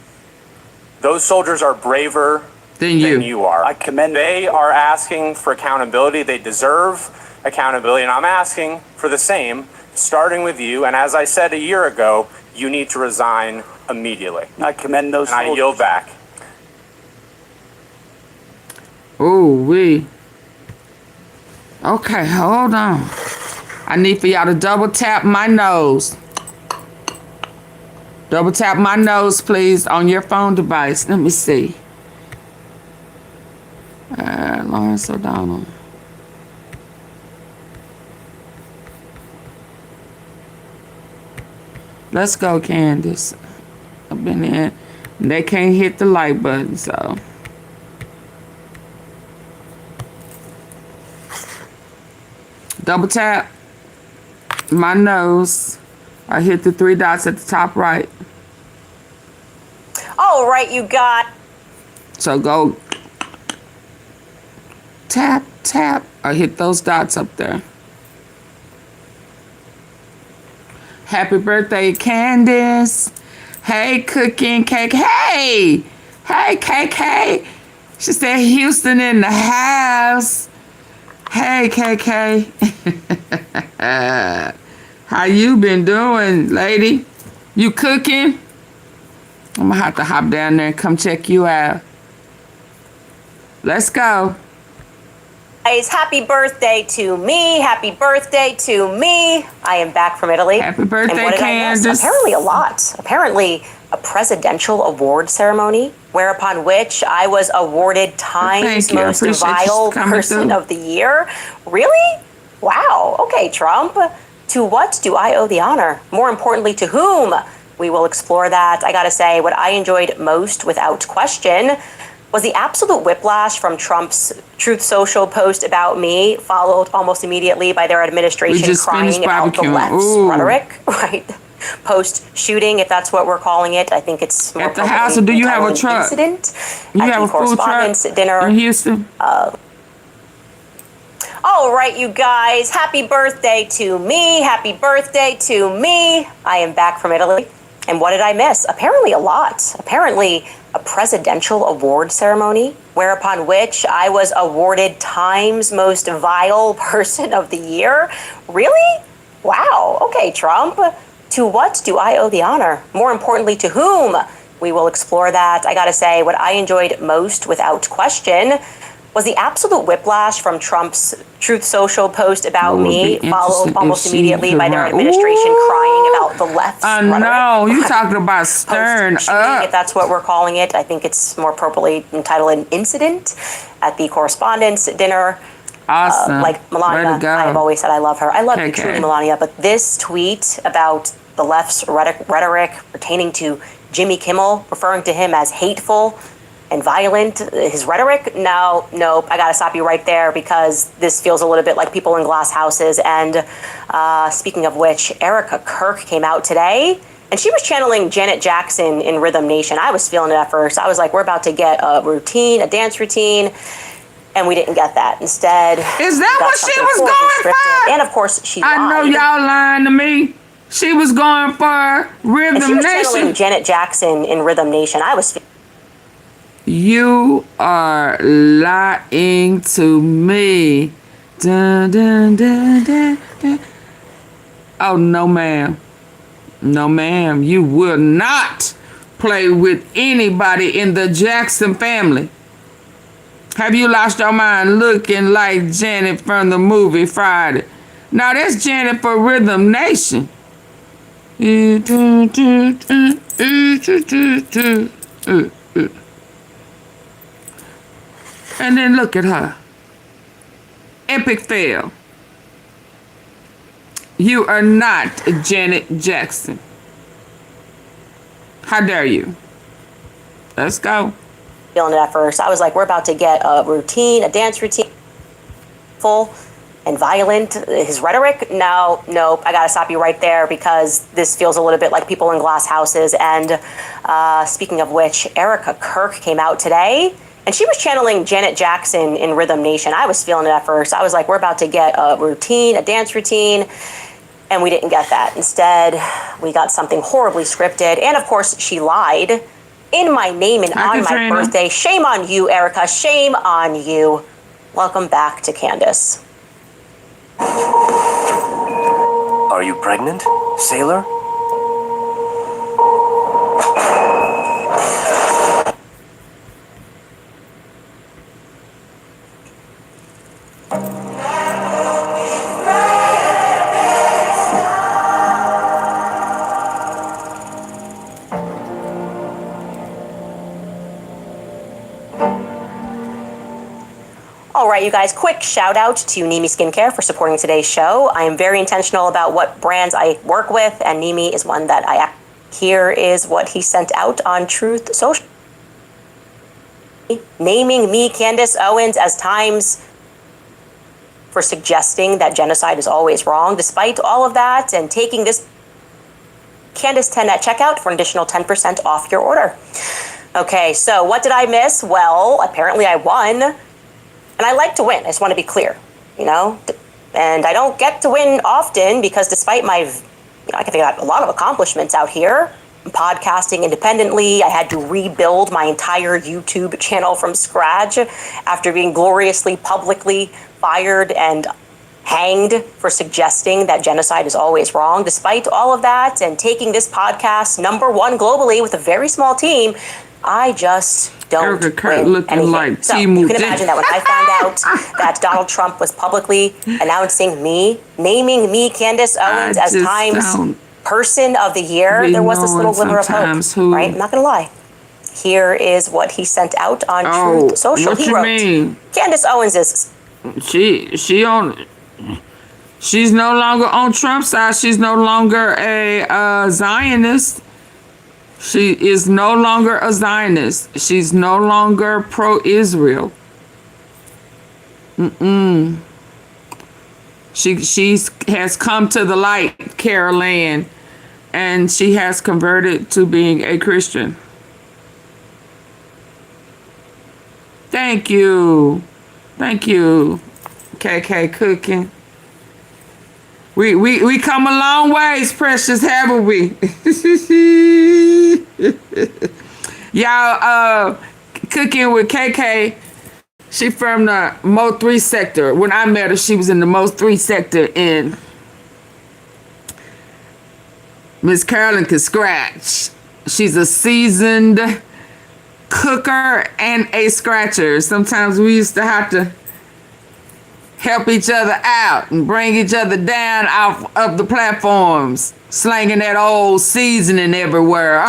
Those soldiers are braver Than you. are. I commend They are asking for accountability. They deserve accountability, and I'm asking for the same, starting with you. And as I said a year ago, you need to resign immediately. I commend those And I soldiers. yield back. Ooh, we. Okay, hold on. I need for y'all to double tap my nose. Double tap my nose, please, on your phone device. Let me see. Lawrence O'Donnell. Let's go, Candace. I've been in. They can't hit the like button, so. Double tap my nose. I hit the 3 dots at the top right. All right, you got. So go tap, tap. I hit those dots up there. Happy birthday, Candace. Hey, Cooking Cake. Hey, hey, KK. She said Houston in the house. Hey, KK. How you been doing, lady? You cooking? I'm gonna have to hop down there and come check you out. Let's go. Guys, happy birthday to me. Happy birthday to me. I am back from Italy. Happy birthday, and what did Candace. I miss? Apparently a lot. Apparently a presidential award ceremony, whereupon which I was awarded Time's Most Vile Person of the Year. Really? Wow. Okay, Trump. To what do I owe the honor? More importantly, to whom? We will explore that. I gotta say, what I enjoyed most, without question, was the absolute whiplash from Trump's Truth Social post about me, followed almost immediately by their administration crying about the left's rhetoric, right? Post-shooting, if that's what we're calling it. I think it's more at the house, or do you have a truck? Incident you at have the a food correspondence truck dinner in Houston? All right, you guys, happy birthday to me. Happy birthday to me. I am back from Italy. And what did I miss? Apparently a lot. Apparently a presidential award ceremony, whereupon which I was awarded Time's Most Vile Person of the Year. Really? Wow. Okay, Trump. To what do I owe the honor? More importantly, to whom? We will explore that. I gotta say, what I enjoyed most, without question, was the absolute whiplash from Trump's Truth Social post about me, followed almost immediately by their administration crying about the left's rhetoric. No, you talking about stirring up. If that's what we're calling it. I think it's more appropriately entitled an incident at the correspondence dinner. Awesome. Like Melania, Way to go. I've always said I love her. I love you truly, Melania, but this tweet about the left's rhetoric pertaining to Jimmy Kimmel, referring to him as hateful and violent, his rhetoric, nope, I gotta stop you right there, because this feels a little bit like people in glass houses. And speaking of which, Erika Kirk came out today, and she was channeling Janet Jackson in Rhythm Nation. I was feeling it at first. I was like, we're about to get a dance routine, and we didn't get that. Instead, is that what she was going for? And of course, she lied. I know y'all lying to me. She was going for Rhythm and she was Nation. Channeling Janet Jackson in Rhythm Nation. I was. You are lying to me. Dun, dun, dun, dun, dun. Oh, no, ma'am. No, ma'am. You will not play with anybody in the Jackson family. Have you lost your mind looking like Janet from the movie Friday? Now, that's Janet for Rhythm Nation. And then look at her. Epic fail. You are not Janet Jackson. How dare you? Let's go. Feeling it at first. I was like, we're about to get a dance routine, full and violent. His rhetoric, nope, I gotta stop you right there, because this feels a little bit like people in glass houses. And speaking of which, Erika Kirk came out today, and she was channeling Janet Jackson in Rhythm Nation. I was feeling it at first. I was like, we're about to get a dance routine, and we didn't get that. Instead, we got something horribly scripted. And of course, she lied in my name and on my birthday. Shame on you, Erika. Shame on you. Welcome back to Candace. Are you pregnant, sailor? All right, you guys, quick shout out to Nimi Skincare for supporting today's show. I am very intentional about what brands I work with, and Nimi is one that here is what he sent out on Truth Social. Naming me, Candace Owens, as Times for suggesting that genocide is always wrong. Despite all of that, and taking this Candace 10 at checkout for an additional 10% off your order. Okay, so what did I miss? Well, apparently I won. And I like to win. I just want to be clear, you know? And I don't get to win often, because despite my, I think I got a lot of accomplishments out here. I'm podcasting independently. I had to rebuild my entire YouTube channel from scratch after being gloriously, publicly fired and hanged for suggesting that genocide is always wrong. Despite all of that and taking this podcast #1 globally with a very small team, I just don't Erika, Kirk win looking anything. like So Timu you can imagine that when I found out that Donald Trump was publicly announcing me, naming me, Candace Owens, as Time's Person of the Year, there was this little glimmer of hope, right? I'm not gonna lie. Here is what he sent out on Truth Social. What He you wrote, mean? Candace Owens is she's no longer on Trump's side. She's no longer a Zionist. She is no longer a Zionist. She's no longer pro-Israel. She has come to the light, Carol Ann, and she has converted to being a Christian. Thank you. Thank you, KK Cooking. We come a long ways, precious, haven't we? Y'all, Cooking with KK, she from the Mo 3 sector. When I met her, she was in the Mo 3 sector, and Miss Carolyn can scratch. She's a seasoned cooker and a scratcher. Sometimes we used to have to help each other out and bring each other down off of the platforms, slanging that old seasoning everywhere.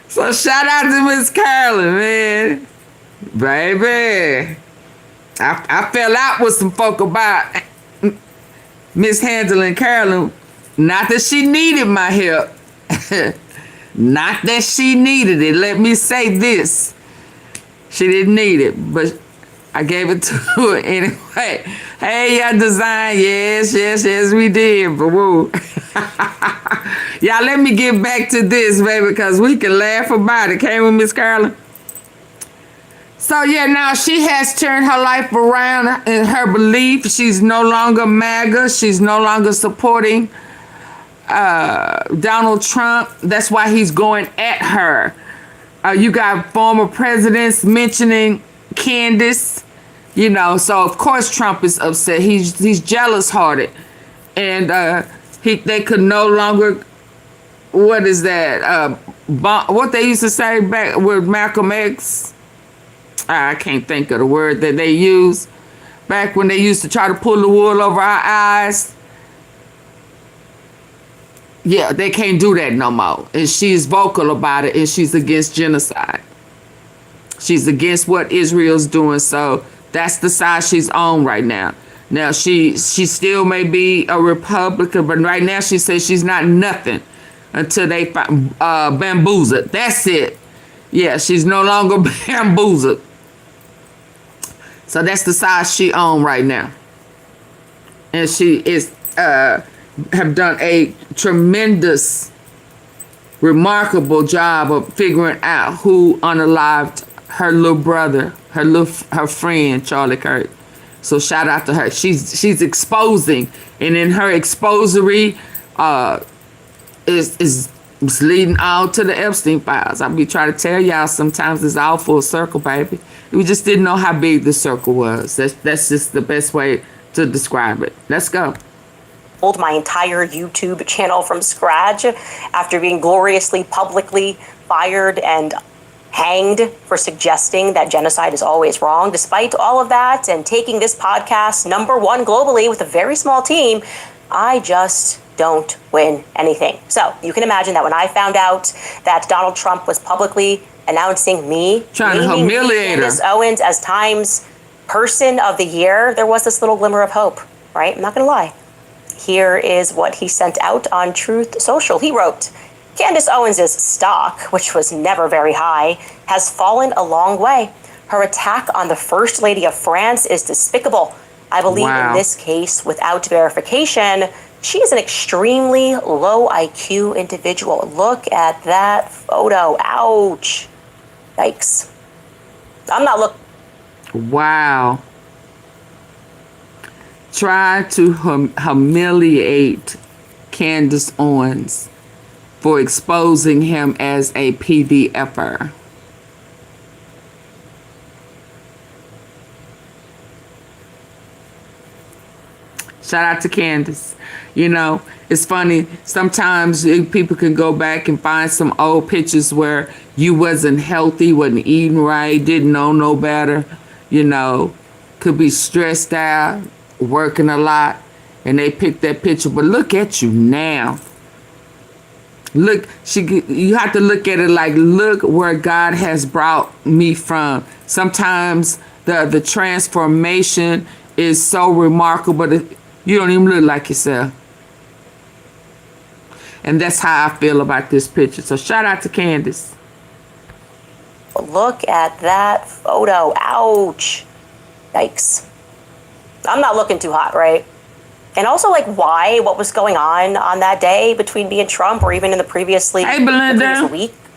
So shout out to Miss Carolyn, man. Baby. I fell out with some folk about mishandling Carolyn. Not that she needed my help. Not that she needed it. Let me say this. She didn't need it, but I gave it to her anyway. Hey, y'all design. Yes, we did. But woo. Y'all, let me get back to this, baby, because we can laugh about it. Can't we, Miss Carolyn? So, yeah, now she has turned her life around in her belief. She's no longer MAGA. She's no longer supporting Donald Trump. That's why he's going at her. You got former presidents mentioning Candace, you know, so of course Trump is upset. He's jealous hearted, and they could no longer. What is that? What they used to say back with Malcolm X. I can't think of the word that they used back when they used to try to pull the wool over our eyes. Yeah, they can't do that no more. And she's vocal about it, and she's against genocide. She's against what Israel's doing, so that's the side she's on right now. Now, she still may be a Republican, but right now she says she's not nothing until they bamboozled. That's it. Yeah, she's no longer bamboozled. So that's the side she on right now. And she is have done a tremendous, remarkable job of figuring out who unalived her little brother, her friend, Charlie Kirk. So shout out to her. She's exposing, and in her exposery, is leading all to the Epstein files. I be trying to tell y'all sometimes it's all full circle, baby. We just didn't know how big the circle was. That's just the best way to describe it. Let's go. My entire YouTube channel from scratch after being gloriously publicly fired and hanged for suggesting that genocide is always wrong. Despite all of that and taking this podcast #1 globally with a very small team, I just don't win anything. So you can imagine that when I found out that Donald Trump was publicly announcing me, trying to humiliate her, Candace Owens, as Time's Person of the Year, there was this little glimmer of hope, right? I'm not gonna lie. Here is what he sent out on Truth Social. He wrote, Candace Owens' stock, which was never very high, has fallen a long way. Her attack on the First Lady of France is despicable. I believe in this case, without verification, she is an extremely low IQ individual. Look at that photo. Ouch. Yikes. I'm not looking. Wow. Try to humiliate Candace Owens for exposing him as a PDFer. Shout out to Candace. You know, it's funny. Sometimes people can go back and find some old pictures where you wasn't healthy, wasn't eating right, didn't know no better. You know, could be stressed out, working a lot, and they pick that picture. But look at you now. Look, you have to look at it like, look where God has brought me from. Sometimes the transformation is so remarkable that you don't even look like yourself. And that's how I feel about this picture. So shout out to Candace. Look at that photo. Ouch. Yikes. I'm not looking too hot, right? And also, like, why? What was going on that day between me and Trump, or even in the previous week?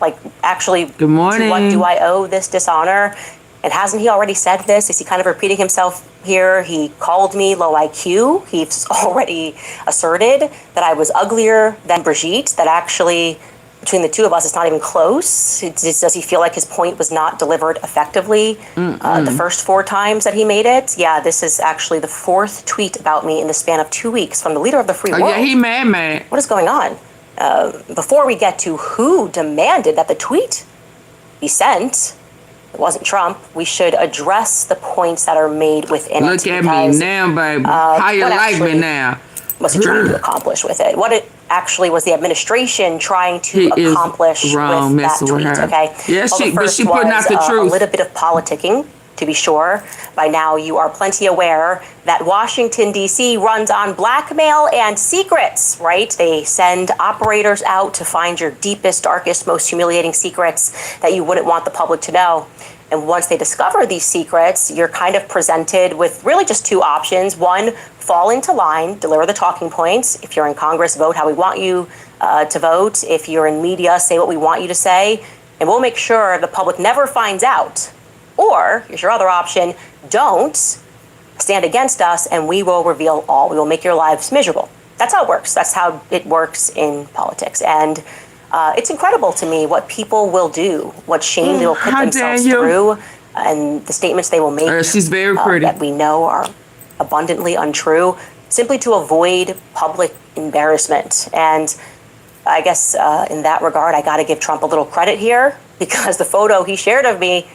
Like, actually, good morning. To what do I owe this dishonor? And hasn't he already said this? Is he kind of repeating himself here? He called me low IQ. He's already asserted that I was uglier than Brigitte, that actually between the two of us, it's not even close. Does he feel like his point was not delivered effectively the first 4 times that he made it? Yeah, this is actually the 4th tweet about me in the span of 2 weeks from the leader of the free world. Yeah, he mad. What is going on? Before we get to who demanded that the tweet be sent, it wasn't Trump, we should address the points that are made within it. Look at me now, baby. How you like me now? What's he trying to accomplish with it? What it actually was the administration trying to accomplish with that tweet, okay? Yeah, but she putting out the truth. A little bit of politicking, to be sure. By now, you are plenty aware that Washington, D.C. runs on blackmail and secrets, right? They send operators out to find your deepest, darkest, most humiliating secrets that you wouldn't want the public to know. And once they discover these secrets, you're kind of presented with really just 2 options. One, fall into line, deliver the talking points. If you're in Congress, vote how we want you to vote. If you're in media, say what we want you to say. And we'll make sure the public never finds out. Or, here's your other option, don't stand against us and we will reveal all. We will make your lives miserable. That's how it works. That's how it works in politics. And it's incredible to me what people will do, what shame they will put themselves through, and the statements they will make she's very pretty. That we know are abundantly untrue, simply to avoid public embarrassment. And I guess in that regard, I got to give Trump a little credit here, because the photo he shared of me,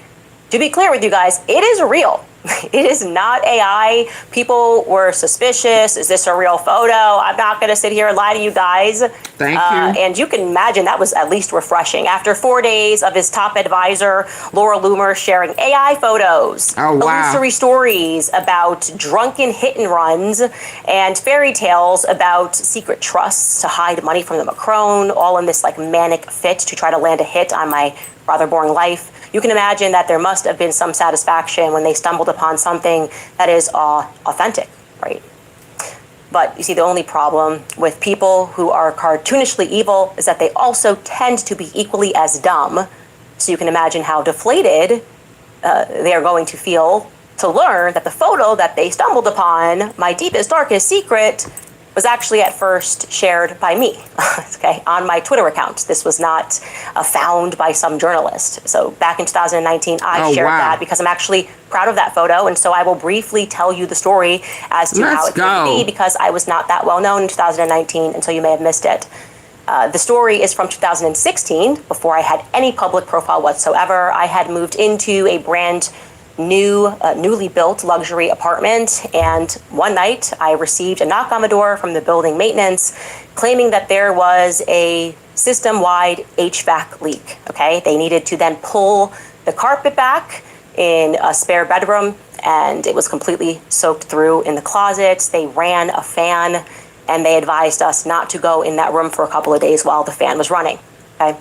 to be clear with you guys, it is real. It is not AI. People were suspicious. Is this a real photo? I'm not going to sit here and lie to you guys. Thank you. And you can imagine that was at least refreshing. After 4 days of his top advisor, Laura Loomer, sharing AI photos, illusory stories about drunken hit and runs, and fairy tales about secret trusts to hide money from the Macron, all in this like manic fit to try to land a hit on my rather boring life. You can imagine that there must have been some satisfaction when they stumbled upon something that is authentic, right? But you see, the only problem with people who are cartoonishly evil is that they also tend to be equally as dumb. So you can imagine how deflated they are going to feel to learn that the photo that they stumbled upon, my deepest, darkest secret, was actually at first shared by me, okay, on my Twitter account. This was not found by some journalist. So back in 2019, I shared that because I'm actually proud of that photo. And so I will briefly tell you the story as to how it came to be, because I was not that well known in 2019, and so you may have missed it. The story is from 2016, before I had any public profile whatsoever. I had moved into a brand newly built luxury apartment, and one night I received a knock on the door from the building maintenance claiming that there was a system-wide HVAC leak. Okay, they needed to then pull the carpet back in a spare bedroom, and it was completely soaked through in the closets. They ran a fan, and they advised us not to go in that room for a couple of days while the fan was running. Okay.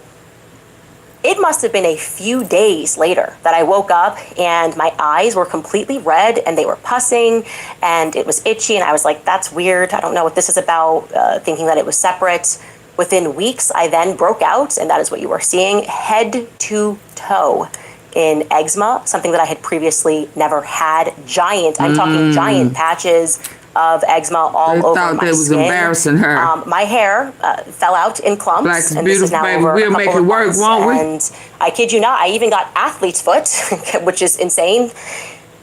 It must have been a few days later that I woke up and my eyes were completely red and they were pussing and it was itchy, and I was like, that's weird. I don't know what this is about, thinking that it was separate. Within weeks, I then broke out, and that is what you are seeing, head to toe in eczema, something that I had previously never had. Giant, I'm talking giant patches of eczema all over my skin. Embarrassing her. My hair fell out in clumps, Black's and this is now baby. over We'll a couple make it of work, months. won't we? And I kid you not, I even got athlete's foot, which is insane.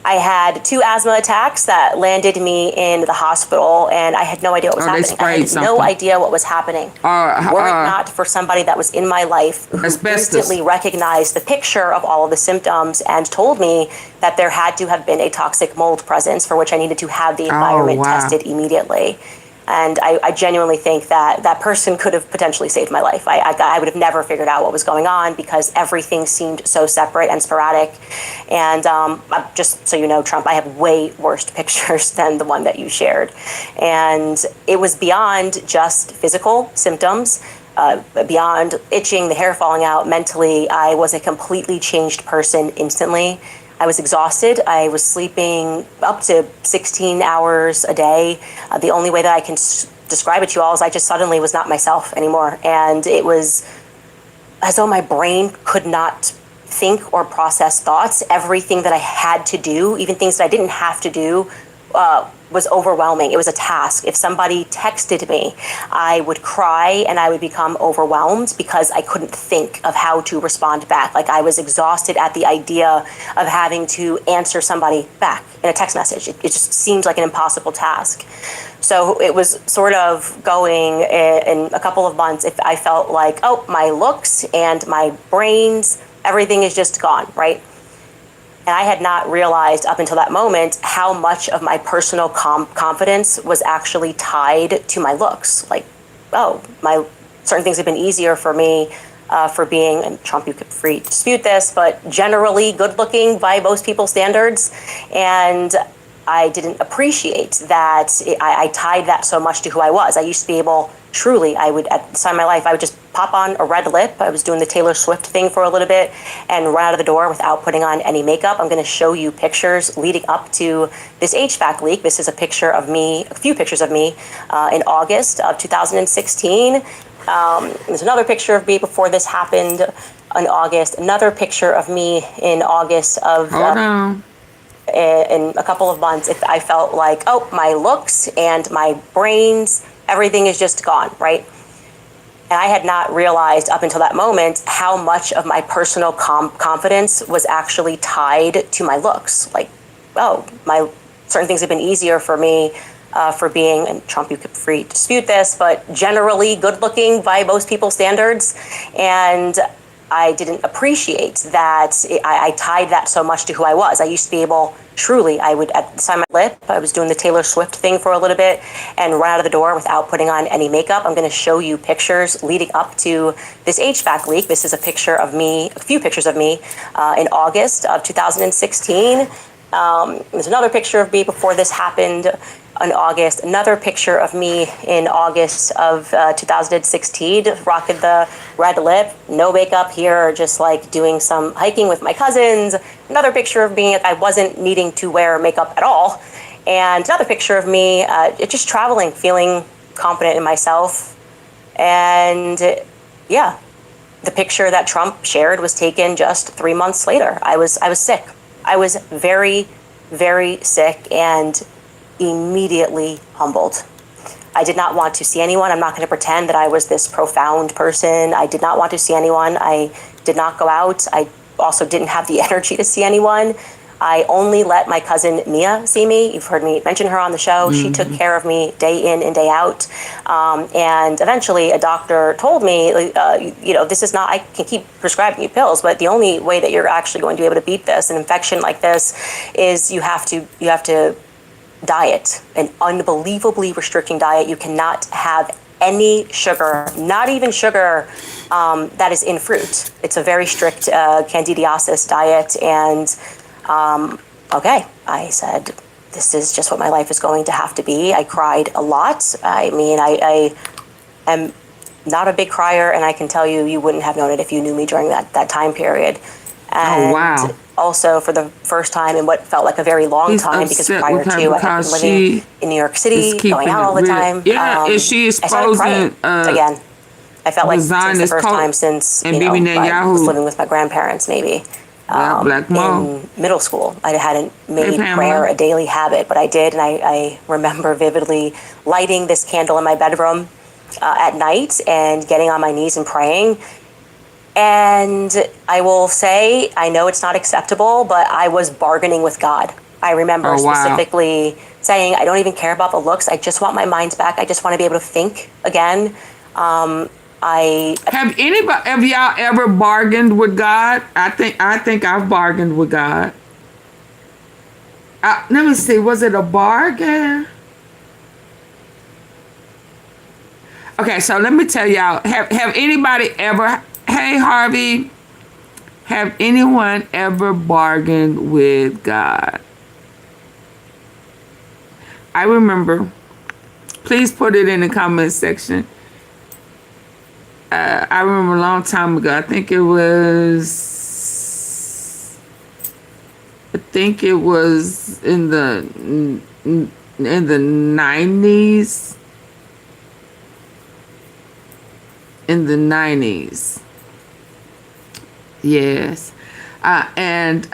I had 2 asthma attacks that landed me in the hospital, and I had no idea what was happening. I had no idea what was happening. Were it not for somebody that was in my life who instantly recognized the picture of all of the symptoms and told me that there had to have been a toxic mold presence for which I needed to have the environment tested immediately. And I genuinely think that that person could have potentially saved my life. I would have never figured out what was going on because everything seemed so separate and sporadic. And just so you know, Trump, I have way worse pictures than the one that you shared. And it was beyond just physical symptoms, beyond itching, the hair falling out. Mentally, I was a completely changed person instantly. I was exhausted. I was sleeping up to 16 hours a day. The only way that I can describe it to you all is I just suddenly was not myself anymore. And it was as though my brain could not think or process thoughts. Everything that I had to do, even things that I didn't have to do, was overwhelming. It was a task. If somebody texted me, I would cry and I would become overwhelmed because I couldn't think of how to respond back. Like I was exhausted at the idea of having to answer somebody back in a text message. It just seemed like an impossible task. So it was sort of going in a couple of months, if I felt like, oh, my looks and my brains, everything is just gone, right? And I had not realized up until that moment how much of my personal confidence was actually tied to my looks. Like, oh, certain things have been easier for me for being, and Trump, you could free dispute this, but generally good looking by most people's standards. And I didn't appreciate that I tied that so much to who I was. I used to be able, truly, at the time of my life, I would just pop on a red lip. I was doing the Taylor Swift thing for a little bit and run out of the door without putting on any makeup. I'm going to show you pictures leading up to this HVAC leak. This is a picture of me, a few pictures of me in August of 2016. There's another picture of me before this happened in August. Another picture of me in August of... in a couple of months, if I felt like, oh, my looks and my brains, everything is just gone, right? And I had not realized up until that moment how much of my personal confidence was actually tied to my looks. Like, oh, certain things have been easier for me for being, and Trump, you could free dispute this, but generally good looking by most people's standards. And I didn't appreciate that I tied that so much to who I was. I used to be able, truly, I would, at the time of my lip, I was doing the Taylor Swift thing for a little bit and run out of the door without putting on any makeup. I'm going to show you pictures leading up to this HVAC leak. This is a picture of me, a few pictures of me in August of 2016. There's another picture of me before this happened in August, another picture of me in August of 2016, rocking the red lip, no makeup here, just like doing some hiking with my cousins. Another picture of me, I wasn't needing to wear makeup at all. And another picture of me just traveling, feeling confident in myself. And yeah, the picture that Trump shared was taken just 3 months later. I was sick. I was very, very sick and immediately humbled. I did not want to see anyone. I'm not going to pretend that I was this profound person. I did not want to see anyone. I did not go out. I also didn't have the energy to see anyone. I only let my cousin Mia see me. You've heard me mention her on the show. She took care of me day in and day out. And eventually a doctor told me, this is not, I can keep prescribing you pills, but the only way that you're actually going to be able to beat this, an infection like this, is you have to diet, an unbelievably restricting diet. You cannot have any sugar, not even sugar that is in fruit. It's a very strict candidiasis diet. And okay, I said, this is just what my life is going to have to be. I cried a lot. I mean, I am not a big crier, and I can tell you, you wouldn't have known it if you knew me during that time period. And also, for the first time in what felt like a very long time, because prior to, I had been living in New York City, going out all the time. Yeah, and she is posing again. I felt like since the first time since I was living with my grandparents, maybe. In middle school, I hadn't made prayer a daily habit, but I did, and I remember vividly lighting this candle in my bedroom at night and getting on my knees and praying. And I will say, I know it's not acceptable, but I was bargaining with God. I remember Oh, wow. specifically saying, I don't even care about the looks. I just want my mind back. I just want to be able to think again. Have y'all ever bargained with God? I think I've bargained with God. Let me see, was it a bargain? Okay, so let me tell y'all, have anybody ever, hey Harvey, have anyone ever bargained with God? I remember. Please put it in the comment section. I remember a long time ago. I think it was in the 90s. In the 90s. Yes. And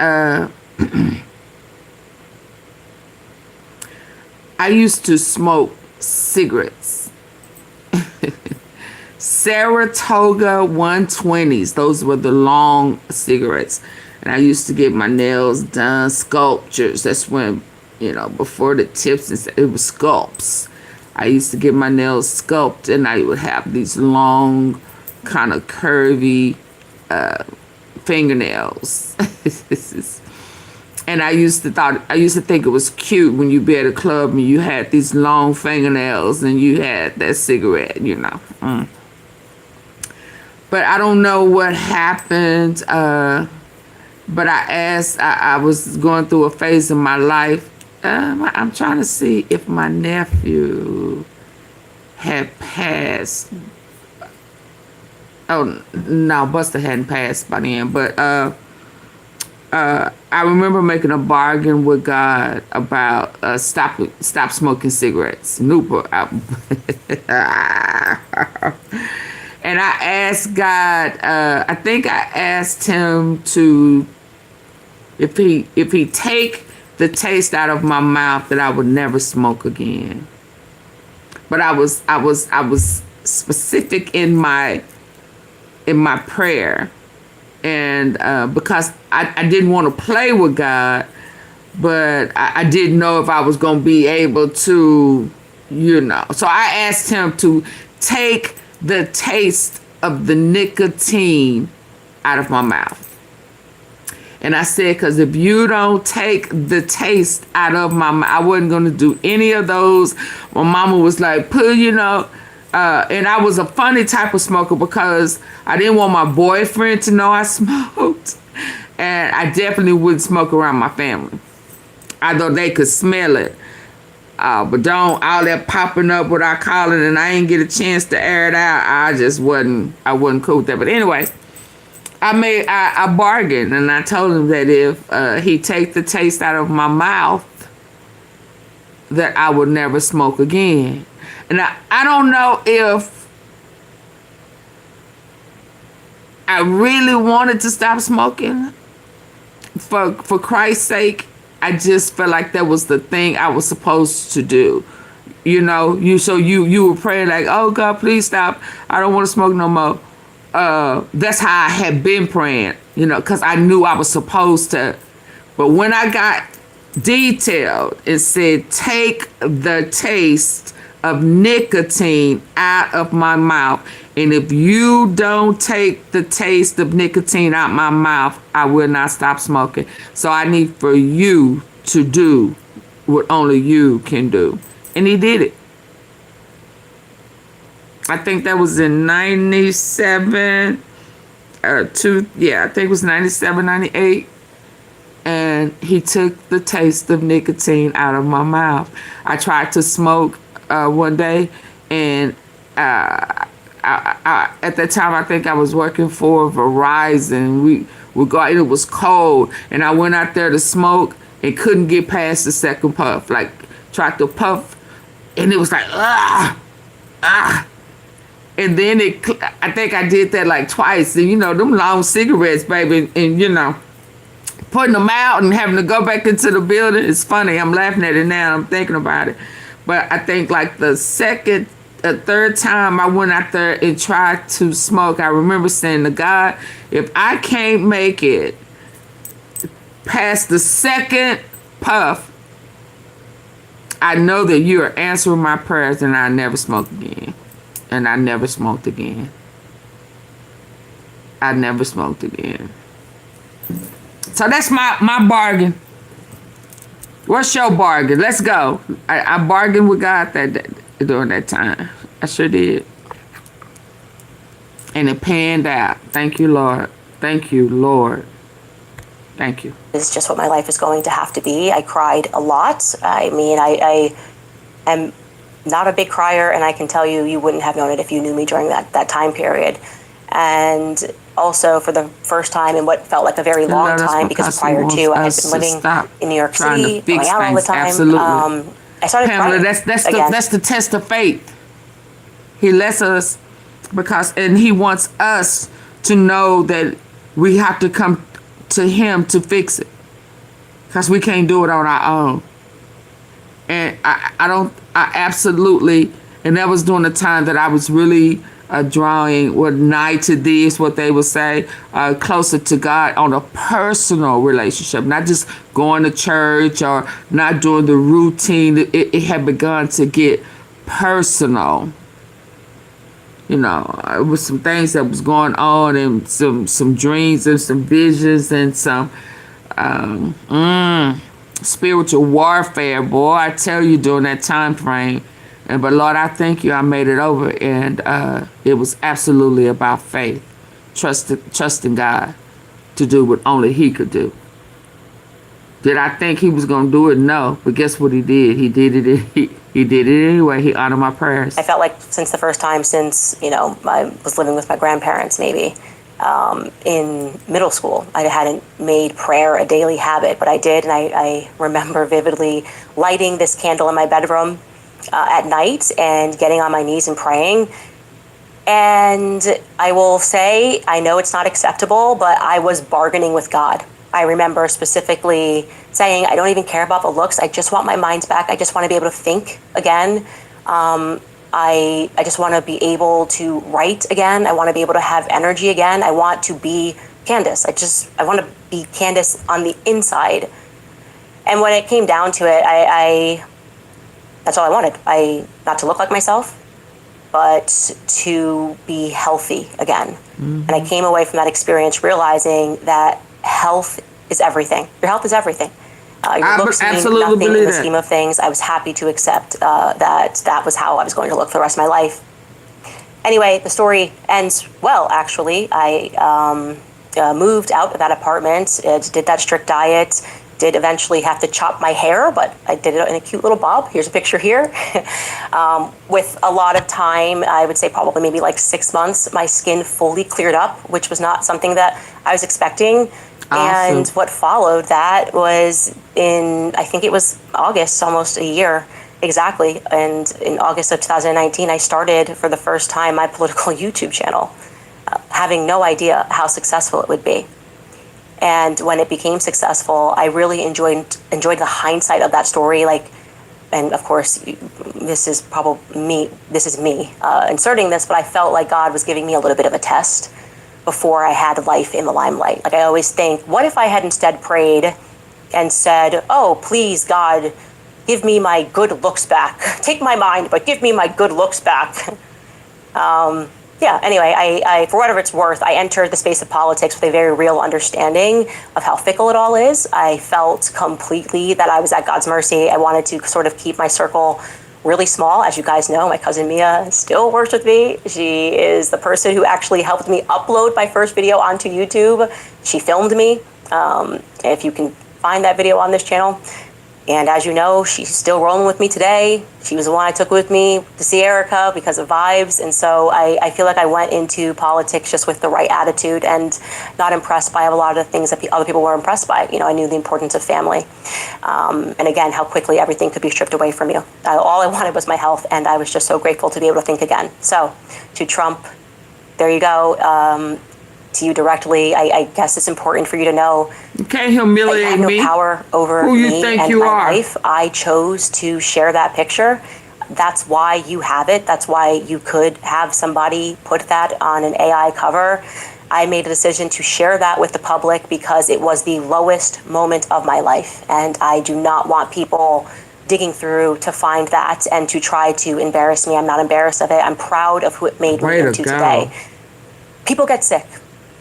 I used to smoke cigarettes. Saratoga 120s. Those were the long cigarettes. And I used to get my nails done, sculptures. That's when, before the tips, it was sculpts. I used to get my nails sculpted, and I would have these long, kind of curvy fingernails. And I used to think it was cute when you be at a club and you had these long fingernails and you had that cigarette, But I don't know what happened. But I was going through a phase in my life. I'm trying to see if my nephew had passed. Oh, no, Buster hadn't passed by then. But I remember making a bargain with God about stop smoking cigarettes. Nooper. And I asked God, I think I asked him to, if he take the taste out of my mouth, that I would never smoke again. But I was specific in my prayer, and because I didn't want to play with God, but I didn't know if I was going to be able to, So I asked him to take the taste of the nicotine out of my mouth. And I said, because if you don't take the taste out of my mouth, I wasn't going to do any of those. My mama was like, and I was a funny type of smoker because I didn't want my boyfriend to know I smoked. And I definitely wouldn't smoke around my family, although they could smell it. But don't all that popping up without calling, and I ain't get a chance to air it out. I wasn't cool with that. But anyway, I bargained, and I told him that if he take the taste out of my mouth, that I would never smoke again. And I don't know if I really wanted to stop smoking for Christ's sake. I just felt like that was the thing I was supposed to do. You were praying like, oh God, please stop. I don't want to smoke no more. That's how I had been praying, because I knew I was supposed to. But when I got detailed, it said, take the taste of nicotine out of my mouth. And if you don't take the taste of nicotine out my mouth, I will not stop smoking. So I need for you to do what only you can do. And he did it. I think that was in 97. I think it was 97, 98. And he took the taste of nicotine out of my mouth. I tried to smoke one day, and I, at that time, I think I was working for Verizon. We would go out, it was cold, and I went out there to smoke and couldn't get past the second puff. Like, tried to puff, and it was like, and then I think I did that like twice. And them long cigarettes, baby, and putting them out and having to go back into the building. It's funny. I'm laughing at it now. I'm thinking about it. But I think like the third time I went out there and tried to smoke, I remember saying to God, if I can't make it past the second puff, I know that you are answering my prayers, and I never smoke again. And I never smoked again. I never smoked again. So that's my bargain. What's your bargain? Let's go. I bargained with God that during that time. I sure did. And it panned out. Thank you, Lord. Thank you, Lord. Thank you. It's just what my life is going to have to be. I cried a lot. I mean, I am not a big crier, and I can tell you, you wouldn't have known it if you knew me during that time period. And also for the first time in what felt like a very long time, because prior to I had been living in New York City, going out all the time. Absolutely. I started Pamela, crying that's the test of faith. He lets us and he wants us to know that we have to come to him to fix it, because we can't do it on our own. And I absolutely, and that was during the time that I was really drawing nigh to this, what they would say, closer to God on a personal relationship, not just going to church or not doing the routine. It had begun to get personal. You know, it was some things that was going on, and some dreams and some visions and some spiritual warfare, boy, I tell you, during that time frame. But Lord, I thank you, I made it over, and it was absolutely about faith, trusting God to do what only he could do. Did I think he was going to do it? No, but guess what he did? He did it. He did it anyway. He honored my prayers. I felt like since the first time since, I was living with my grandparents, maybe, in middle school, I hadn't made prayer a daily habit, but I did. And I remember vividly lighting this candle in my bedroom at night and getting on my knees and praying. And I will say, I know it's not acceptable, but I was bargaining with God. I remember specifically saying, I don't even care about the looks. I just want my mind back. I just want to be able to think again. I just want to be able to write again. I want to be able to have energy again. I want to be Candace. I want to be Candace on the inside. And when it came down to it, that's all I wanted. Not to look like myself, but to be healthy again. Mm-hmm. And I came away from that experience realizing that health is everything. Your health is everything. Your looks mean nothing in the scheme of things. I was happy to accept that was how I was going to look for the rest of my life. Anyway, the story ends well, actually. I moved out of that apartment, did that strict diet, did eventually have to chop my hair, but I did it in a cute little bob. Here's a picture here. With a lot of time, I would say probably maybe like 6 months, my skin fully cleared up, which was not something that I was expecting. Awesome. And what followed that was I think it was August, almost a year exactly. And in August of 2019, I started for the first time my political YouTube channel, having no idea how successful it would be. And when it became successful, I really enjoyed the hindsight of that story. And of course, this is me inserting this, but I felt like God was giving me a little bit of a test before I had life in the limelight. Like I always think, what if I had instead prayed and said, oh, please, God, give me my good looks back. Take my mind, but give me my good looks back. Anyway, I for whatever it's worth, I entered the space of politics with a very real understanding of how fickle it all is. I felt completely that I was at God's mercy. I wanted to sort of keep my circle really small. As you guys know, my cousin Mia still works with me. She is the person who actually helped me upload my first video onto YouTube. She filmed me. If you can find that video on this channel. And as you know, she's still rolling with me today. She was the one I took with me to see Erika because of vibes. And so I feel like I went into politics just with the right attitude and not impressed by a lot of the things that the other people were impressed by. I knew the importance of family. And again, how quickly everything could be stripped away from you. All I wanted was my health, and I was just so grateful to be able to think again. So to Trump, there you go. To you directly, I guess it's important for you to know you can't humiliate I have no me. power over Who you me think and you my are. life. I chose to share that picture. That's why you have it. That's why you could have somebody put that on an AI cover. I made a decision to share that with the public because it was the lowest moment of my life. And I do not want people digging through to find that and to try to embarrass me. I'm not embarrassed of it. I'm proud of who it made me into today. People get sick,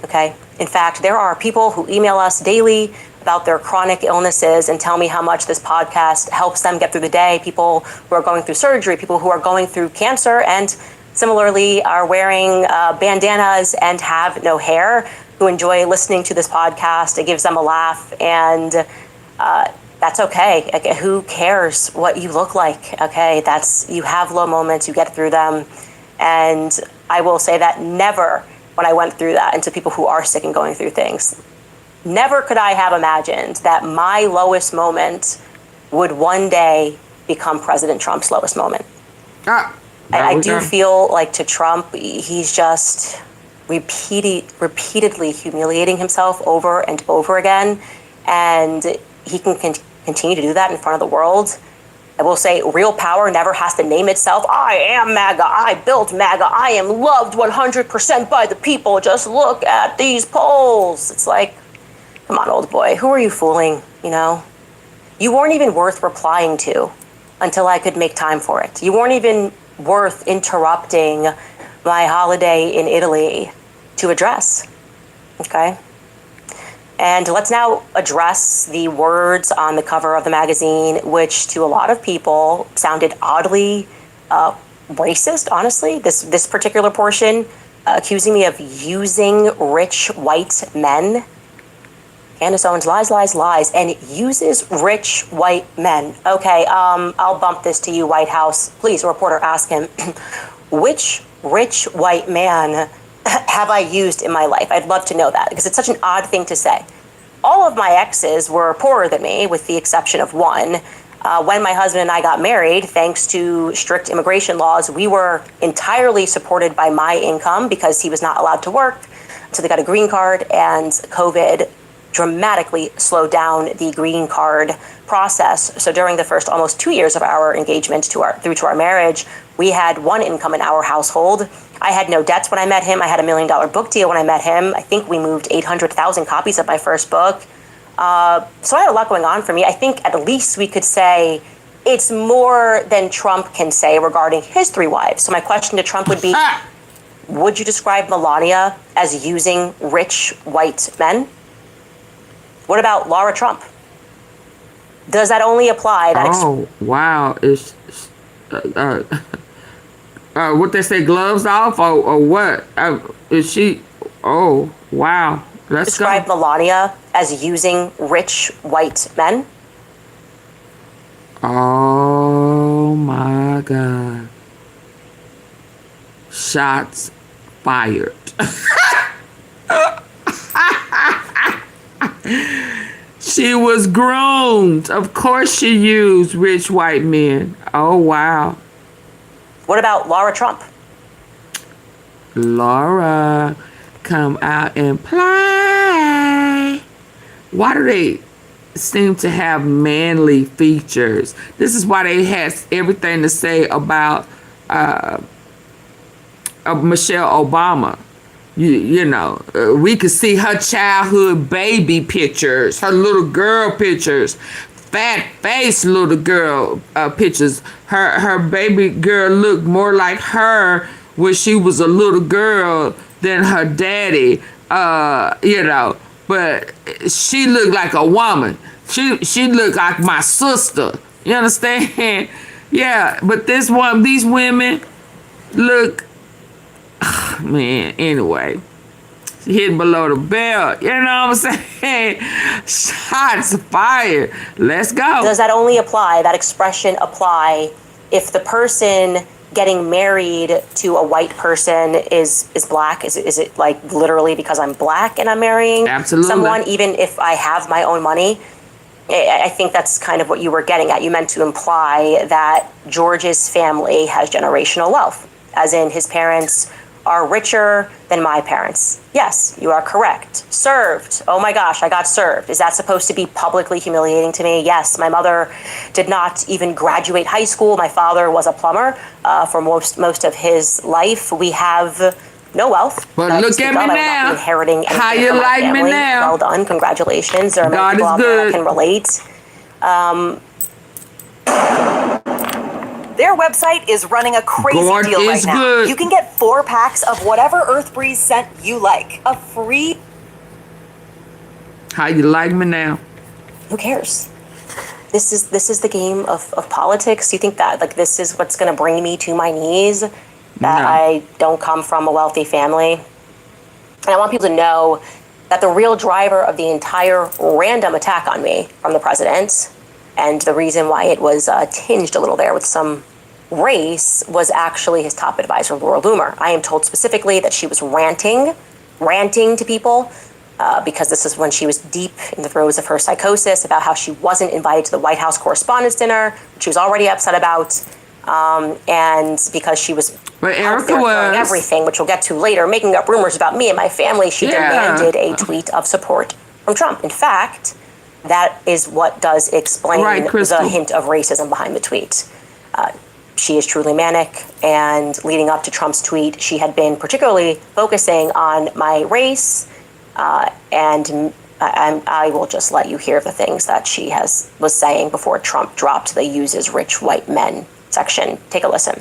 okay? In fact, there are people who email us daily about their chronic illnesses and tell me how much this podcast helps them get through the day. People who are going through surgery, people who are going through cancer, and similarly are wearing bandanas and have no hair, who enjoy listening to this podcast. It gives them a laugh, and that's okay. Okay. Who cares what you look like? Okay, you have low moments, you get through them. And I will say that never, when I went through that, and to people who are sick and going through things, never could I have imagined that my lowest moment would one day become President Trump's lowest moment. I do feel like to Trump, he's just repeatedly humiliating himself over and over again. And he can continue to do that in front of the world. I will say real power never has to name itself. I am MAGA. I built MAGA. I am loved 100% by the people. Just look at these polls. It's like, come on, old boy. Who are you fooling? You know, you weren't even worth replying to until I could make time for it. You weren't even worth interrupting my holiday in Italy to address. Okay. And let's now address the words on the cover of the magazine, which to a lot of people sounded oddly racist, honestly. This particular portion accusing me of using rich white men. Candace Owens lies, and uses rich white men. Okay, I'll bump this to you, White House. Please, a reporter, ask him, which rich white man have I used in my life? I'd love to know that, because it's such an odd thing to say. All of my exes were poorer than me, with the exception of one. When my husband and I got married, thanks to strict immigration laws, we were entirely supported by my income because he was not allowed to work. So they got a green card, and COVID dramatically slowed down the green card process. So during the first almost 2 years of our engagement through to our marriage, we had one income in our household. I had no debts when I met him. I had $1 million book deal when I met him. I think we moved 800,000 copies of my first book. So I had a lot going on for me. I think at least we could say it's more than Trump can say regarding his 3 wives. So my question to Trump would be, would you describe Melania as using rich white men? What about Laura Trump? Does that only apply? Wow. It's what they say, gloves off or what? Is she? Oh, wow. Let's describe Melania as using rich white men? Oh my God. Shots fired. She was groomed. Of course she used rich white men. Oh, wow. What about Laura Trump? Laura, come out and play. Why do they seem to have manly features? This is why they had everything to say about Michelle Obama. You know, we could see her childhood baby pictures, her little girl pictures, fat face little girl pictures. Her baby girl looked more like her when she was a little girl than her daddy. You know, but she looked like a woman. She looked like my sister. You understand? Yeah, but these women look. Man, anyway, hitting below the belt. You know what I'm saying? Shots fired. Let's go. Does that only apply, that expression apply, if the person getting married to a white person is black? Is it like literally because I'm black and I'm marrying someone, even if I have my own money? I think that's kind of what you were getting at. You meant to imply that George's family has generational wealth, as in his parents are richer than my parents. Yes, you are correct. Served. Oh my gosh, I got served. Is that supposed to be publicly humiliating to me? Yes, my mother did not even graduate high school. My father was a plumber for most of his life. We have no wealth. But look at me now. Inheriting how you like family. me now? Well done. Congratulations. There are many people out there that can relate. Their website is running a crazy deal right now. Good. You can get 4 packs of whatever Earth Breeze scent you like. A free... How you like me now? Who cares? This is the game of politics. You think that like this is what's going to bring me to my knees? That I don't come from a wealthy family? And I want people to know that the real driver of the entire random attack on me from the president, and the reason why it was tinged a little there with some race, was actually his top advisor, Laura Loomer. I am told specifically that she was ranting to people because this is when she was deep in the throes of her psychosis about how she wasn't invited to the White House Correspondents' Dinner, which she was already upset about, and because she was Erika was everything, which we'll get to later, making up rumors about me and my family. She demanded a tweet of support from Trump. In fact, that is what does explain the hint of racism behind the tweet. She is truly manic, and leading up to Trump's tweet, she had been particularly focusing on my race, and I will just let you hear the things that she was saying before Trump dropped the uses rich white men section. Take a listen.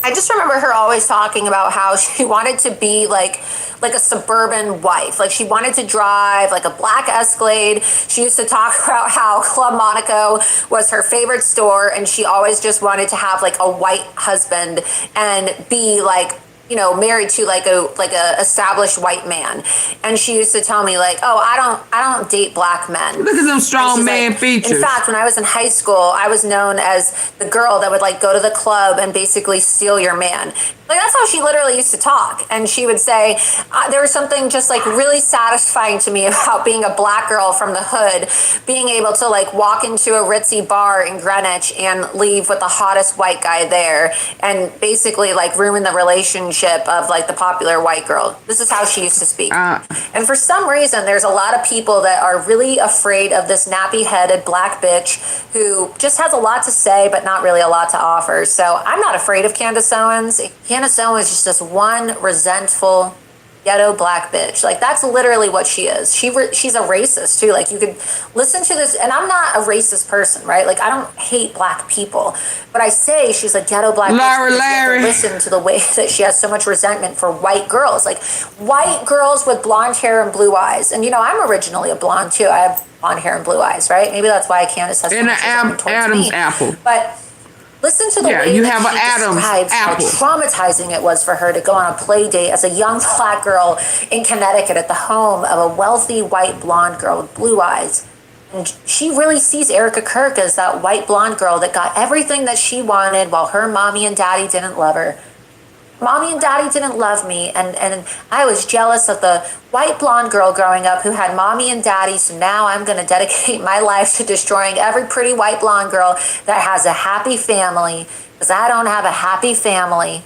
I just remember her always talking about how she wanted to be like a suburban wife. Like she wanted to drive like a black Escalade. She used to talk about how Club Monaco was her favorite store, and she always just wanted to have like a white husband and be like, you know, married to like a established white man. And she used to tell me like, oh, I don't date black men. Look at them strong man features. In fact, when I was in high school, I was known as the girl that would like go to the club and basically steal your man. Like that's how she literally used to talk. And she would say, there was something just like really satisfying to me about being a black girl from the hood, being able to like walk into a ritzy bar in Greenwich and leave with the hottest white guy there and basically like ruin the relationship of like the popular white girl. This is how she used to speak. And for some reason, there's a lot of people that are really afraid of this nappy-headed black bitch who just has a lot to say, but not really a lot to offer. So I'm not afraid of Candace Owens. Candace Owens is just this one resentful ghetto black bitch. Like that's literally what she is. She's a racist too. Like you could listen to this, and I'm not a racist person, right? Like I don't hate black people, but I say she's a ghetto black bitch. Larry. Listen to the way that she has so much resentment for white girls, like white girls with blonde hair and blue eyes. And you know, I'm originally a blonde too. I have blonde hair and blue eyes, right? Maybe that's why Candace has so much resentment towards Adam's me. apple. But listen to the way you that have she Adam's describes apple. how traumatizing it was for her to go on a play date as a young black girl in Connecticut at the home of a wealthy white blonde girl with blue eyes. And she really sees Erika Kirk as that white blonde girl that got everything that she wanted while her mommy and daddy didn't love her. Mommy and daddy didn't love me, and I was jealous of the white blonde girl growing up who had mommy and daddy, so now I'm going to dedicate my life to destroying every pretty white blonde girl that has a happy family, because I don't have a happy family.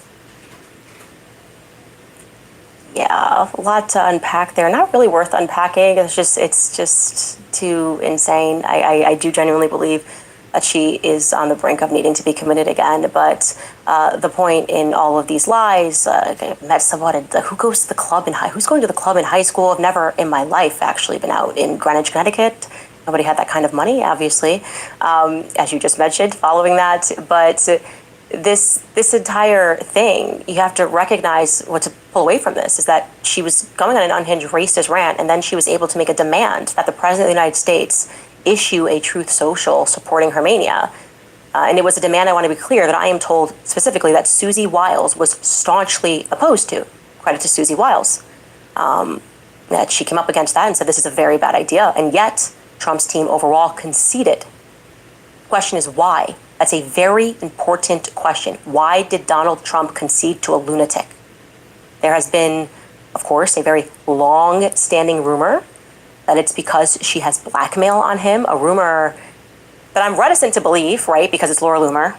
Yeah, a lot to unpack there. Not really worth unpacking. It's just too insane. I do genuinely believe that she is on the brink of needing to be committed again. But the point in all of these lies, who goes to the club who's going to the club in high school? I've never in my life actually been out in Greenwich, Connecticut. Nobody had that kind of money, obviously, as you just mentioned, following that. But this entire thing, you have to recognize what to pull away from this is that she was going on an unhinged racist rant, and then she was able to make a demand that the President of the United States issue a Truth Social supporting her mania. And it was a demand, I want to be clear, that I am told specifically that Susie Wiles was staunchly opposed to. Credit to Susie Wiles. That she came up against that and said this is a very bad idea. And yet, Trump's team overall conceded. The question is why? That's a very important question. Why did Donald Trump concede to a lunatic? There has been, of course, a very long-standing rumor that it's because she has blackmail on him, a rumor that I'm reticent to believe, right, because it's Laura Loomer,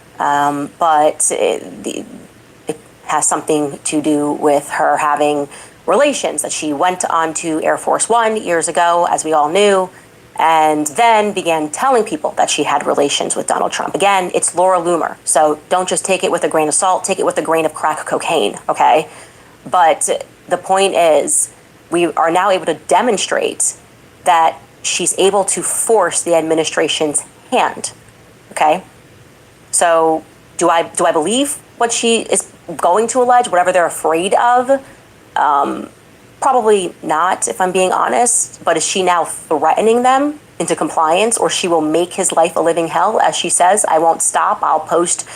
but it has something to do with her having relations, that she went on to Air Force One years ago, as we all knew, and then began telling people that she had relations with Donald Trump. Again, it's Laura Loomer, so don't just take it with a grain of salt, take it with a grain of crack cocaine, okay? But the point is, we are now able to demonstrate that she's able to force the administration's hand, okay? So do I believe what she is going to allege, whatever they're afraid of? Probably not, if I'm being honest. But is she now threatening them into compliance, or she will make his life a living hell? As she says, I won't stop. I'll post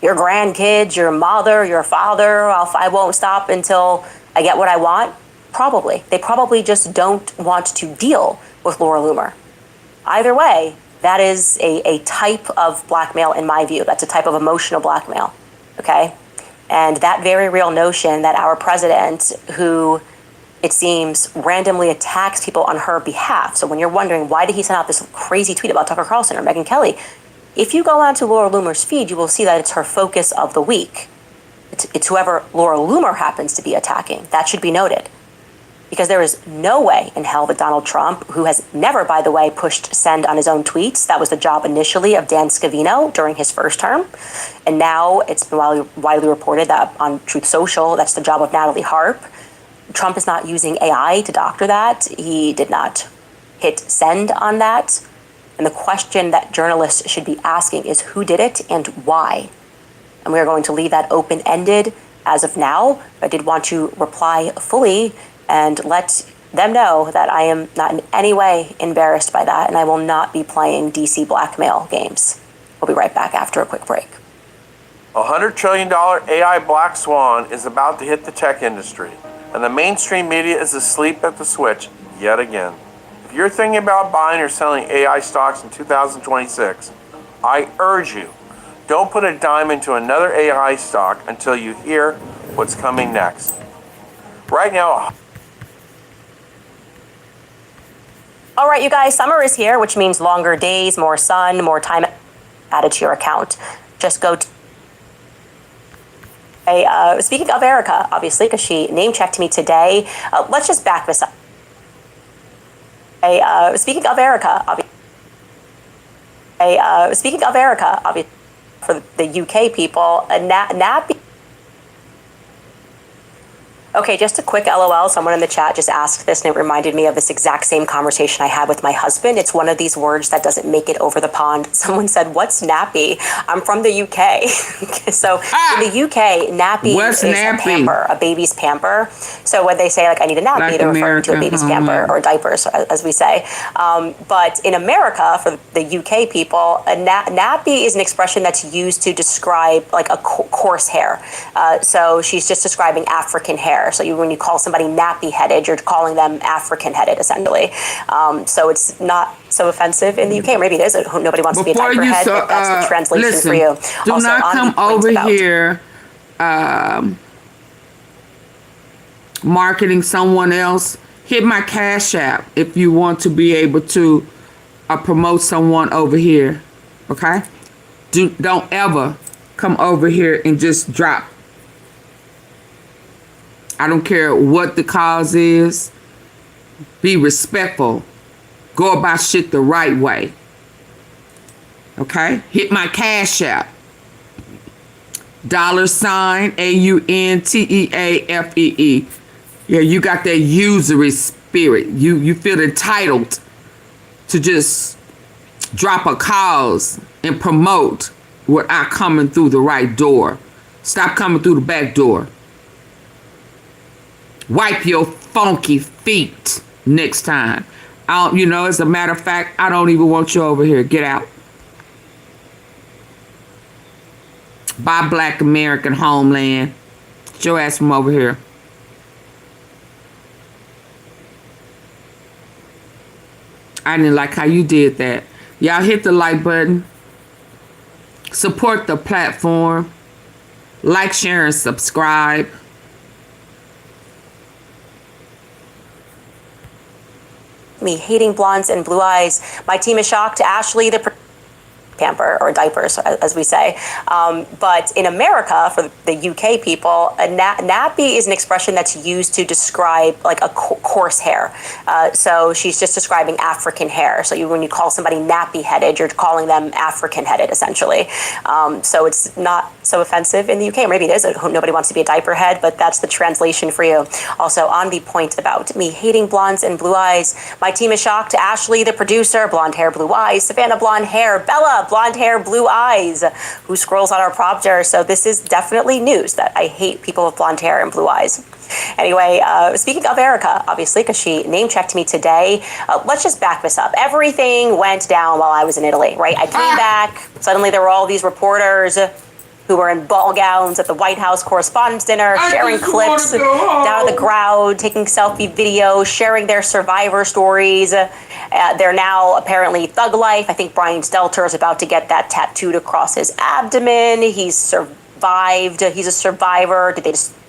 your grandkids, your mother, your father. I won't stop until I get what I want. Probably. They probably just don't want to deal with Laura Loomer. Either way, that is a type of blackmail in my view. That's a type of emotional blackmail, okay? And that very real notion that our president, who it seems randomly attacks people on her behalf. So when you're wondering, why did he send out this crazy tweet about Tucker Carlson or Megyn Kelly? If you go onto Laura Loomer's feed, you will see that it's her focus of the week. It's whoever Laura Loomer happens to be attacking. That should be noted. Because there is no way in hell that Donald Trump, who has never, by the way, pushed send on his own tweets, that was the job initially of Dan Scavino during his first term. And now it's been widely reported that on Truth Social, that's the job of Natalie Harp. Trump is not using AI to doctor that. He did not hit send on that. And the question that journalists should be asking is who did it and why? And we are going to leave that open-ended as of now. I did want to reply fully and let them know that I am not in any way embarrassed by that, and I will not be playing DC blackmail games. We'll be right back after a quick break. $100 trillion AI black swan is about to hit the tech industry, and the mainstream media is asleep at the switch yet again. If you're thinking about buying or selling AI stocks in 2026, I urge you, don't put a dime into another AI stock until you hear what's coming next. Right now, all right, you guys, summer is here, which means longer days, more sun, more time added to your account. Just go to speaking of Erika, obviously, because she name-checked me today, let's just back this up. Speaking of Erika, obviously, for the UK people, nappy. Okay, just a quick LOL. Someone in the chat just asked this, and it reminded me of this exact same conversation I had with my husband. It's one of these words that doesn't make it over the pond. Someone said, "What's nappy?" I'm from the UK. So in the UK, nappy is a pamper, a baby's pamper. So when they say, like, I need a nappy, they're referring to a baby's pamper or diapers, as we say. But in America, for the UK people, a nappy is an expression that's used to describe, like, a coarse hair. So she's just describing African hair. So when you call somebody nappy-headed, you're calling them African-headed, essentially. So it's not so offensive in the UK. Maybe it is. Nobody wants to be a diaper head. But that's the translation for you. Do also, not come over here marketing someone else. Hit my Cash App if you want to be able to promote someone over here. Okay? Don't ever come over here and just drop. I don't care what the cause is. Be respectful. Go about shit the right way. Okay? Hit my Cash App. $AUNTEAFEE. Yeah, you got that usury spirit. You feel entitled to just drop a cause and promote without coming through the right door. Stop coming through the back door. Wipe your funky feet next time. As a matter of fact, I don't even want you over here. Get out. Bye, Black American homeland. Get your ass from over here. I didn't like how you did that. Y'all hit the like button. Support the platform. Like, share, and subscribe. Me hating blondes and blue eyes. My team is shocked. Ashley, the pamper or diapers, as we say. But in America, for the UK people, a nappy is an expression that's used to describe like a coarse hair. So she's just describing African hair. So when you call somebody nappy-headed, you're calling them African-headed, essentially. So it's not so offensive in the UK. Or maybe it is. Nobody wants to be a diaper head, but that's the translation for you. Also, on the point about me hating blondes and blue eyes, my team is shocked. Ashley, the producer, blonde hair, blue eyes. Savannah, blonde hair. Bella, blonde hair, blue eyes, who scrolls on our prompter. So this is definitely news that I hate people with blonde hair and blue eyes. Anyway, speaking of Erika, obviously, because she name-checked me today, let's just back this up. Everything went down while I was in Italy, right? I came back. Suddenly there were all these reporters who were in ball gowns at the White House Correspondents' Dinner, sharing clips down at the crowd, taking selfie videos, sharing their survivor stories. They're now apparently thug life. I think Brian Stelter is about to get that tattooed across his abdomen. He's survived. He's a survivor.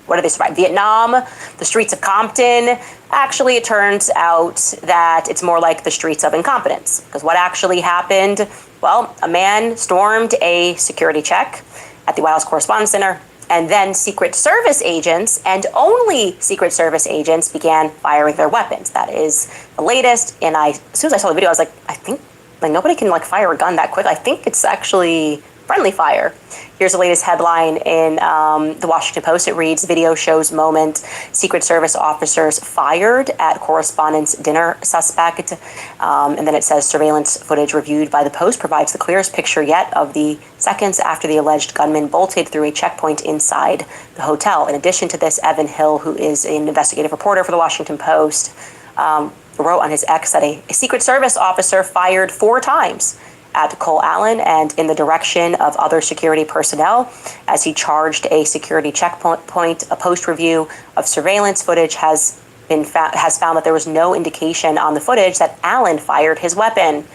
What did they survive? Vietnam, the streets of Compton. Actually, it turns out that it's more like the streets of incompetence. Because what actually happened? Well, a man stormed a security check at the White House Correspondents' Center, and then Secret Service agents, and only Secret Service agents, began firing their weapons. That is the latest. And as soon as I saw the video, I was like, I think nobody can fire a gun that quick. I think it's actually friendly fire. Here's the latest headline in the Washington Post. It reads, video shows moment Secret Service officers fired at Correspondents' Dinner suspect. And then it says surveillance footage reviewed by the Post provides the clearest picture yet of the seconds after the alleged gunman bolted through a checkpoint inside the hotel. In addition to this, Evan Hill, who is an investigative reporter for the Washington Post, wrote on his X that a Secret Service officer fired 4 times at Cole Allen and in the direction of other security personnel as he charged a security checkpoint. A post review of surveillance footage has found that there was no indication on the footage that Allen fired his weapon.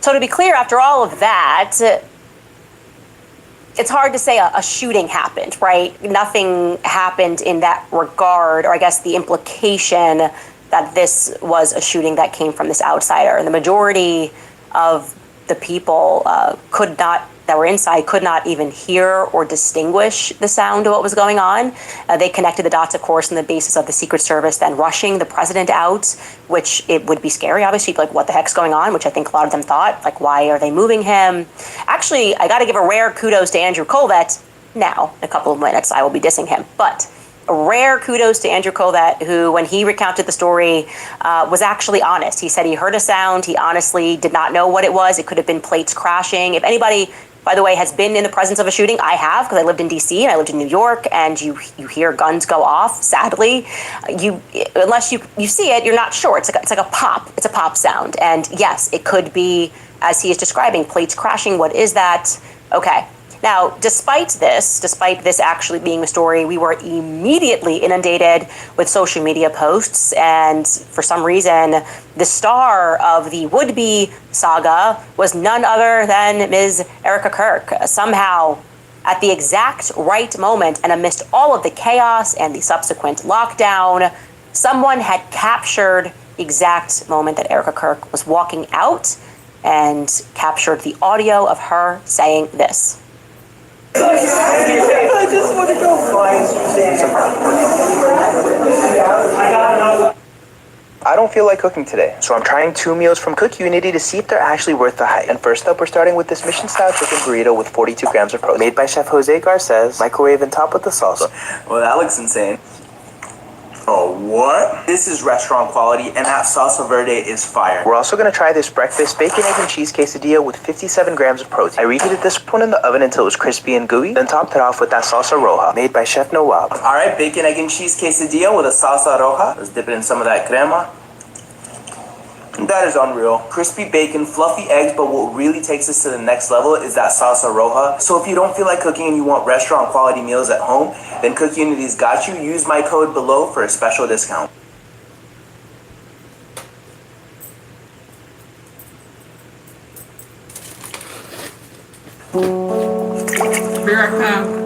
So to be clear, after all of that, it's hard to say a shooting happened, right? Nothing happened in that regard, or I guess the implication that this was a shooting that came from this outsider. And the majority of the people that were inside could not even hear or distinguish the sound of what was going on. They connected the dots, of course, on the basis of the Secret Service then rushing the president out, which it would be scary, obviously, like what the heck's going on, which I think a lot of them thought, like, why are they moving him? Actually, I got to give a rare kudos to Andrew Colvett. Now, in a couple of minutes, I will be dissing him, but a rare kudos to Andrew Colvett, who, when he recounted the story, was actually honest. He said he heard a sound. He honestly did not know what it was. It could have been plates crashing. If anybody, by the way, has been in the presence of a shooting, I have, because I lived in D.C. and I lived in New York, and you hear guns go off, sadly. Unless you see it, you're not sure. It's like a pop. It's a pop sound. And yes, it could be, as he is describing, plates crashing. What is that? Okay. Now, despite this actually being the story, we were immediately inundated with social media posts, and for some reason, the star of the would-be saga was none other than Ms. Erika Kirk. Somehow, at the exact right moment, and amidst all of the chaos and the subsequent lockdown, someone had captured the exact moment that Erika Kirk was walking out and captured the audio of her saying this. I just want to go find I don't feel like cooking today, so I'm trying 2 meals from Cook Unity to see if they're actually worth the hype. And first up, we're starting with this Mission-style chicken burrito with 42 grams of protein. Made by Chef Jose Garces, microwave and top with the salsa. Well, that looks insane. Oh, what? This is restaurant quality, and that salsa verde is fire. We're also going to try this breakfast bacon, egg, and cheese quesadilla with 57 grams of protein. I reheated this one in the oven until it was crispy and gooey, then topped it off with that salsa roja, made by Chef Noab. All right, bacon, egg, and cheese quesadilla with a salsa roja. Let's dip it in some of that crema. That is unreal. Crispy bacon, fluffy eggs, but what really takes us to the next level is that salsa roja. So if you don't feel like cooking and you want restaurant quality meals at home, then Cook Unity's got you. Use my code below for a special discount. Here I come.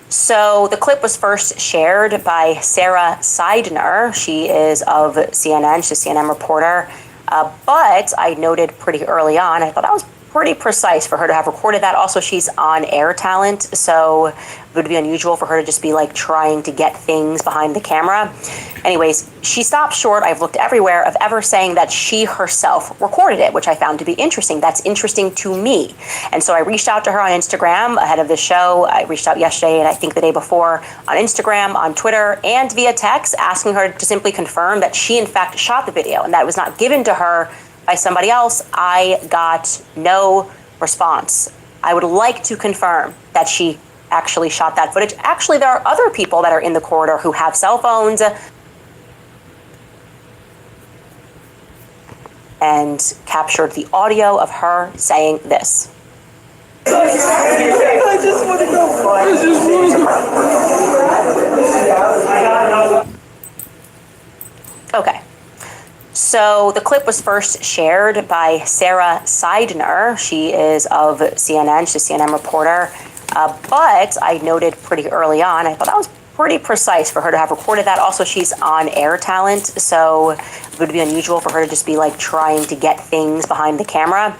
So the clip was first shared by Sarah Seidner. She is of CNN. She's a CNN reporter. But I noted pretty early on, I thought that was pretty precise for her to have recorded that. Also, she's on air talent, so it would be unusual for her to just be like trying to get things behind the camera. Anyways, she stopped short, I've looked everywhere, of ever saying that she herself recorded it, which I found to be interesting. That's interesting to me. And so I reached out to her on Instagram ahead of the show. I reached out yesterday and I think the day before on Instagram, on Twitter, and via text, asking her to simply confirm that she in fact shot the video and that it was not given to her by somebody else. I got no response. I would like to confirm that she actually shot that footage. Actually, there are other people that are in the corridor who have cell phones and captured the audio of her saying this. I just want to go. Okay. So the clip was first shared by Sarah Seidner. She is of CNN. She's a CNN reporter. But I noted pretty early on, I thought that was pretty precise for her to have recorded that. Also, she's on air talent, so it would be unusual for her to just be like trying to get things behind the camera.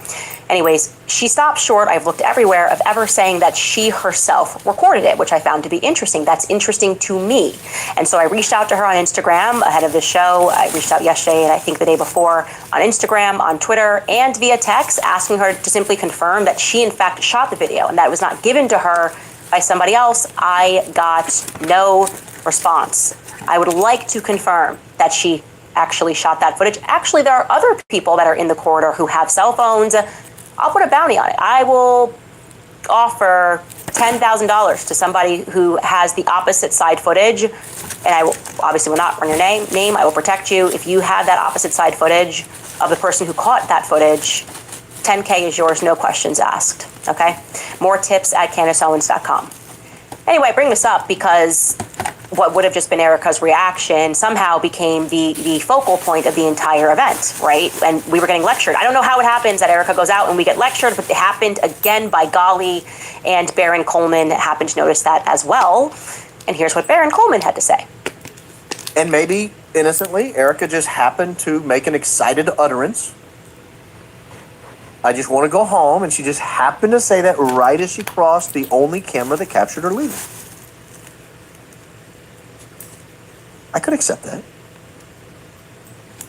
Anyways, she stopped short, I've looked everywhere, of ever saying that she herself recorded it, which I found to be interesting. That's interesting to me. And so I reached out to her on Instagram ahead of the show. I reached out yesterday and I think the day before on Instagram, on Twitter, and via text, asking her to simply confirm that she in fact shot the video and that it was not given to her by somebody else. I got no response. I would like to confirm that she actually shot that footage. Actually, there are other people that are in the corridor who have cell phones. I'll put a bounty on it. I will offer $10,000 to somebody who has the opposite side footage, and I will obviously will not run your name. I will protect you. If you have that opposite side footage of the person who caught that footage, $10K is yours, no questions asked. Okay? More tips at CandaceOwens.com. Anyway, I bring this up because what would have just been Erika's reaction somehow became the focal point of the entire event, right? And we were getting lectured. I don't know how it happens that Erika goes out and we get lectured, but it happened again by golly, and Baron Coleman happened to notice that as well. And here's what Baron Coleman had to say. And maybe, innocently, Erika just happened to make an excited utterance. I just want to go home, and she just happened to say that right as she crossed the only camera that captured her leaving. I could accept that.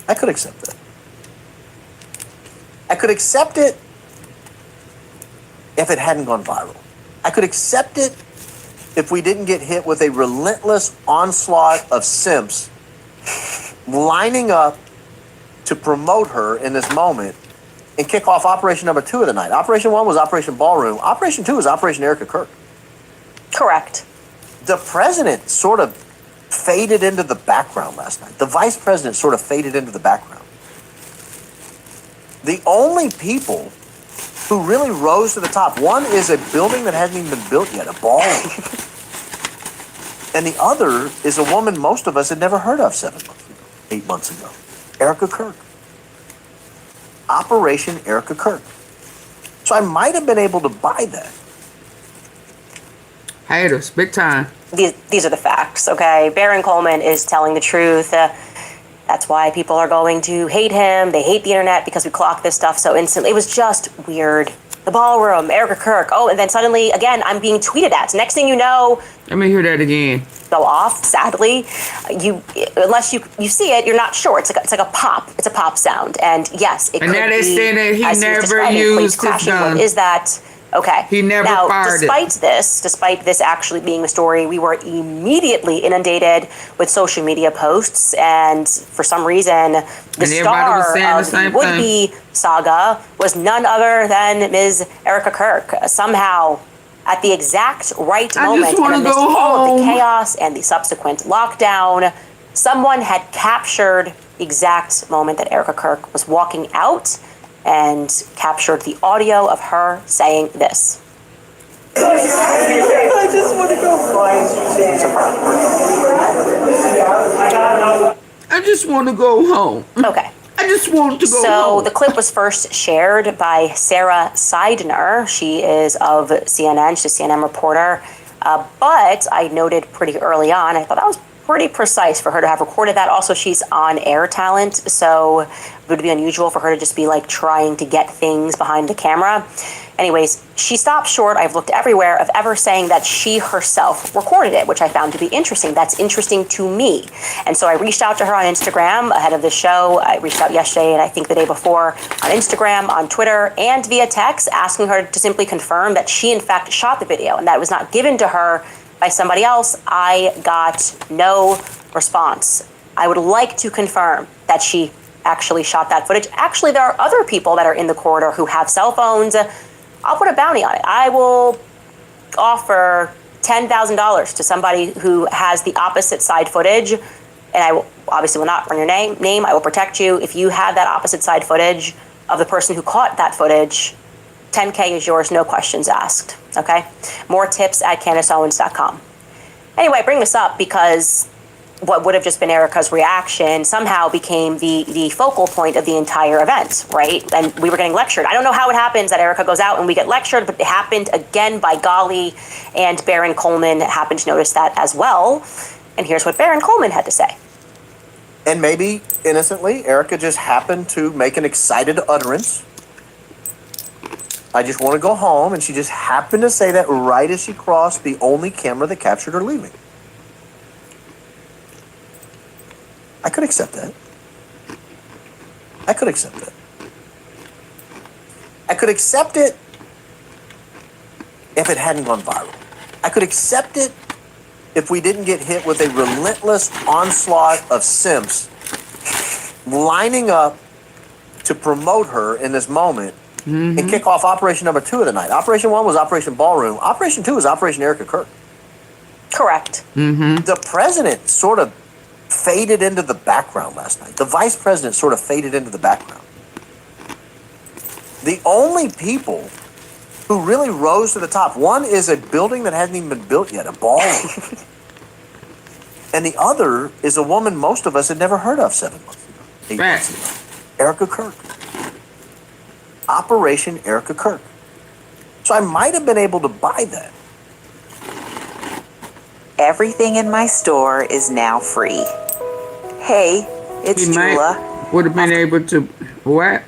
I could accept that. I could accept it if it hadn't gone viral. I could accept it if we didn't get hit with a relentless onslaught of simps lining up to promote her in this moment and kick off Operation number 2 of the night. Operation 1 was Operation Ballroom. Operation 2 was Operation Erika Kirk. Correct. The president sort of faded into the background last night. The vice president sort of faded into the background. The only people who really rose to the top, one is a building that hasn't even been built yet, a ballroom. And the other is a woman most of us had never heard of 7 months ago, 8 months ago. Erika Kirk. Operation Erika Kirk. So I might have been able to buy that. Haters, big time. These are the facts, okay? Baron Coleman is telling the truth. That's why people are going to hate him. They hate the internet because we clock this stuff so instantly. It was just weird. The ballroom, Erika Kirk. Oh, and then suddenly, again, I'm being tweeted at. So next thing you know, let me hear that again. Go off. Sadly, unless you see it, you're not sure. It's like a pop. It's a pop sound, and yes, it and could that be. Is saying that he never used his gun. What is that? Okay. He never now, fired despite this actually being the story, we were immediately inundated with social media posts, and for some reason, the star of the would-be saga was none other than Ms. Erika Kirk. Somehow, at the exact right moment, and amidst all of the chaos and the subsequent lockdown, someone had captured the exact moment that Erika Kirk was walking out and captured the audio of her saying this. I just want to go I just want to go home. Okay. I just want to go home. So the clip was first shared by Sarah Seidner. She is of CNN. She's a CNN reporter. But I noted pretty early on, I thought that was pretty precise for her to have recorded that. Also, she's on air talent, so it would be unusual for her to just be like trying to get things behind the camera. Anyways, she stopped short, I've looked everywhere, of ever saying that she herself recorded it, which I found to be interesting. That's interesting to me. And so I reached out to her on Instagram ahead of the show. I reached out yesterday and I think the day before on Instagram, on Twitter, and via text, asking her to simply confirm that she in fact shot the video and that it was not given to her by somebody else. I got no response. I would like to confirm that she actually shot that footage. Actually, there are other people that are in the corridor who have cell phones. I'll put a bounty on it. I will offer $10,000 to somebody who has the opposite side footage, and I will, obviously will not run your name. I will protect you. If you have that opposite side footage of the person who caught that footage, $10K is yours, no questions asked, okay? More tips at CandaceOwens.com. Anyway, I bring this up because what would have just been Erika's reaction somehow became the focal point of the entire event, right? And we were getting lectured. I don't know how it happens that Erika goes out and we get lectured, but it happened again by golly, and Baron Coleman happened to notice that as well. And here's what Baron Coleman had to say. And maybe innocently, Erika just happened to make an excited utterance. I just want to go home, and she just happened to say that right as she crossed the only camera that captured her leaving. I could accept that. I could accept that. I could accept it if it hadn't gone viral. I could accept it if we didn't get hit with a relentless onslaught of simps lining up to promote her in this moment and kick off Operation number 2 of the night. Operation 1 was Operation Ballroom. Operation 2 was Operation Erika Kirk. Correct. The president sort of faded into the background last night. The vice president sort of faded into the background. The only people who really rose to the top, one is a building that hasn't even been built yet, a ballroom. And the other is a woman most of us had never heard of 7 months ago, 8 months ago. Erika Kirk. Operation Erika Kirk. So I might have been able to buy that. Everything in my store is now free. Hey, it's Jula. Would have been able to what?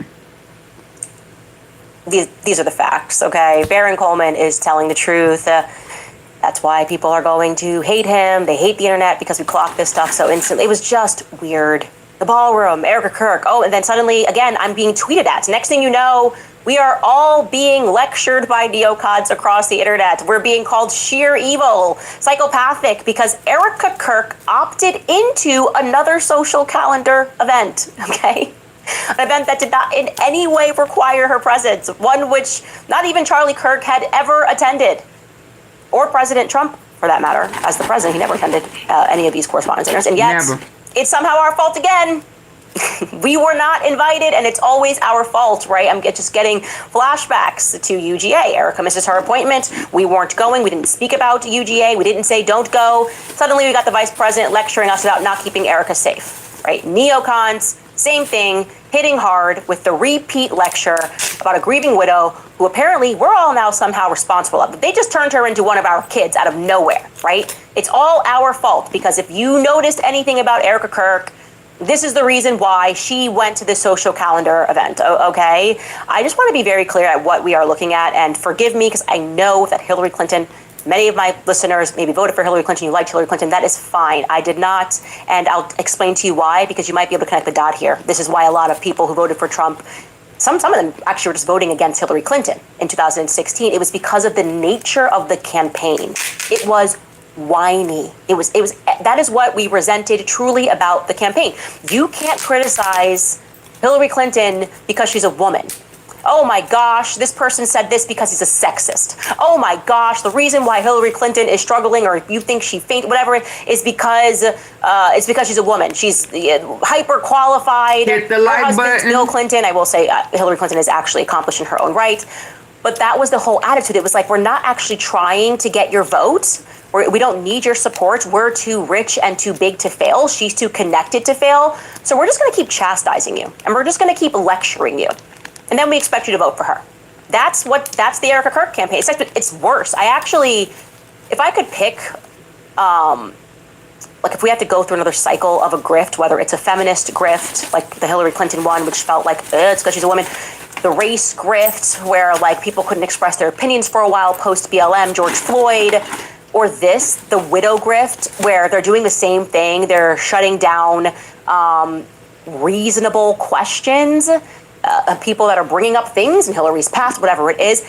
These are the facts, okay? Baron Coleman is telling the truth. That's why people are going to hate him. They hate the internet because we clock this stuff so instantly. It was just weird. The ballroom, Erika Kirk. Oh, and then suddenly, again, I'm being tweeted at. Next thing you know, we are all being lectured by neocons across the internet. We're being called sheer evil, psychopathic, because Erika Kirk opted into another social calendar event, okay? An event that did not in any way require her presence, one which not even Charlie Kirk had ever attended, or President Trump, for that matter. As the president, he never attended any of these correspondence dinners, and yet it's somehow our fault again. We were not invited, and it's always our fault, right? I'm just getting flashbacks to UGA. Erika misses her appointment. We weren't going. We didn't speak about UGA. We didn't say don't go. Suddenly, we got the vice president lecturing us about not keeping Erika safe, right? Neocons, same thing, hitting hard with the repeat lecture about a grieving widow who apparently we're all now somehow responsible of. They just turned her into one of our kids out of nowhere, right? It's all our fault, because if you noticed anything about Erika Kirk, this is the reason why she went to the social calendar event, okay? I just want to be very clear at what we are looking at, and forgive me because I know that Hillary Clinton, many of my listeners maybe voted for Hillary Clinton, you liked Hillary Clinton, that is fine. I did not, and I'll explain to you why, because you might be able to connect the dot here. This is why a lot of people who voted for Trump, some of them actually were just voting against Hillary Clinton in 2016. It was because of the nature of the campaign. It was whiny. It was that is what we resented truly about the campaign. You can't criticize Hillary Clinton because she's a woman. Oh my gosh, this person said this because he's a sexist. Oh my gosh, the reason why Hillary Clinton is struggling, or you think she fainted, whatever, is because she's a woman. She's hyper qualified. Hit the her like husband's button. Bill Clinton. I will say Hillary Clinton is actually accomplished in her own right. But that was the whole attitude. It was like, we're not actually trying to get your vote. We don't need your support. We're too rich and too big to fail. She's too connected to fail. So we're just going to keep chastising you. And we're just going to keep lecturing you. And then we expect you to vote for her. That's the Erika Kirk campaign. It's worse. if I could pick, like if we have to go through another cycle of a grift, whether it's a feminist grift, like the Hillary Clinton one, which felt like it's because she's a woman, the race grift, where like people couldn't express their opinions for a while post BLM, George Floyd, or this, the widow grift, where they're doing the same thing. They're shutting down reasonable questions, people that are bringing up things in Hillary's past, whatever it is.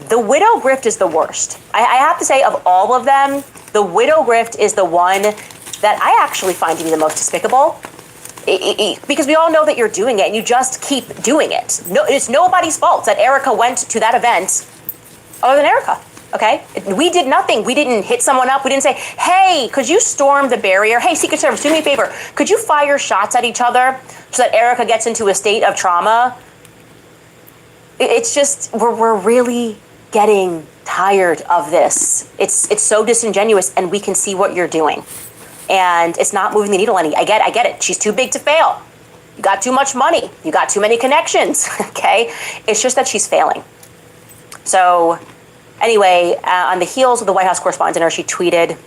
The widow grift is the worst. I have to say, of all of them, the widow grift is the one that I actually find to be the most despicable. Because we all know that you're doing it and you just keep doing it. No, it's nobody's fault that Erika went to that event other than Erika, okay? We did nothing. We didn't hit someone up. We didn't say, hey, could you storm the barrier? Hey, Secret Service, do me a favor. Could you fire shots at each other so that Erika gets into a state of trauma? It's just, we're really getting tired of this. It's so disingenuous, and we can see what you're doing. And it's not moving the needle any. I get it. She's too big to fail. You got too much money. You got too many connections, okay? It's just that she's failing. So anyway, on the heels of the White House Correspondents' Dinner, she tweeted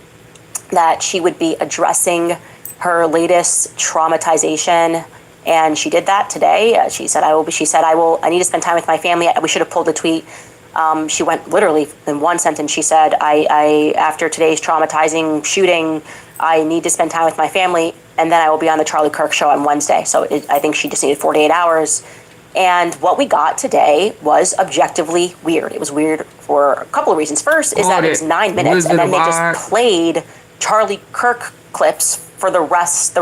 that she would be addressing her latest traumatization, and she did that today. She said, I need to spend time with my family. We should have pulled the tweet. She went literally in one sentence. She said, I after today's traumatizing shooting, I need to spend time with my family, and then I will be on the Charlie Kirk show on Wednesday. So I think she just needed 48 hours. And what we got today was objectively weird. It was weird for a couple of reasons. First is that it was 9 minutes, and then they just played Charlie Kirk clips for the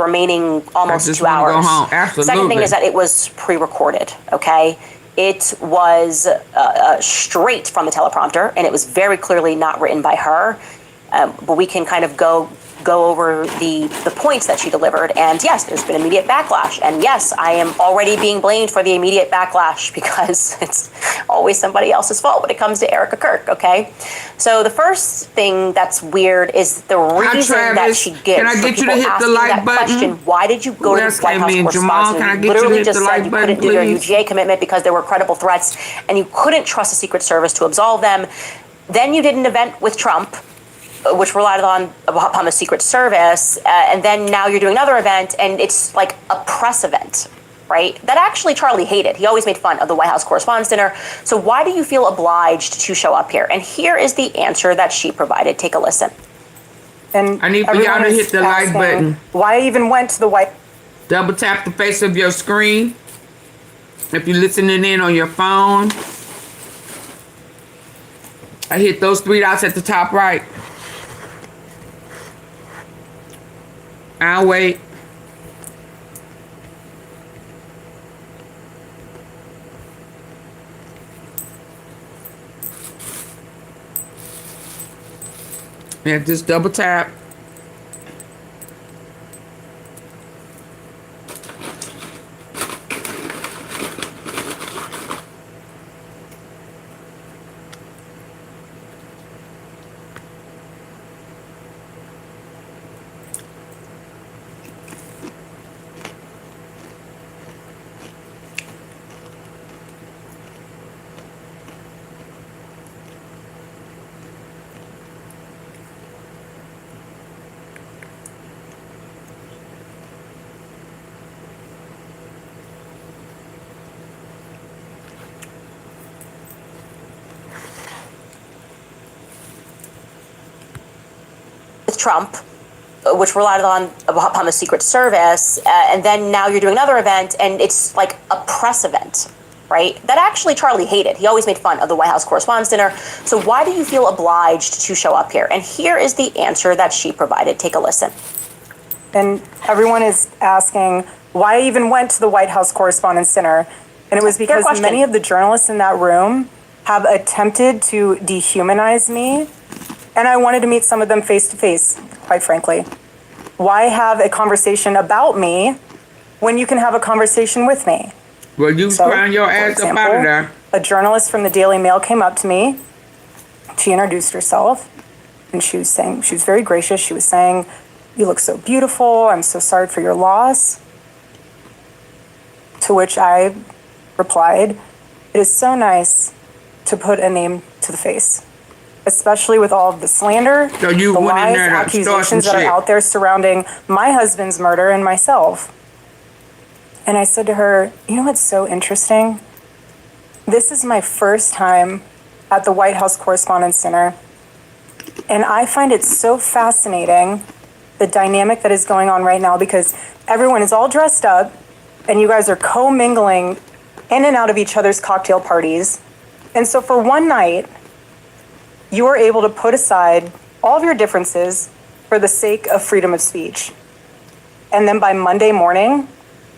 remaining almost 2 hours. Go home. Absolutely. Second thing is that it was pre-recorded, okay? It was straight from the teleprompter, and it was very clearly not written by her. But we can kind of go over the points that she delivered. And yes, there's been immediate backlash. And yes, I am already being blamed for the immediate backlash because it's always somebody else's fault when it comes to Erika Kirk, okay? So the first thing that's weird is the reason that she gives. Can I get you to hit the like button? Question, why did you go to the White House correspondence? You literally just said you couldn't do their UGA commitment because there were credible threats and you couldn't trust the Secret Service to absolve them. Then you did an event with Trump, which relied upon the Secret Service, and then now you're doing another event, and it's like a press event, right? That actually Charlie hated. He always made fun of the White House Correspondents' Dinner. So why do you feel obliged to show up here? And here is the answer that she provided. Take a listen. And I need for y'all to hit the like button. Why I even went to the White... Double tap the face of your screen. If you're listening in on your phone, I hit those 3 dots at the top right. I'll wait. And just double tap. Trump, which relied upon the Secret Service, and then now you're doing another event, and it's like a press event, right? That actually Charlie hated. He always made fun of the White House Correspondents' Dinner. So why do you feel obliged to show up here? And here is the answer that she provided. Take a listen. And everyone is asking why I even went to the White House Correspondents' Dinner. And it was because many of the journalists in that room have attempted to dehumanize me. And I wanted to meet some of them face to face, quite frankly. Why have a conversation about me when you can have a conversation with me? Well, you crying your ass up out of there. A journalist from the Daily Mail came up to me. She introduced herself, and she was very gracious. She was saying, "You look so beautiful. I'm so sorry for your loss." To which I replied, "It is so nice to put a name to the face." especially with all of the slander, So you the went in lies, there to start some accusations that shit. are out there surrounding my husband's murder and myself. And I said to her, you know what's so interesting? This is my first time at the White House Correspondents' Center, and I find it so fascinating, the dynamic that is going on right now, because everyone is all dressed up, and you guys are co-mingling in and out of each other's cocktail parties. And so for one night, you are able to put aside all of your differences for the sake of freedom of speech. And then by Monday morning,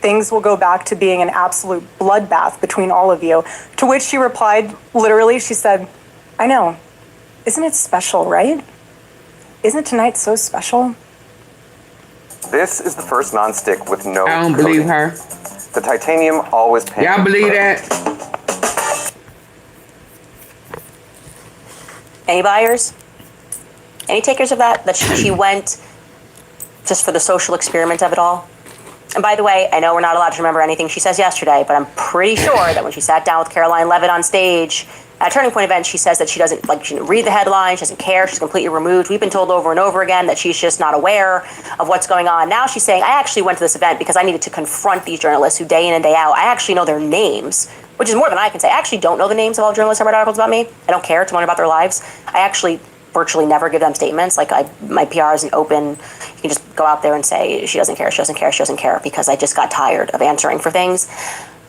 things will go back to being an absolute bloodbath between all of you. To which she replied, literally, she said, I know. Isn't it special, right? Isn't tonight so special? This is the first nonstick with no I don't coating. believe her. The titanium always pans. Y'all believe that? Any buyers? Any takers of that? That she went just for the social experiment of it all? And by the way, I know we're not allowed to remember anything she says yesterday, but I'm pretty sure that when she sat down with Caroline Levitt on stage at a Turning Point event, she says that she doesn't read the headline, she doesn't care, she's completely removed. We've been told over and over again that she's just not aware of what's going on. Now she's saying, I actually went to this event because I needed to confront these journalists who day in and day out, I actually know their names, which is more than I can say. I actually don't know the names of all journalists who write articles about me. I don't care to learn about their lives. I actually virtually never give them statements. My PR isn't open. You can just go out there and say, she doesn't care, she doesn't care, she doesn't care, because I just got tired of answering for things.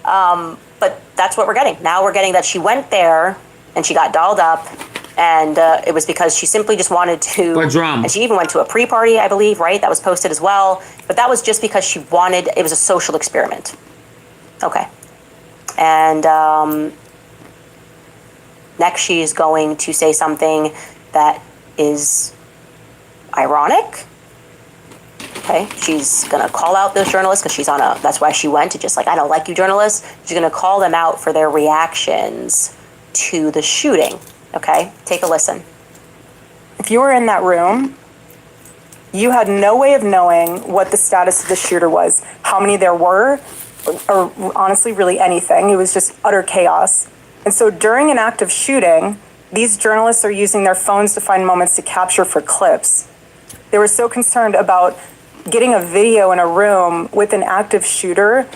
But that's what we're getting. Now we're getting that she went there and she got dolled up, and it was because she simply just wanted to. For drama. And she even went to a pre-party, I believe, right? That was posted as well. But that was just because she wanted, it was a social experiment. Okay. And next she's going to say something that is ironic. Okay, she's gonna call out those journalists because she's on a, that's why she went to just I don't like you journalists. She's gonna call them out for their reactions to the shooting. Okay, take a listen. If you were in that room, you had no way of knowing what the status of the shooter was, how many there were, or honestly, really anything. It was just utter chaos. And so during an active shooting, these journalists are using their phones to find moments to capture for clips. They were so concerned about getting a video in a room with an active shooter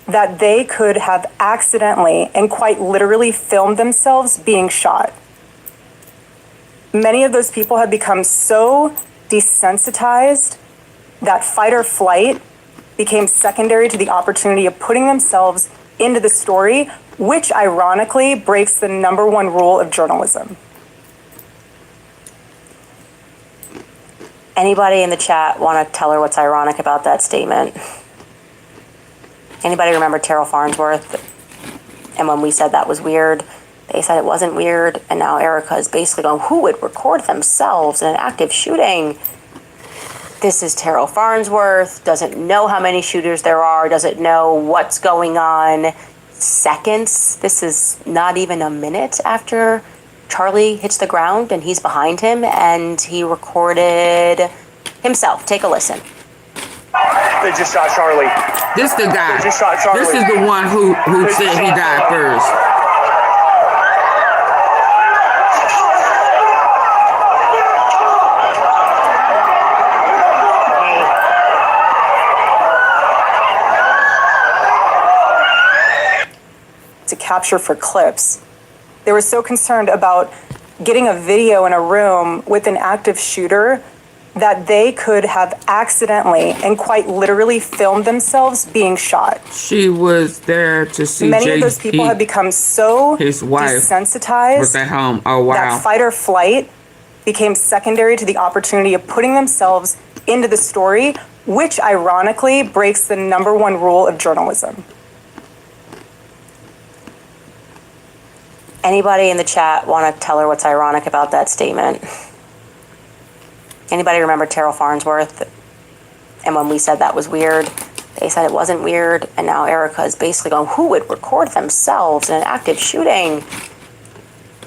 that they could have accidentally and quite literally filmed themselves being shot. Many of those people have become so desensitized that fight or flight became secondary to the opportunity of putting themselves into the story, which ironically breaks the #1 rule of journalism. Anybody in the chat want to tell her what's ironic about that statement? Anybody remember Terrell Farnsworth? And when we said that was weird, they said it wasn't weird, and now Erika is basically going, who would record themselves in an active shooting? This is Terrell Farnsworth, doesn't know how many shooters there are, doesn't know what's going on. Seconds, this is not even a minute after Charlie hits the ground and he's behind him, and he recorded himself. Take a listen. They just shot Charlie. This the guy. They just shot Charlie. This is the one who said he died first. To capture for clips. They were so concerned about getting a video in a room with an active shooter that they could have accidentally and quite literally filmed themselves being shot. She was there to see Many of those people have become so his wife desensitized was at home. Oh, wow. that fight or flight became secondary to the opportunity of putting themselves into the story, which ironically breaks the #1 rule of journalism. Anybody in the chat want to tell her what's ironic about that statement? Anybody remember Terrell Farnsworth? And when we said that was weird, they said it wasn't weird, and now Erika is basically going, who would record themselves in an active shooting?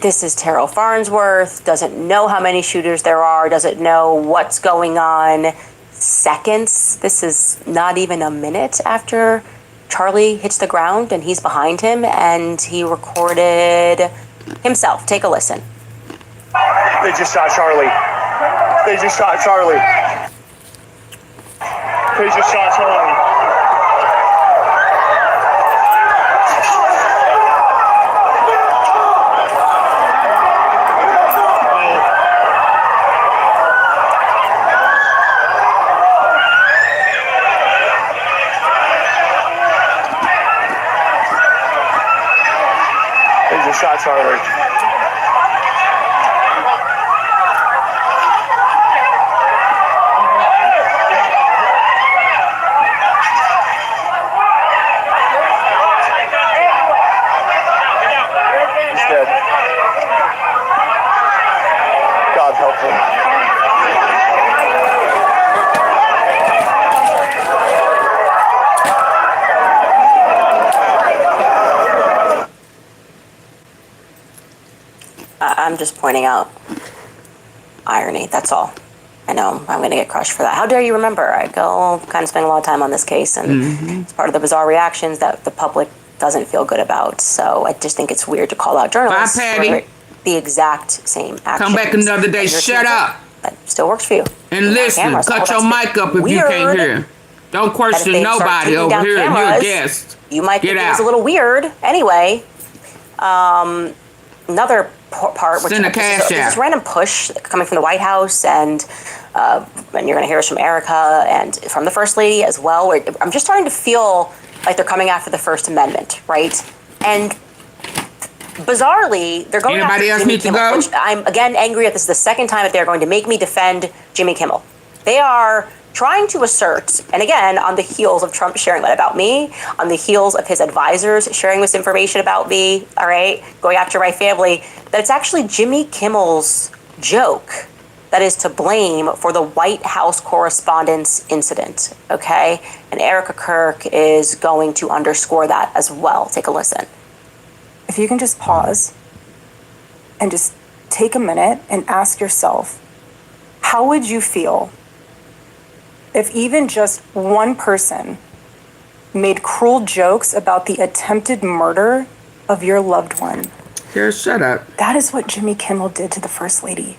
This is Terrell Farnsworth, doesn't know how many shooters there are, doesn't know what's going on. Seconds, this is not even a minute after Charlie hits the ground and he's behind him, and he recorded himself. Take a listen. They just shot Charlie. They just shot Charlie. They just shot Charlie. They just shot Charlie. He's dead. God help him. I'm just pointing out irony, that's all. I know I'm going to get crushed for that. How dare you remember? I go kind of spend a lot of time on this case, and it's part of the bizarre reactions that the public doesn't feel good about. So I just think it's weird to call out journalists for the exact same actions. Come back another day. Shut up. That still works for you. And listen, cut your mic up if you can't hear. Don't question nobody over here. You're a guest. You might think it's a little weird. Anyway, another part, which is this random push coming from the White House, and you're going to hear this from Erika and from the First Lady as well, where I'm just starting to feel like they're coming after the First Amendment, right? And bizarrely, they're going after Jimmy Kimmel, which I'm again angry at. This is the second time that they're going to make me defend Jimmy Kimmel. They are trying to assert, and again, on the heels of Trump sharing that about me, on the heels of his advisors sharing this information about me, all right, going after my family, that it's actually Jimmy Kimmel's joke that is to blame for the White House Correspondents' incident, okay? And Erika Kirk is going to underscore that as well. Take a listen. If you can just pause and just take a minute and ask yourself, how would you feel if even just one person made cruel jokes about the attempted murder of your loved one? Here, shut up. That is what Jimmy Kimmel did to the First Lady.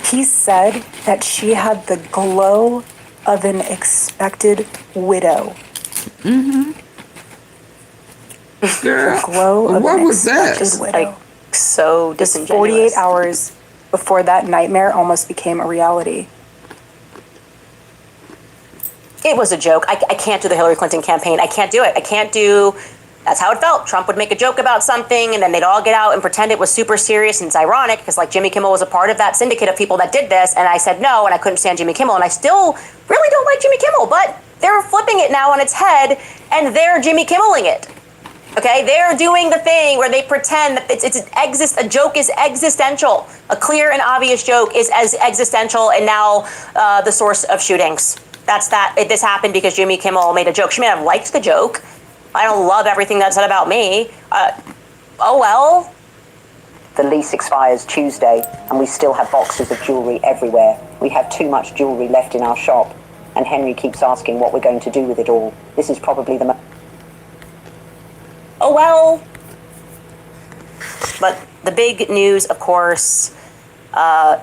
He said that she had the glow of an expected widow. Mm-hmm. The glow of what an was that? expected widow. Like, so disingenuous. 48 hours before that nightmare almost became a reality. It was a joke. I can't do the Hillary Clinton campaign. I can't do it. I can't do... That's how it felt. Trump would make a joke about something, and then they'd all get out and pretend it was super serious, and it's ironic, because like Jimmy Kimmel was a part of that syndicate of people that did this, and I said no, and I couldn't stand Jimmy Kimmel, and I still really don't like Jimmy Kimmel, but they're flipping it now on its head, and they're Jimmy Kimmeling it. Okay, they're doing the thing where they pretend that a joke is existential. A clear and obvious joke is as existential, and now the source of shootings. That's that. This happened because Jimmy Kimmel made a joke. She may have liked the joke. I don't love everything that's said about me. Oh well. The lease expires Tuesday, and we still have boxes of jewellery everywhere. We have too much jewellery left in our shop, and Henry keeps asking what we're going to do with it all. This is probably the Oh well. But the big news, of course,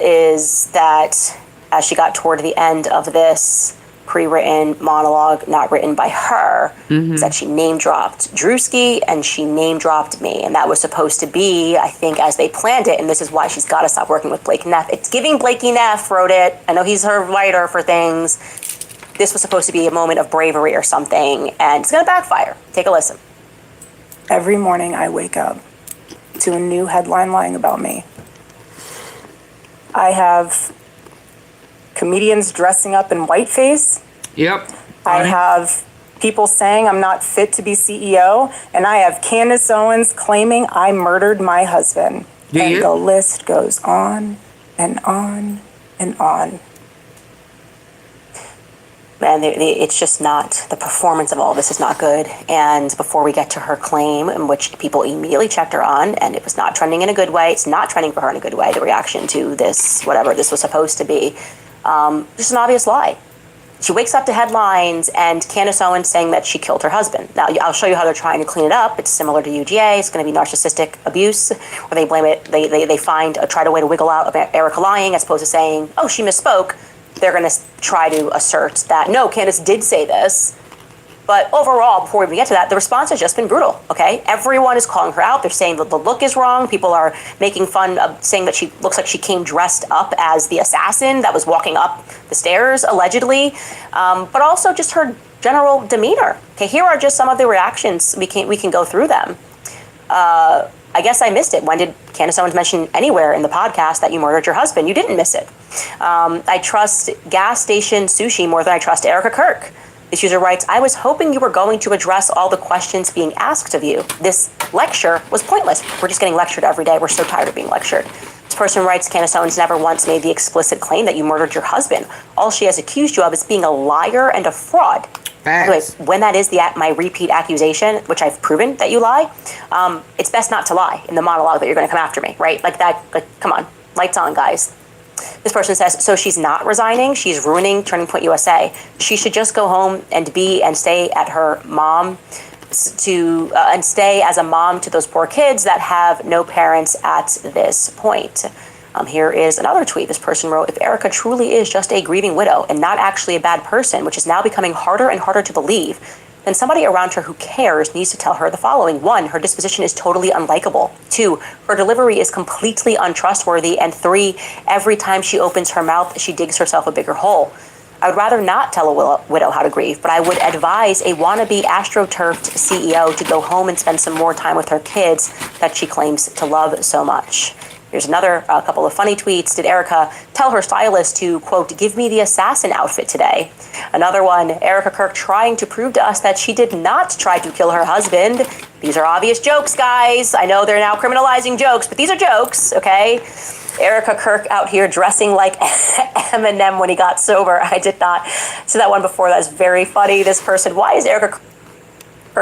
is that as she got toward the end of this pre-written monologue, not written by her, is that she name-dropped Drewski and she name-dropped me. And that was supposed to be, I think, as they planned it, and this is why she's got to stop working with Blake Neff. It's giving Blakey Neff wrote it. I know he's her writer for things. This was supposed to be a moment of bravery or something, and it's going to backfire. Take a listen. Every morning I wake up to a new headline lying about me. I have comedians dressing up in whiteface. Yep. I have people saying I'm not fit to be CEO, and I have Candace Owens claiming I murdered my husband. And the list goes on and on and on. Man, it's just not, the performance of all this is not good. And before we get to her claim, in which people immediately checked her on, and it was not trending in a good way, it's not trending for her in a good way, the reaction to this, whatever this was supposed to be, just an obvious lie. She wakes up to headlines and Candace Owens saying that she killed her husband. Now, I'll show you how they're trying to clean it up. It's similar to UGA. It's going to be narcissistic abuse, where they blame it. They try to way to wiggle out of Erika lying, as opposed to saying, oh, she misspoke. They're going to try to assert that, no, Candace did say this. But overall, before we even get to that, the response has just been brutal, okay? Everyone is calling her out. They're saying that the look is wrong. People are making fun of saying that she looks like she came dressed up as the assassin that was walking up the stairs, allegedly. But also just her general demeanor. Okay, here are just some of the reactions. We can go through them. I guess I missed it. When did Candace Owens mention anywhere in the podcast that you murdered your husband? You didn't miss it. I trust gas station sushi more than I trust Erika Kirk. This user writes, I was hoping you were going to address all the questions being asked of you. This lecture was pointless. We're just getting lectured every day. We're so tired of being lectured. This person writes, Candace Owens never once made the explicit claim that you murdered your husband. All she has accused you of is being a liar and a fraud. Anyway, when that is my repeat accusation, which I've proven that you lie, it's best not to lie in the monologue that you're going to come after me, right? Like that, come on, lights on, guys. This person says, so she's not resigning, she's ruining Turning Point USA. She should just go home and stay at her mom and stay as a mom to those poor kids that have no parents at this point. Here is another tweet. This person wrote, if Erika truly is just a grieving widow and not actually a bad person, which is now becoming harder and harder to believe, then somebody around her who cares needs to tell her the following. 1, her disposition is totally unlikable. 2, her delivery is completely untrustworthy. And 3, every time she opens her mouth, she digs herself a bigger hole. I would rather not tell a widow how to grieve, but I would advise a wannabe astroturfed CEO to go home and spend some more time with her kids that she claims to love so much. Here's another couple of funny tweets. Did Erika tell her stylist to, quote, give me the assassin outfit today? Another one, Erika Kirk trying to prove to us that she did not try to kill her husband. These are obvious jokes, guys. I know they're now criminalizing jokes, but these are jokes, okay? Erika Kirk out here dressing like Eminem when he got sober. I did not see that one before. That's very funny. This person, why is Erika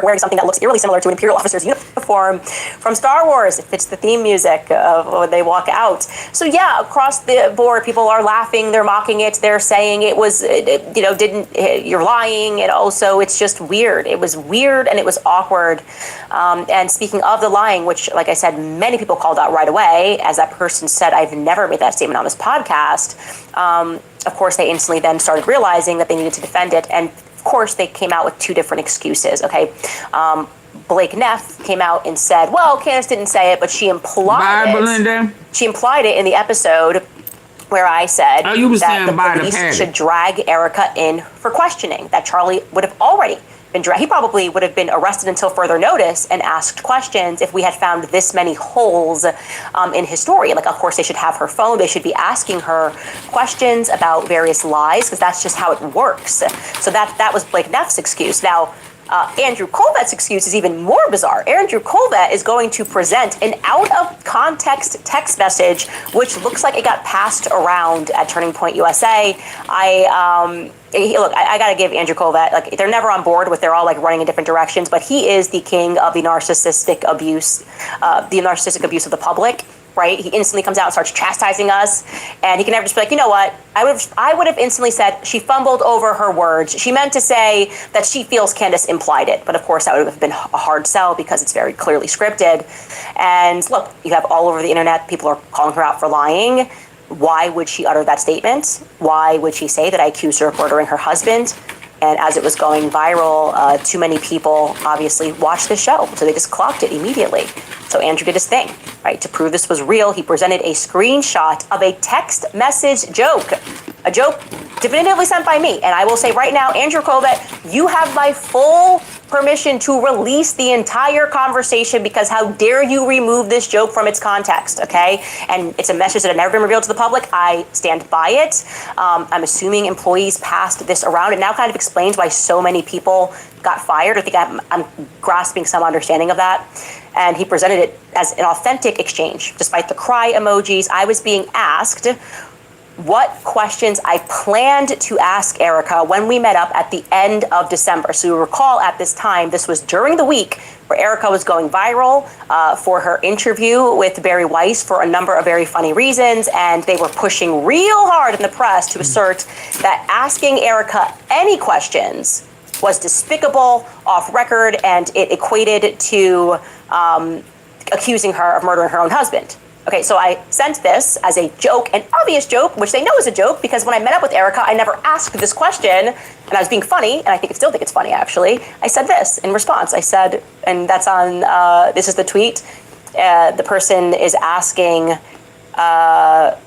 wearing something that looks eerily similar to an Imperial officer's uniform from Star Wars? It fits the theme music of when they walk out. So yeah, across the board, people are laughing, they're mocking it, they're saying it was, you're lying, and also it's just weird. It was weird and it was awkward. And speaking of the lying, which, like I said, many people called out right away, as that person said, I've never made that statement on this podcast. Of course, they instantly then started realizing that they needed to defend it, and of course, they came out with 2 different excuses, okay? Blake Neff came out and said, well, Candace didn't say it, but she implied it. She implied it in the episode where I said that the police should drag Erika in for questioning, that Charlie would have already been dragged. He probably would have been arrested until further notice and asked questions if we had found this many holes in his story. Like, of course, they should have her phone. They should be asking her questions about various lies, because that's just how it works. So that was Blake Neff's excuse. Now, Andrew Colbett's excuse is even more bizarre. Andrew Colbett is going to present an out-of-context text message, which looks like it got passed around at Turning Point USA. I got to give Andrew Colbett, like, they're never on board with, they're all like running in different directions, but he is the king of the narcissistic abuse of the public. Right? He instantly comes out and starts chastising us, and he can never just be like, you know what? I would have instantly said she fumbled over her words. She meant to say that she feels Candace implied it, but of course that would have been a hard sell because it's very clearly scripted. And look, you have all over the internet people are calling her out for lying. Why would she utter that statement? Why would she say that I accused her of murdering her husband? And as it was going viral, too many people obviously watched the show, so they just clocked it immediately. So Andrew did his thing, right? To prove this was real, he presented a screenshot of a text message joke. A joke definitively sent by me. And I will say right now, Andrew Colbett, you have my full permission to release the entire conversation, because how dare you remove this joke from its context, okay? And it's a message that had never been revealed to the public. I stand by it. I'm assuming employees passed this around. It now kind of explains why so many people got fired. I think I'm grasping some understanding of that. And he presented it as an authentic exchange. Despite the cry emojis, I was being asked, what questions I planned to ask Erika when we met up at the end of December. So you recall at this time, this was during the week where Erika was going viral for her interview with Barry Weiss for a number of very funny reasons. And they were pushing real hard in the press to assert that asking Erika any questions was despicable, off record, and it equated to accusing her of murdering her own husband. Okay, so I sent this as a joke, an obvious joke, which they know is a joke, because when I met up with Erika, I never asked this question, and I was being funny, and I still think it's funny, actually. I said this in response. I said, and that's on, this is the tweet. The person is asking, what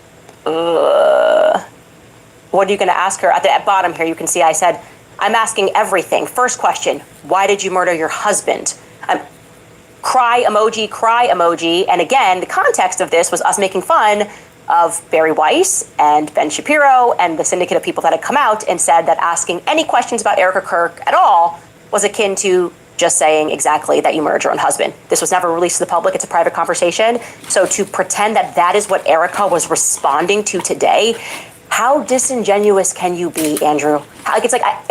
are you going to ask her? At the bottom here, you can see I said, I'm asking everything. First question, why did you murder your husband? Cry emoji. And again, the context of this was us making fun of Barry Weiss and Ben Shapiro and the syndicate of people that had come out and said that asking any questions about Erika Kirk at all was akin to just saying exactly that you murdered your own husband. This was never released to the public. It's a private conversation. So to pretend that that is what Erika was responding to today, how disingenuous can you be, Andrew?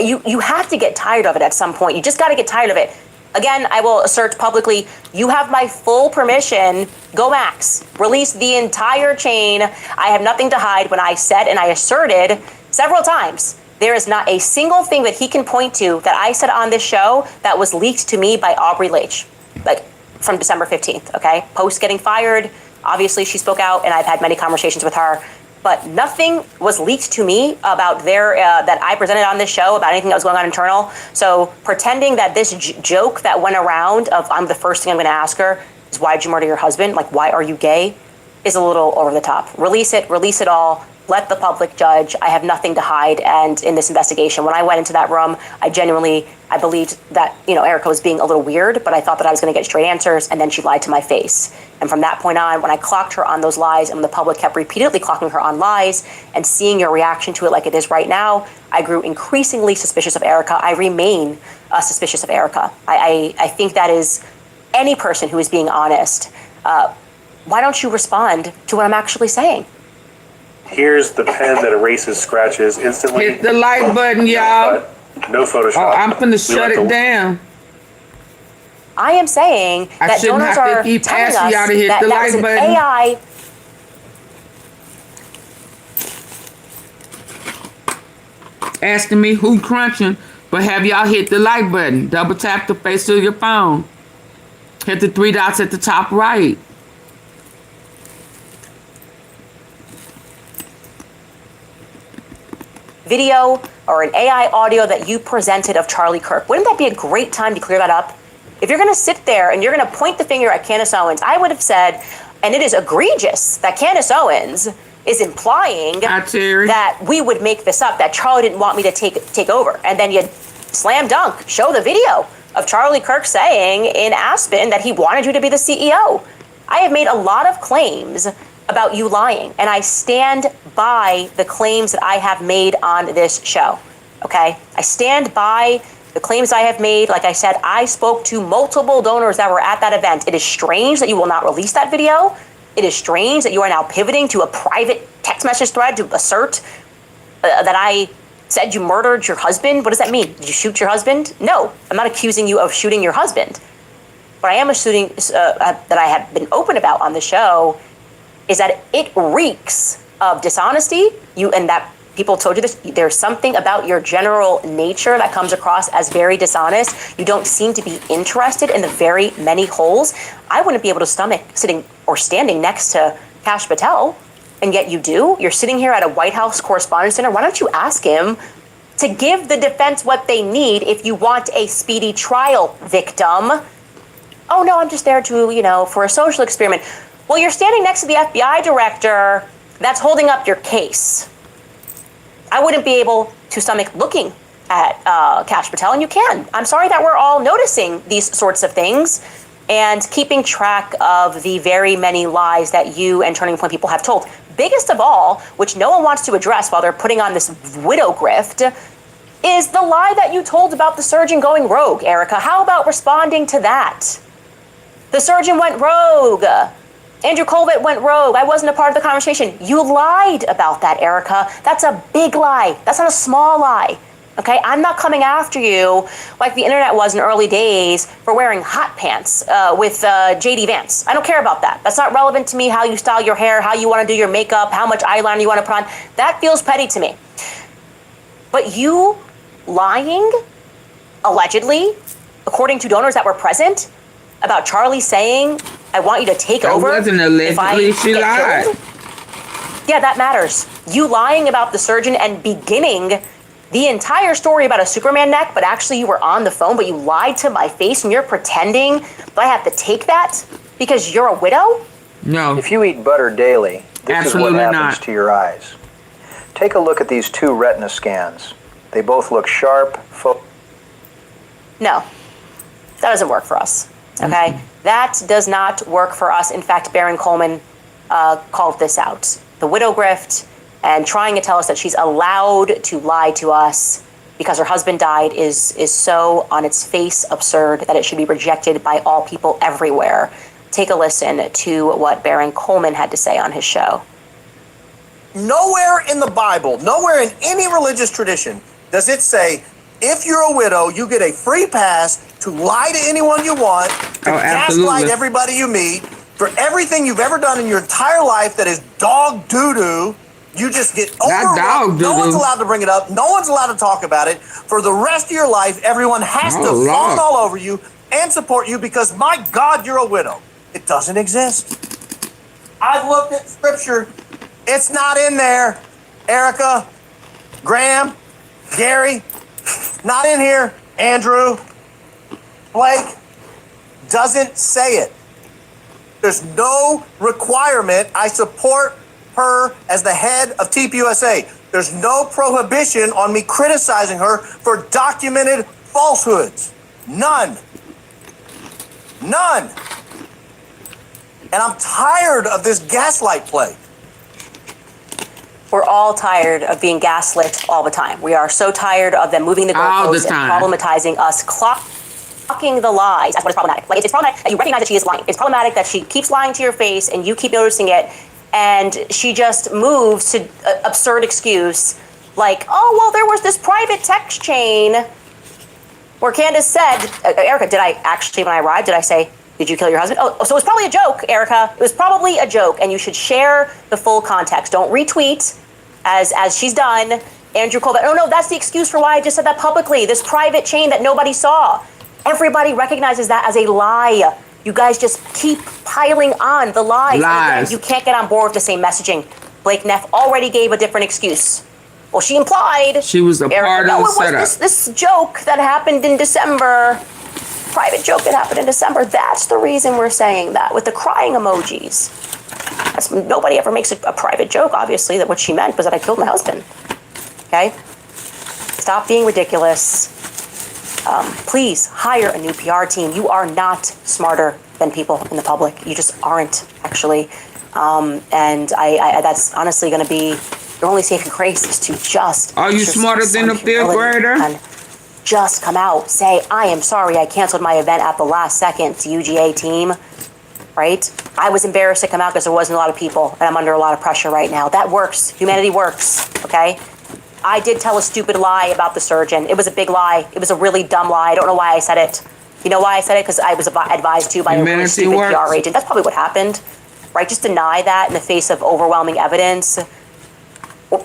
You have to get tired of it at some point. You just got to get tired of it. Again, I will assert publicly, you have my full permission. Go Max. Release the entire chain. I have nothing to hide. When I said and I asserted several times, there is not a single thing that he can point to that I said on this show that was leaked to me by Aubrey Leitch, like from December 15th, okay? Post getting fired, obviously she spoke out and I've had many conversations with her. But nothing was leaked to me about that I presented on this show about anything that was going on internal. So pretending that this joke that went around of I'm the first thing I'm going to ask her is why did you murder your husband? Like, why are you gay? Is a little over the top. Release it all. Let the public judge. I have nothing to hide. And in this investigation, when I went into that room, I believed that, Erika was being a little weird, but I thought that I was going to get straight answers. And then she lied to my face. And from that point on, when I clocked her on those lies and when the public kept repeatedly clocking her on lies and seeing your reaction to it like it is right now, I grew increasingly suspicious of Erika. I remain suspicious of Erika. I think that is any person who is being honest. Why don't you respond to what I'm actually saying? Here's the pen that erases scratches instantly. Hit the like button, y'all. No Photoshop. Oh, I'm finna shut it down. I am saying that donors are telling us that that was an AI. Asking me who crunching, but have y'all hit the like button. Double tap the face of your phone. Hit the 3 dots at the top right. Video or an AI audio that you presented of Charlie Kirk. Wouldn't that be a great time to clear that up? If you're going to sit there and you're going to point the finger at Candace Owens, I would have said, and it is egregious that Candace Owens is implying that we would make this up, that Charlie didn't want me to take over. And then you slam dunk, show the video of Charlie Kirk saying in Aspen that he wanted you to be the CEO. I have made a lot of claims about you lying, and I stand by the claims that I have made on this show, okay? I stand by the claims I have made. Like I said, I spoke to multiple donors that were at that event. It is strange that you will not release that video. It is strange that you are now pivoting to a private text message thread to assert that I said you murdered your husband. What does that mean? Did you shoot your husband? No, I'm not accusing you of shooting your husband. What I am assuming that I have been open about on the show is that it reeks of dishonesty. And that people told you this. There's something about your general nature that comes across as very dishonest. You don't seem to be interested in the very many holes. I wouldn't be able to stomach sitting or standing next to Kash Patel, and yet you do. You're sitting here at a White House Correspondents' Dinner. Why don't you ask him to give the defense what they need if you want a speedy trial, victim? Oh no, I'm just there to, for a social experiment. Well, you're standing next to the FBI director that's holding up your case. I wouldn't be able to stomach looking at Kash Patel, and you can. I'm sorry that we're all noticing these sorts of things and keeping track of the very many lies that you and Turning Point people have told. Biggest of all, which no one wants to address while they're putting on this widow grift, is the lie that you told about the surgeon going rogue, Erika. How about responding to that? The surgeon went rogue. Andrew Colvett went rogue. I wasn't a part of the conversation. You lied about that, Erika. That's a big lie. That's not a small lie. Okay, I'm not coming after you like the internet was in early days for wearing hot pants with JD Vance. I don't care about that. That's not relevant to me, how you style your hair, how you want to do your makeup, how much eyeliner you want to put on. That feels petty to me. But you lying, allegedly, according to donors that were present, about Charlie saying, I want you to take over. That wasn't allegedly, she lied. Yeah, that matters. You lying about the surgeon and beginning the entire story about a Superman neck, but actually you were on the phone, but you lied to my face and you're pretending that I have to take that because you're a widow? No. If you eat butter daily, this is what Absolutely happens not. to your eyes. Take a look at these 2 retina scans. They both look sharp. No, that doesn't work for us, okay? That does not work for us. In fact, Baron Coleman called this out. The widow grift and trying to tell us that she's allowed to lie to us because her husband died is so on its face absurd that it should be rejected by all people everywhere. Take a listen to what Baron Coleman had to say on his show. Nowhere in the Bible, nowhere in any religious tradition does it say, if you're a widow, you get a free pass to lie to anyone you want, to gaslight everybody you meet, for everything you've ever done in your entire life that is dog doo-doo. You just get overrun. No one's allowed to bring it up. No one's allowed to talk about it. For the rest of your life, everyone has to fawn all over you and support you because, my God, you're a widow. It doesn't exist. I've looked at scripture. It's not in there. Erika, Graham, Gary, not in here. Andrew, Blake, doesn't say it. There's no requirement. I support her as the head of TPUSA. There's no prohibition on me criticizing her for documented falsehoods. None. None. And I'm tired of this gaslight play. We're all tired of being gaslit all the time. We are so tired of them moving the goalposts and problematizing us, clocking the lies. That's what is problematic. Like, it's problematic that you recognize that she is lying. It's problematic that she keeps lying to your face and you keep noticing it. And she just moves to absurd excuse like, oh, well, there was this private text chain where Candace said, Erika, did I actually, when I arrived, did I say, did you kill your husband? Oh, so it was probably a joke, Erika. It was probably a joke, and you should share the full context. Don't retweet, as she's done, Andrew Colvett. Oh, no, that's the excuse for why I just said that publicly. This private chain that nobody saw. Everybody recognizes that as a lie. You guys just keep piling on the lies. Again, you can't get on board with the same messaging. Blake Neff already gave a different excuse. Well, she implied she was a part of the setup. This joke that happened in December, private joke that happened in December. That's the reason we're saying that with the crying emojis. Nobody ever makes a private joke, obviously, that what she meant was that I killed my husband. Okay? Stop being ridiculous. Please hire a new PR team. You are not smarter than people in the public. You just aren't, actually. And I that's honestly going to be your only saving grace is to just. Are you smarter than a fifth grader? And just come out, say, I am sorry I canceled my event at the last second to UGA team, right? I was embarrassed to come out because there wasn't a lot of people and I'm under a lot of pressure right now. That works. Humanity works, okay? I did tell a stupid lie about the surgeon. It was a big lie. It was a really dumb lie. I don't know why I said it. You know why I said it? Because I was advised to by a really stupid PR agent. That's probably what happened, right? Just deny that in the face of overwhelming evidence.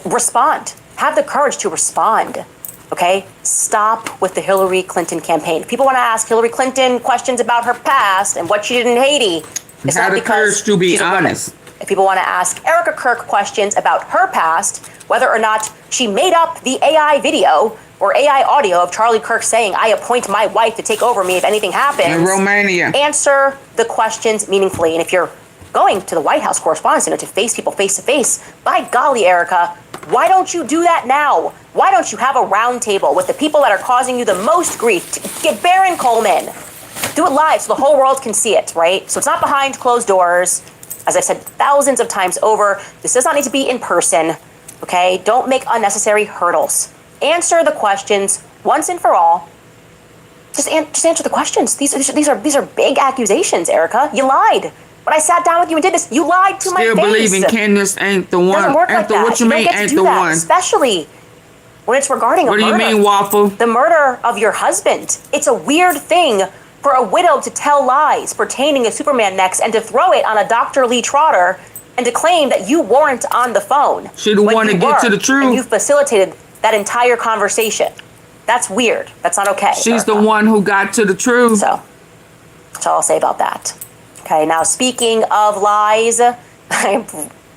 Respond. Have the courage to respond, okay? Stop with the Hillary Clinton campaign. If people want to ask Hillary Clinton questions about her past and what she did in Haiti, it's not because to be honest. If people want to ask Erika Kirk questions about her past, whether or not she made up the AI video or AI audio of Charlie Kirk saying, I appoint my wife to take over me if anything happens. In Romania. Answer the questions meaningfully. And if you're going to the White House Correspondents' Center to face people face to face, by golly, Erika, why don't you do that now? Why don't you have a round table with the people that are causing you the most grief? Get Baron Coleman. Do it live so the whole world can see it, right? So it's not behind closed doors. As I've said thousands of times over, this does not need to be in person, okay? Don't make unnecessary hurdles. Answer the questions once and for all. Just answer the questions. These are big accusations, Erika. You lied. When I sat down with you and did this, you lied to my face. Still believing Candace ain't the one. Doesn't work like that. What you mean ain't the one? Especially when it's regarding a murder. What do you mean, Waffle? The murder of your husband. It's a weird thing for a widow to tell lies pertaining to Superman next and to throw it on a Dr. Lee Trotter and to claim that you weren't on the phone. She the one to get to the truth. And you facilitated that entire conversation. That's weird. That's not okay. She's the one who got to the truth. So, that's all I'll say about that. Okay, now speaking of lies, I'm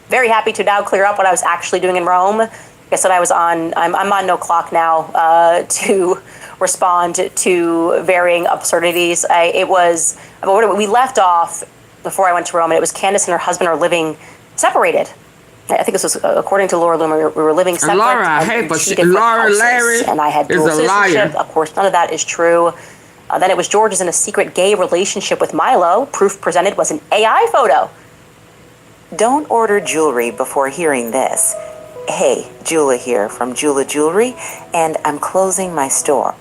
very happy to now clear up what I was actually doing in Rome. Like I said, I'm on no clock now to respond to varying absurdities. We left off before I went to Rome, and it was Candace and her husband are living separated. I think this was according to Laura Loomer. We were living separate. Laura Larry and I had dual is a liar. citizenship. Of course, none of that is true. Then it was George is in a secret gay relationship with Milo. Proof presented was an AI photo. Don't order jewelry before hearing this. Hey, Jula here from Jula Jewelry, and I'm closing my store.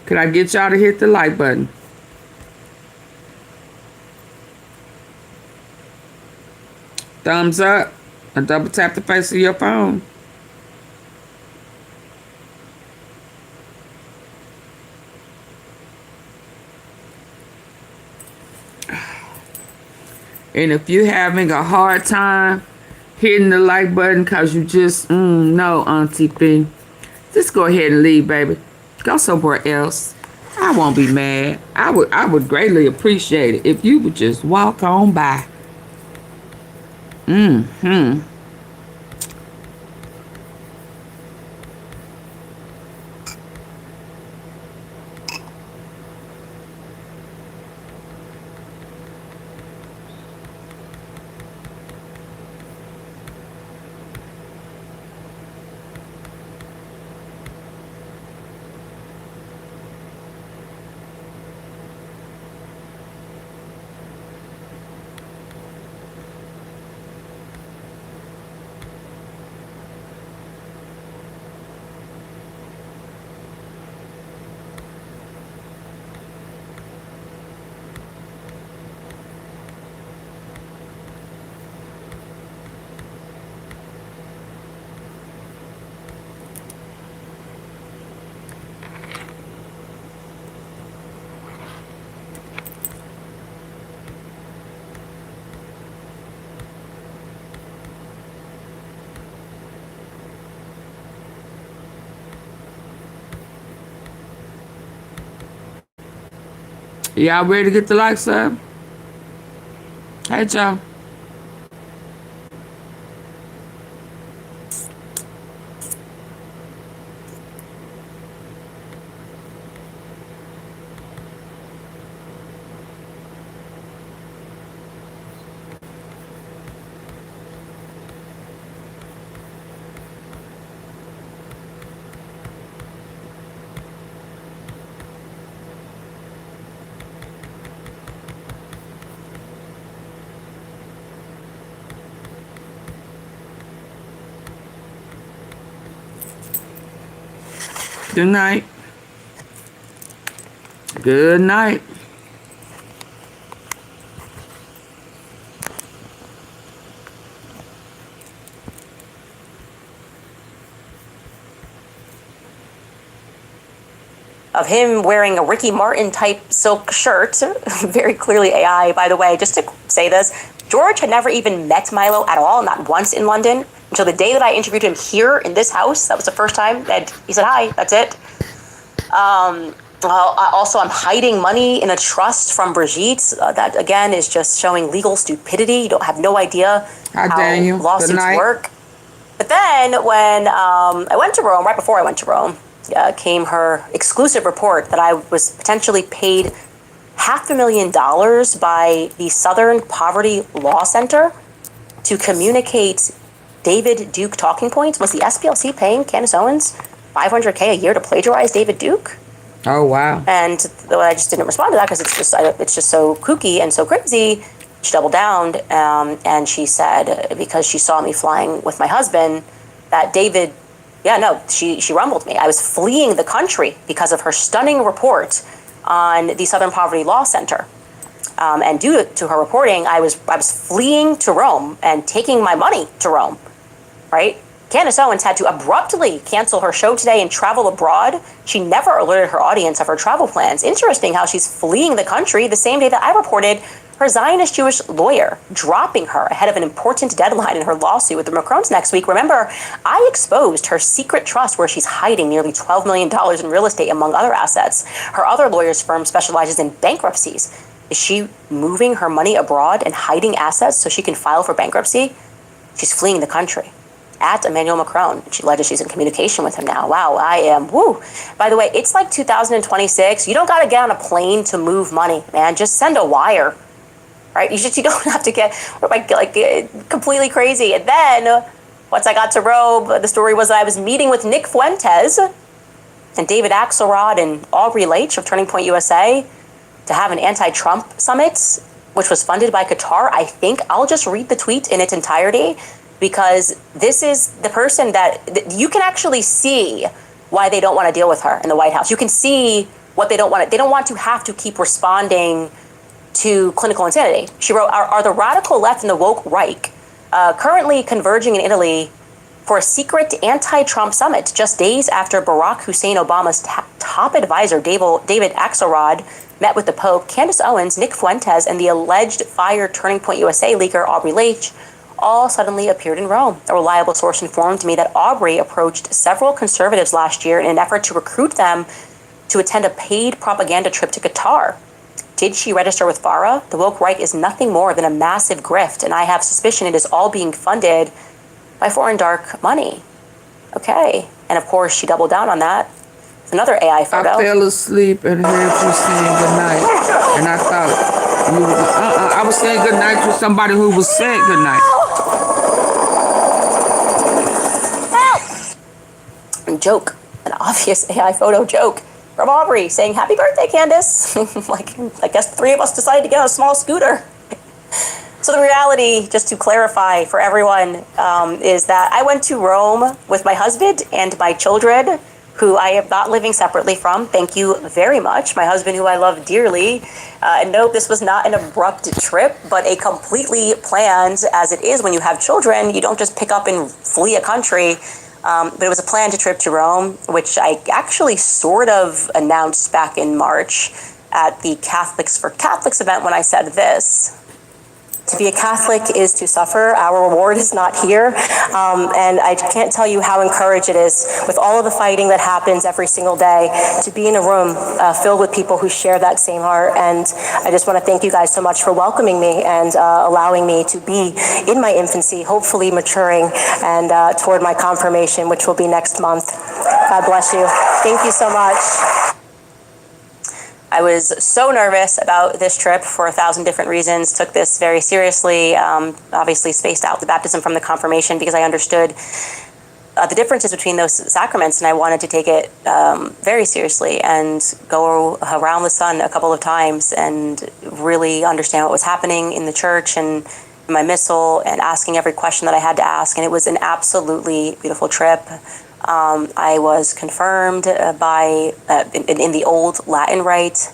Could I get y'all to hit the like button? Thumbs up and double tap the face of your phone. And if you're having a hard time hitting the like button because you just, no, Auntie P, just go ahead and leave, baby. Go somewhere else. I won't be mad. I would greatly appreciate it if you would just walk on by. Y'all ready to get the likes up? Hey, y'all. Good night. Good night. Of him wearing a Ricky Martin type silk shirt, very clearly AI, by the way, just to say this, George had never even met Milo at all, not once in London, until the day that I interviewed him here in this house. That was the first time that he said hi, that's it. Also, I'm hiding money in a trust from Brigitte. That, again, is just showing legal stupidity. You don't have no idea how lawsuits work. But then when I went to Rome, right before I went to Rome, came her exclusive report that I was potentially paid $500,000 by the Southern Poverty Law Center to communicate David Duke talking points. Was the SPLC paying Candace Owens $500K a year to plagiarize David Duke? Oh, wow. And I just didn't respond to that because it's just so kooky and so crazy. She doubled down and she said, because she saw me flying with my husband, that David, she rumbled me. I was fleeing the country because of her stunning report on the Southern Poverty Law Center. And due to her reporting, I was fleeing to Rome and taking my money to Rome, right? Candace Owens had to abruptly cancel her show today and travel abroad. She never alerted her audience of her travel plans. Interesting how she's fleeing the country the same day that I reported her Zionist Jewish lawyer dropping her ahead of an important deadline in her lawsuit with the Macrons next week. Remember, I exposed her secret trust where she's hiding nearly $12 million in real estate, among other assets. Her other lawyer's firm specializes in bankruptcies. Is she moving her money abroad and hiding assets so she can file for bankruptcy? She's fleeing the country. At Emmanuel Macron. She alleges she's in communication with him now. Wow, I am, woo. By the way, it's like 2026. You don't got to get on a plane to move money, man. Just send a wire, right? You don't have to get completely crazy. And then, once I got to Rome, the story was that I was meeting with Nick Fuentes and David Axelrod and Aubrey Leitch of Turning Point USA to have an anti-Trump summit, which was funded by Qatar. I think I'll just read the tweet in its entirety, because this is the person that you can actually see why they don't want to deal with her in the White House. You can see what they don't want. They don't want to have to keep responding to clinical insanity. She wrote, are the radical left and the woke right currently converging in Italy for a secret anti-Trump summit just days after Barack Hussein Obama's top advisor, David Axelrod, met with the Pope? Candace Owens, Nick Fuentes, and the alleged fired Turning Point USA leaker Aubrey Leitch all suddenly appeared in Rome. A reliable source informed me that Aubrey approached several conservatives last year in an effort to recruit them to attend a paid propaganda trip to Qatar. Did she register with FARA? The woke right is nothing more than a massive grift, and I have suspicion it is all being funded by foreign dark money. Okay, and of course she doubled down on that. It's another AI photo. I fell asleep and heard you saying goodnight, and I thought I was saying goodnight to somebody who was saying goodnight. Joke, an obvious AI photo joke from Aubrey saying, "Happy birthday, Candace." Like, I guess the three of us decided to get a small scooter. So the reality, just to clarify for everyone, is that I went to Rome with my husband and my children, who I am not living separately from. Thank you very much. My husband, who I love dearly. And no, this was not an abrupt trip, but a completely planned, as it is when you have children. You don't just pick up and flee a country. But it was a planned trip to Rome, which I actually sort of announced back in March at the Catholics for Catholics event when I said this: to be a Catholic is to suffer. Our reward is not here. And I can't tell you how encouraged it is, with all of the fighting that happens every single day, to be in a room filled with people who share that same heart. And I just want to thank you guys so much for welcoming me and allowing me to be in my infancy, hopefully maturing, and toward my confirmation, which will be next month. God bless you. Thank you so much. I was so nervous about this trip for 1,000 different reasons, took this very seriously, obviously spaced out the baptism from the confirmation because I understood the differences between those sacraments, and I wanted to take it very seriously and go around the sun a couple of times and really understand what was happening in the church and in my missal and asking every question that I had to ask. And it was an absolutely beautiful trip. I was confirmed by in the old Latin rite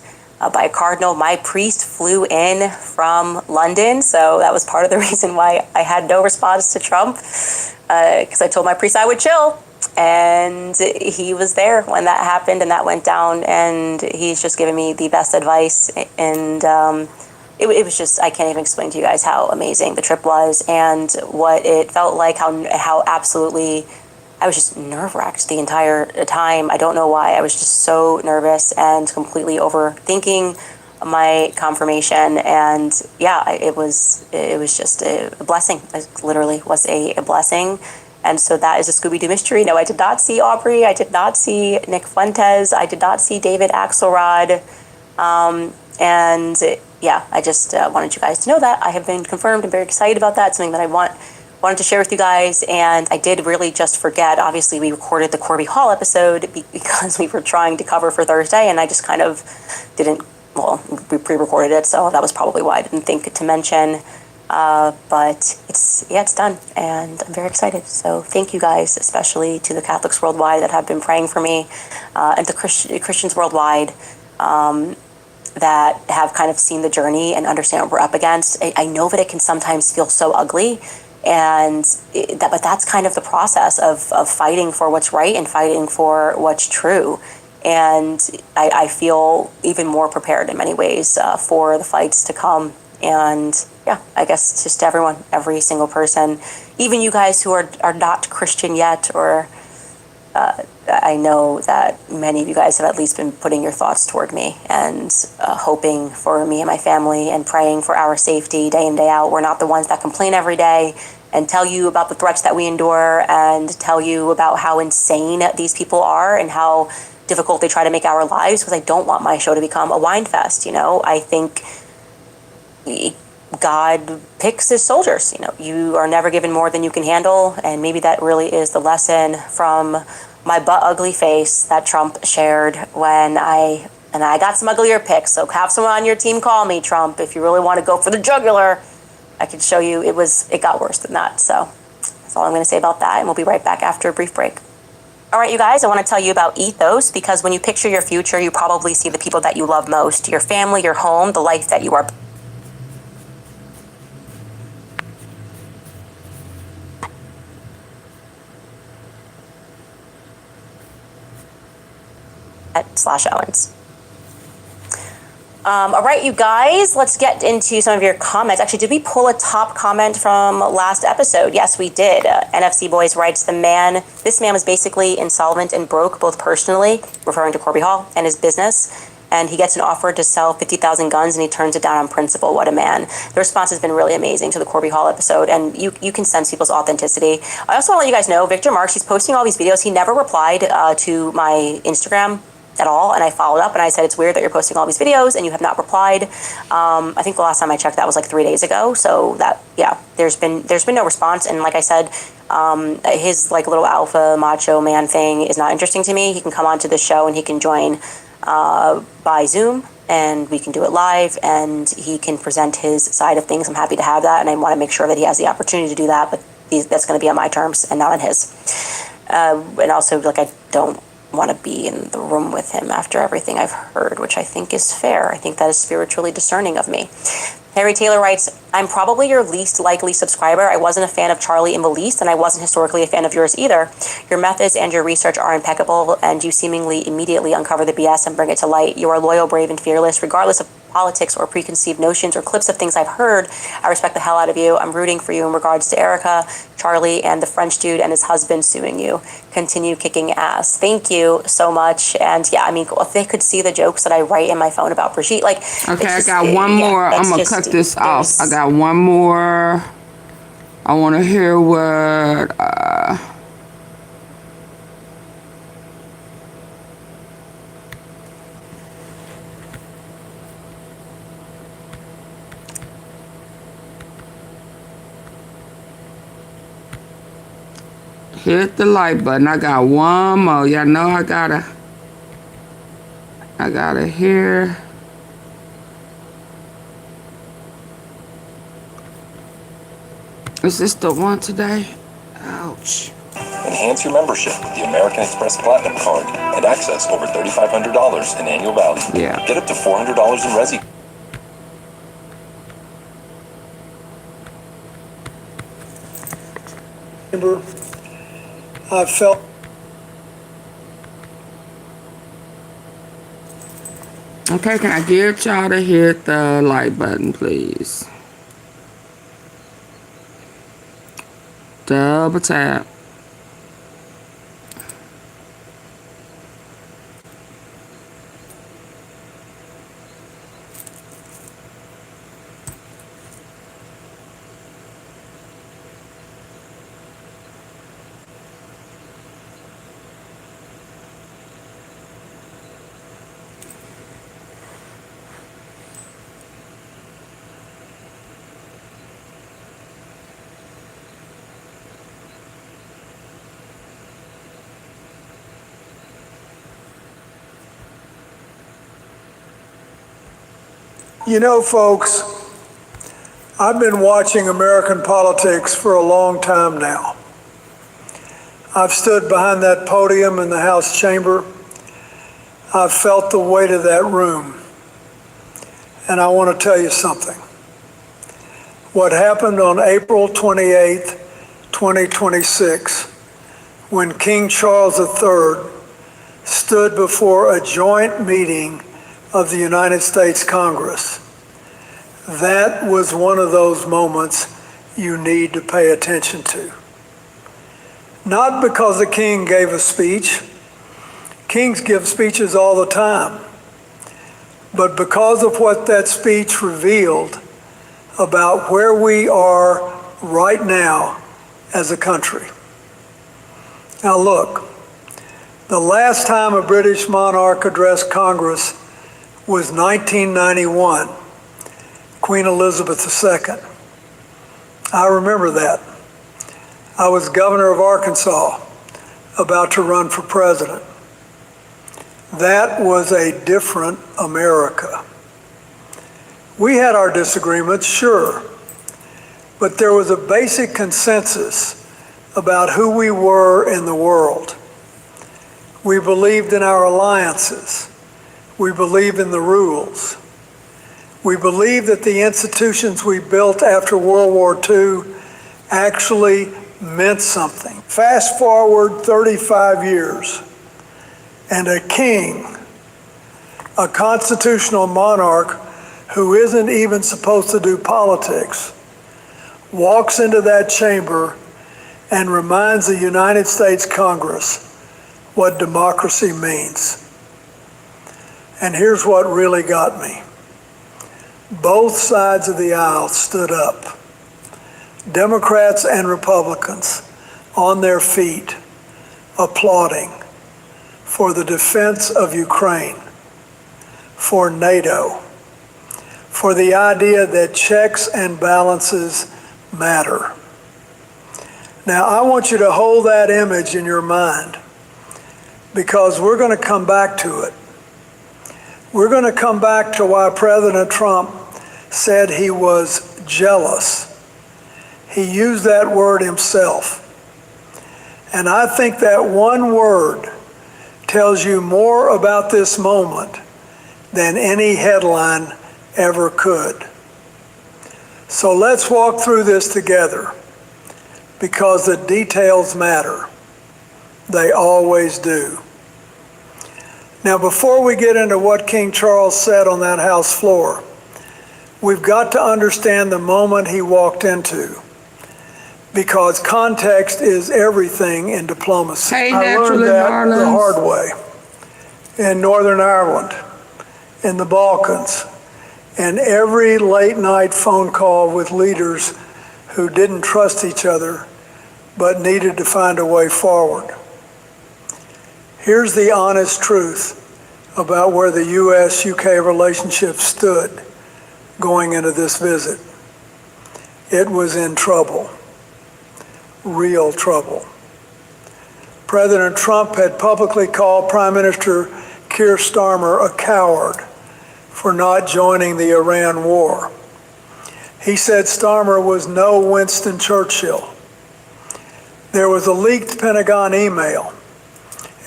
by a cardinal. My priest flew in from London, so that was part of the reason why I had no response to Trump, because I told my priest I would chill, and he was there when that happened and that went down, and he's just given me the best advice. And it was just, I can't even explain to you guys how amazing the trip was and what it felt like, how absolutely I was just nerve-wracked the entire time. I don't know why. I was just so nervous and completely overthinking my confirmation. And yeah, it was just a blessing. It literally was a blessing. And so that is a Scooby-Doo mystery. No, I did not see Aubrey. I did not see Nick Fuentes. I did not see David Axelrod. And yeah, I just wanted you guys to know that. I have been confirmed. I'm very excited about that. It's something that I wanted to share with you guys, and I did really just forget. Obviously, we recorded the Corby Hall episode because we were trying to cover for Thursday, and I just kind of didn't, well, we pre-recorded it, so that was probably why I didn't think to mention. But it's done, and I'm very excited. So thank you guys, especially to the Catholics worldwide that have been praying for me, and the Christians worldwide. that have kind of seen the journey and understand what we're up against. I know that it can sometimes feel so ugly, but that's kind of the process of fighting for what's right and fighting for what's true. And I feel even more prepared in many ways for the fights to come. And yeah, I guess just everyone, every single person, even you guys who are not Christian yet, or I know that many of you guys have at least been putting your thoughts toward me and hoping for me and my family and praying for our safety day in, day out. We're not the ones that complain every day and tell you about the threats that we endure and tell you about how insane these people are and how difficult they try to make our lives, because I don't want my show to become a whine fest. You know, I think God picks his soldiers. You know, you are never given more than you can handle, and maybe that really is the lesson from my butt ugly face that Trump shared when I got some uglier pics. So have someone on your team call me, Trump, if you really want to go for the jugular. I can show you it got worse than that. So that's all I'm going to say about that, and we'll be right back after a brief break. All right, you guys, I want to tell you about Ethos, because when you picture your future, you probably see the people that you love most, your family, your home, the life that you are /Owens. All right, you guys, let's get into some of your comments. Actually, did we pull a top comment from last episode? Yes, we did. NFC Boys writes, this man was basically insolvent and broke, both personally, referring to Corby Hall, and his business. And he gets an offer to sell 50,000 guns and he turns it down on principle. What a man. The response has been really amazing to the Corby Hall episode, and you can sense people's authenticity. I also want to let you guys know, Victor Marks, he's posting all these videos. He never replied to my Instagram at all, and I followed up and I said, it's weird that you're posting all these videos and you have not replied. I think the last time I checked, that was like 3 days ago. So that, yeah, there's been no response. And like I said, his like little alpha macho man thing is not interesting to me. He can come onto the show and he can join by Zoom, and we can do it live, and he can present his side of things. I'm happy to have that, and I want to make sure that he has the opportunity to do that, but that's going to be on my terms and not on his. And also, like, I don't want to be in the room with him after everything I've heard, which I think is fair. I think that is spiritually discerning of me. Harry Taylor writes, I'm probably your least likely subscriber. I wasn't a fan of Charlie in the least, and I wasn't historically a fan of yours either. Your methods and your research are impeccable, and you seemingly immediately uncover the BS and bring it to light. You are loyal, brave, and fearless, regardless of politics or preconceived notions or clips of things I've heard. I respect the hell out of you. I'm rooting for you in regards to Erika, Charlie, and the French dude and his husband suing you. Continue kicking ass. Thank you so much. And yeah, I mean, if they could see the jokes that I write in my phone about Brigitte, like, okay, I got one more. I'm gonna cut this off. I got one more. I want to hear what hit the like button. I got one more. Y'all know I gotta hear. Is this the one today? Ouch. Enhance your membership with the American Express Platinum Card and access over $3,500 in annual value. Yeah. Get up to $400 in Resi. I felt Okay, can I get y'all to hit the like button, please? Double tap. You know, folks, I've been watching American politics for a long time now. I've stood behind that podium in the House chamber. I've felt the weight of that room. And I want to tell you something. What happened on April 28th, 2026, when King Charles III stood before a joint meeting of the United States Congress, that was one of those moments you need to pay attention to. Not because the king gave a speech. Kings give speeches all the time. But because of what that speech revealed about where we are right now as a country. Now look, the last time a British monarch addressed Congress was 1991, Queen Elizabeth II. I remember that. I was governor of Arkansas, about to run for president. That was a different America. We had our disagreements, sure, but there was a basic consensus about who we were in the world. We believed in our alliances. We believed in the rules. We believed that the institutions we built after World War II actually meant something. Fast forward 35 years, and a king, a constitutional monarch who isn't even supposed to do politics, walks into that chamber and reminds the United States Congress what democracy means. And here's what really got me. Both sides of the aisle stood up, Democrats and Republicans, on their feet, applauding for the defense of Ukraine, for NATO, for the idea that checks and balances matter. Now, I want you to hold that image in your mind, because we're going to come back to it. We're going to come back to why President Trump said he was jealous. He used that word himself. And I think that one word tells you more about this moment than any headline ever could. So let's walk through this together, because the details matter. They always do. Now, before we get into what King Charles said on that House floor, we've got to understand the moment he walked into, because context is everything in diplomacy. Hey, I learned that the hard way in Northern Ireland, in the Balkans, and every late night phone call with leaders who didn't trust each other but needed to find a way forward. Here's the honest truth about where the U.S.-UK relationship stood going into this visit. It was in trouble, real trouble. President Trump had publicly called Prime Minister Keir Starmer a coward for not joining the Iran war. He said Starmer was no Winston Churchill. There was a leaked Pentagon email,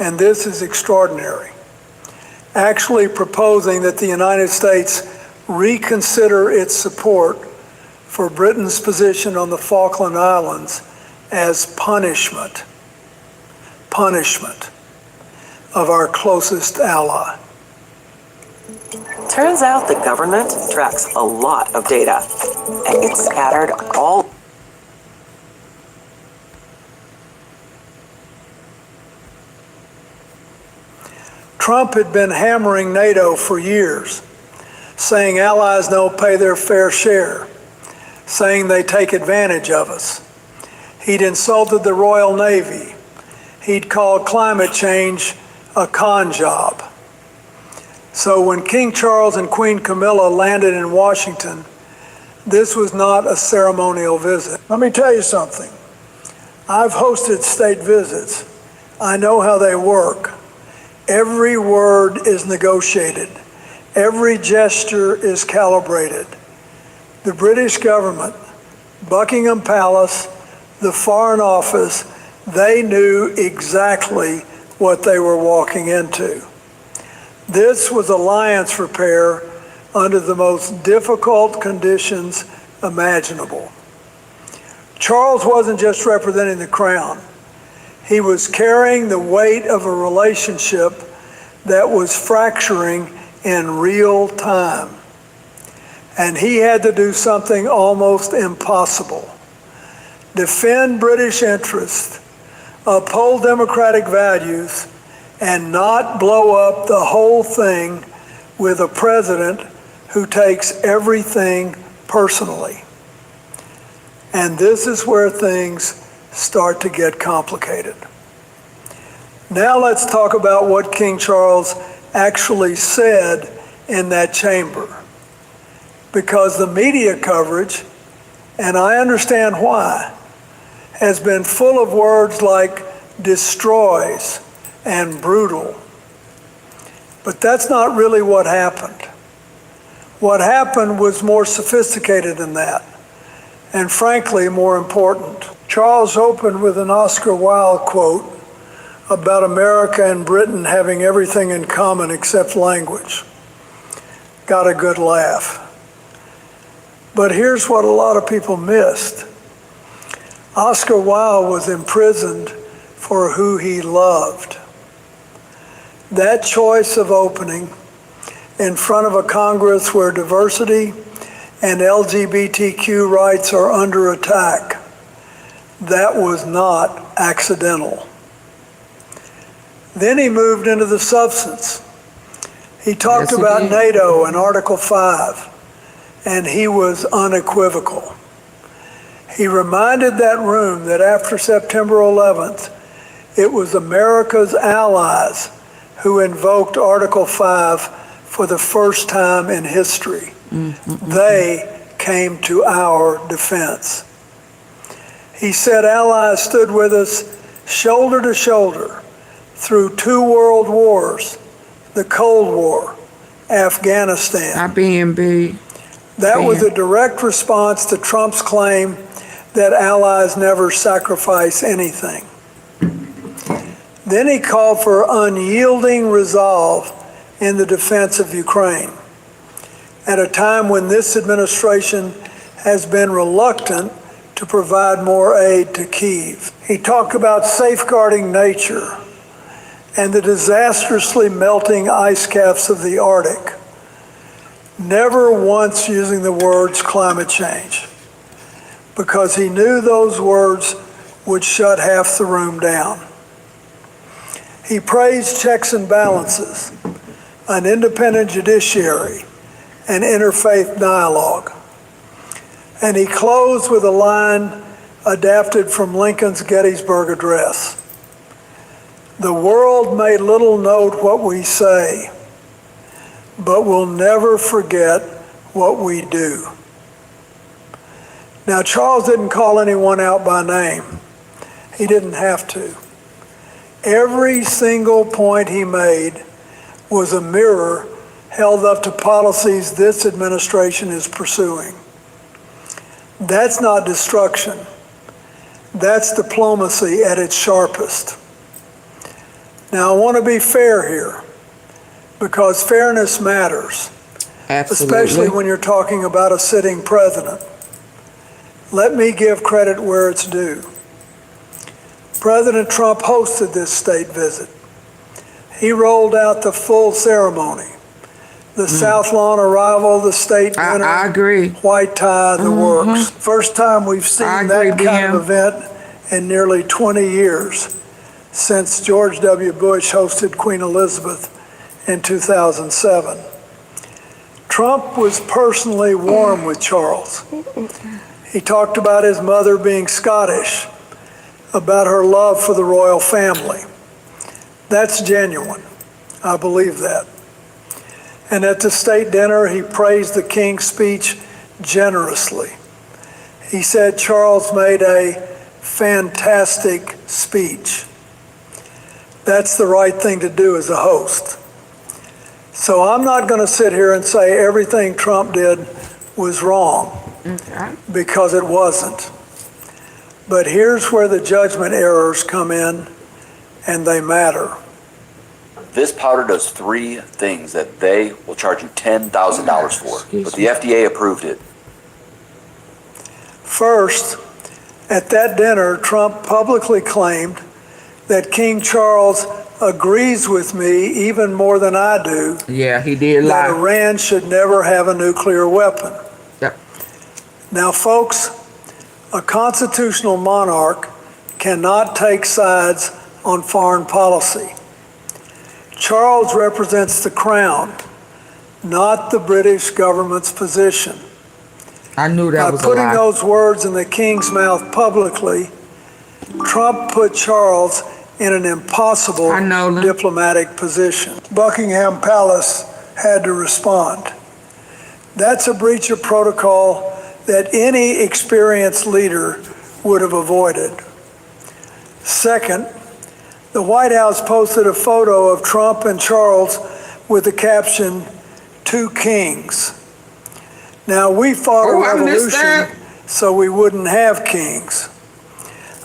and this is extraordinary, actually proposing that the United States reconsider its support for Britain's position on the Falkland Islands as punishment of our closest ally. Turns out the government tracks a lot of data, and it's scattered all. Trump had been hammering NATO for years, saying allies don't pay their fair share, saying they take advantage of us. He'd insulted the Royal Navy. He'd called climate change a con job. So when King Charles and Queen Camilla landed in Washington, this was not a ceremonial visit. Let me tell you something. I've hosted state visits. I know how they work. Every word is negotiated. Every gesture is calibrated. The British government, Buckingham Palace, the Foreign Office, they knew exactly what they were walking into. This was alliance repair under the most difficult conditions imaginable. Charles wasn't just representing the crown. He was carrying the weight of a relationship that was fracturing in real time. And he had to do something almost impossible: defend British interests, uphold democratic values, and not blow up the whole thing with a president who takes everything personally. And this is where things start to get complicated. Now let's talk about what King Charles actually said in that chamber. Because the media coverage, and I understand why, has been full of words like destroys and brutal. But that's not really what happened. What happened was more sophisticated than that, and frankly, more important. Charles opened with an Oscar Wilde quote about America and Britain having everything in common except language. Got a good laugh. But here's what a lot of people missed. Oscar Wilde was imprisoned for who he loved. That choice of opening in front of a Congress where diversity and LGBTQ rights are under attack, that was not accidental. Then he moved into the substance. He talked about NATO and Article 5, and he was unequivocal. He reminded that room that after September 11th, it was America's allies who invoked Article 5 for the first time in history. They came to our defense. He said allies stood with us shoulder to shoulder through 2 world wars, the Cold War, Afghanistan. IBMB. That was a direct response to Trump's claim that allies never sacrifice anything. Then he called for unyielding resolve in the defense of Ukraine at a time when this administration has been reluctant to provide more aid to Kyiv. He talked about safeguarding nature and the disastrously melting ice caps of the Arctic, never once using the words climate change, because he knew those words would shut half the room down. He praised checks and balances, an independent judiciary, and interfaith dialogue. And he closed with a line adapted from Lincoln's Gettysburg Address. The world may little note what we say, but will never forget what we do. Now, Charles didn't call anyone out by name. He didn't have to. Every single point he made was a mirror held up to policies this administration is pursuing. That's not destruction. That's diplomacy at its sharpest. Now, I want to be fair here, because fairness matters, especially when you're talking about a sitting president. Let me give credit where it's due. President Trump hosted this state visit. He rolled out the full ceremony. The South Lawn arrival, the state dinner, I agree. white tie, the works. First time we've seen that kind of event in nearly 20 years, since George W. Bush hosted Queen Elizabeth in 2007. Trump was personally warm with Charles. He talked about his mother being Scottish, about her love for the royal family. That's genuine. I believe that. And at the state dinner, he praised the King's speech generously. He said Charles made a fantastic speech. That's the right thing to do as a host. So I'm not going to sit here and say everything Trump did was wrong, because it wasn't. But here's where the judgment errors come in, and they matter. This powder does 3 things that they will charge you $10,000 for, but the FDA approved it. First, at that dinner, Trump publicly claimed that King Charles agrees with me even more than I do. Yeah, he did that lie. Iran should never have a nuclear weapon. Yep. Now, folks, a constitutional monarch cannot take sides on foreign policy. Charles represents the crown, not the British government's position. I knew that was a By putting lie. those words in the king's mouth publicly, Trump put Charles in an impossible diplomatic position. Buckingham Palace had to respond. That's a breach of protocol that any experienced leader would have avoided. Second, the White House posted a photo of Trump and Charles with the caption, "Two Kings." Now, we fought a revolution so we wouldn't have kings.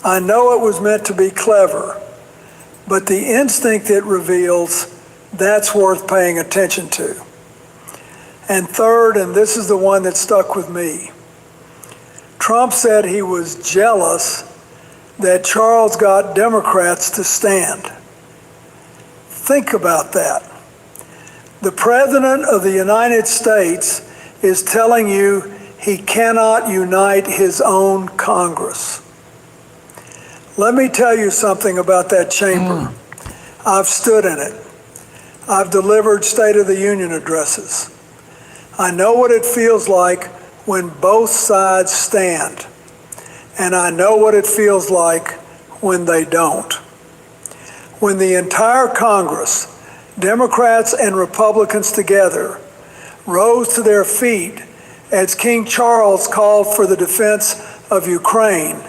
I know it was meant to be clever, but the instinct it reveals, that's worth paying attention to. And third, and this is the one that stuck with me, Trump said he was jealous that Charles got Democrats to stand. Think about that. The President of the United States is telling you he cannot unite his own Congress. Let me tell you something about that chamber. I've stood in it. I've delivered State of the Union addresses. I know what it feels like when both sides stand. And I know what it feels like when they don't. When the entire Congress, Democrats and Republicans together, rose to their feet as King Charles called for the defense of Ukraine,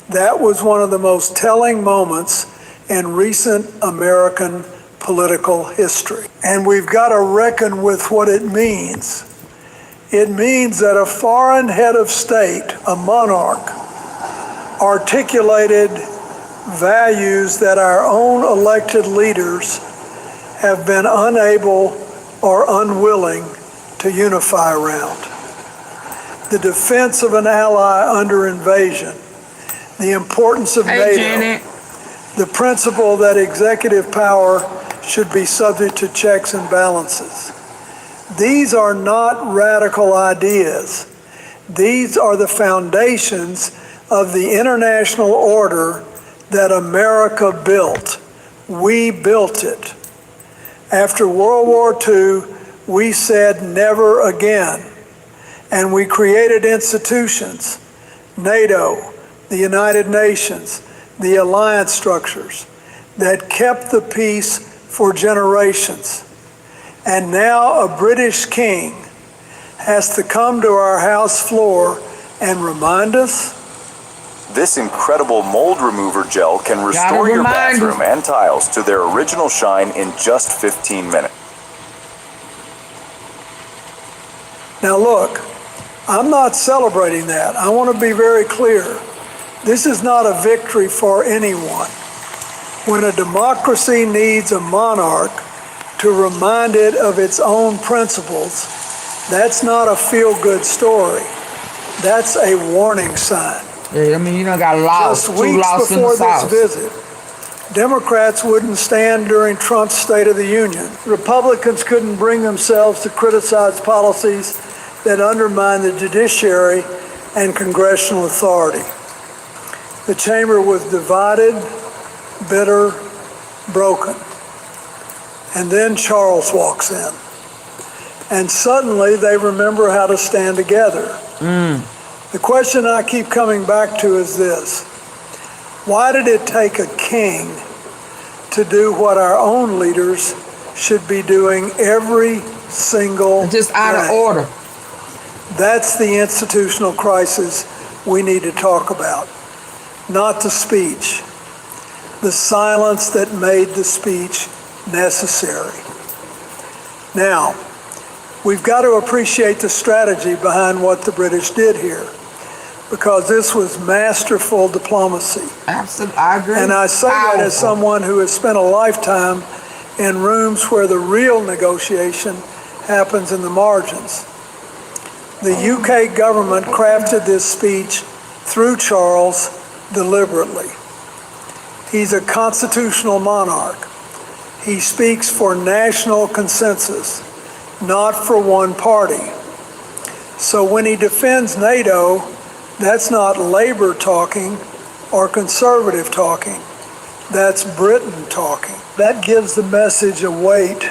that was one of the most telling moments in recent American political history. And we've got to reckon with what it means. It means that a foreign head of state, a monarch, articulated values that our own elected leaders have been unable or unwilling to unify around. The defense of an ally under invasion, the importance of NATO, the principle that executive power should be subject to checks and balances. These are not radical ideas. These are the foundations of the international order that America built. We built it. After World War II, we said never again. And we created institutions, NATO, the United Nations, the alliance structures, that kept the peace for generations. And now a British king has to come to our house floor and remind us. This incredible mold remover gel can restore your bathroom and tiles to their original shine in just 15 minutes. Now look, I'm not celebrating that. I want to be very clear. This is not a victory for anyone. When a democracy needs a monarch to remind it of its own principles, that's not a feel-good story. That's a warning sign. Yeah, I mean, you done got lost. Just weeks before this visit, Democrats wouldn't stand during Trump's State of the Union. Republicans couldn't bring themselves to criticize policies that undermine the judiciary and congressional authority. The chamber was divided, bitter, broken. And then Charles walks in. And suddenly they remember how to stand together. The question I keep coming back to is this: why did it take a king to do what our own leaders should be doing every single just out of order? That's the institutional crisis we need to talk about, not the speech, the silence that made the speech necessary. Now, we've got to appreciate the strategy behind what the British did here, because this was masterful diplomacy. Absolutely, I agree. And I say that as someone who has spent a lifetime in rooms where the real negotiation happens in the margins. The UK government crafted this speech through Charles deliberately. He's a constitutional monarch. He speaks for national consensus, not for one party. So when he defends NATO, that's not Labour talking or Conservative talking. That's Britain talking. That gives the message a weight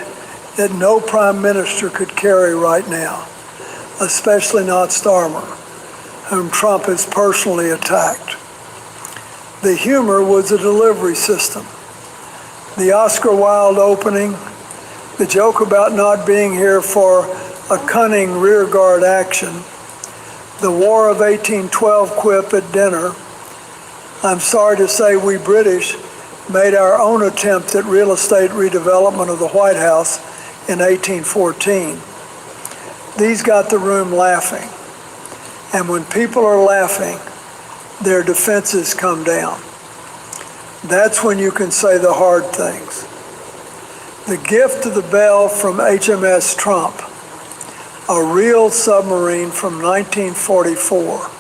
that no prime minister could carry right now, especially not Starmer, whom Trump has personally attacked. The humor was the delivery system. The Oscar Wilde opening, the joke about not being here for a cunning rearguard action, the War of 1812 quip at dinner. I'm sorry to say we British made our own attempt at real estate redevelopment of the White House in 1814. These got the room laughing. And when people are laughing, their defenses come down. That's when you can say the hard things. The gift of the Belle from HMS Trump, a real submarine from 1944,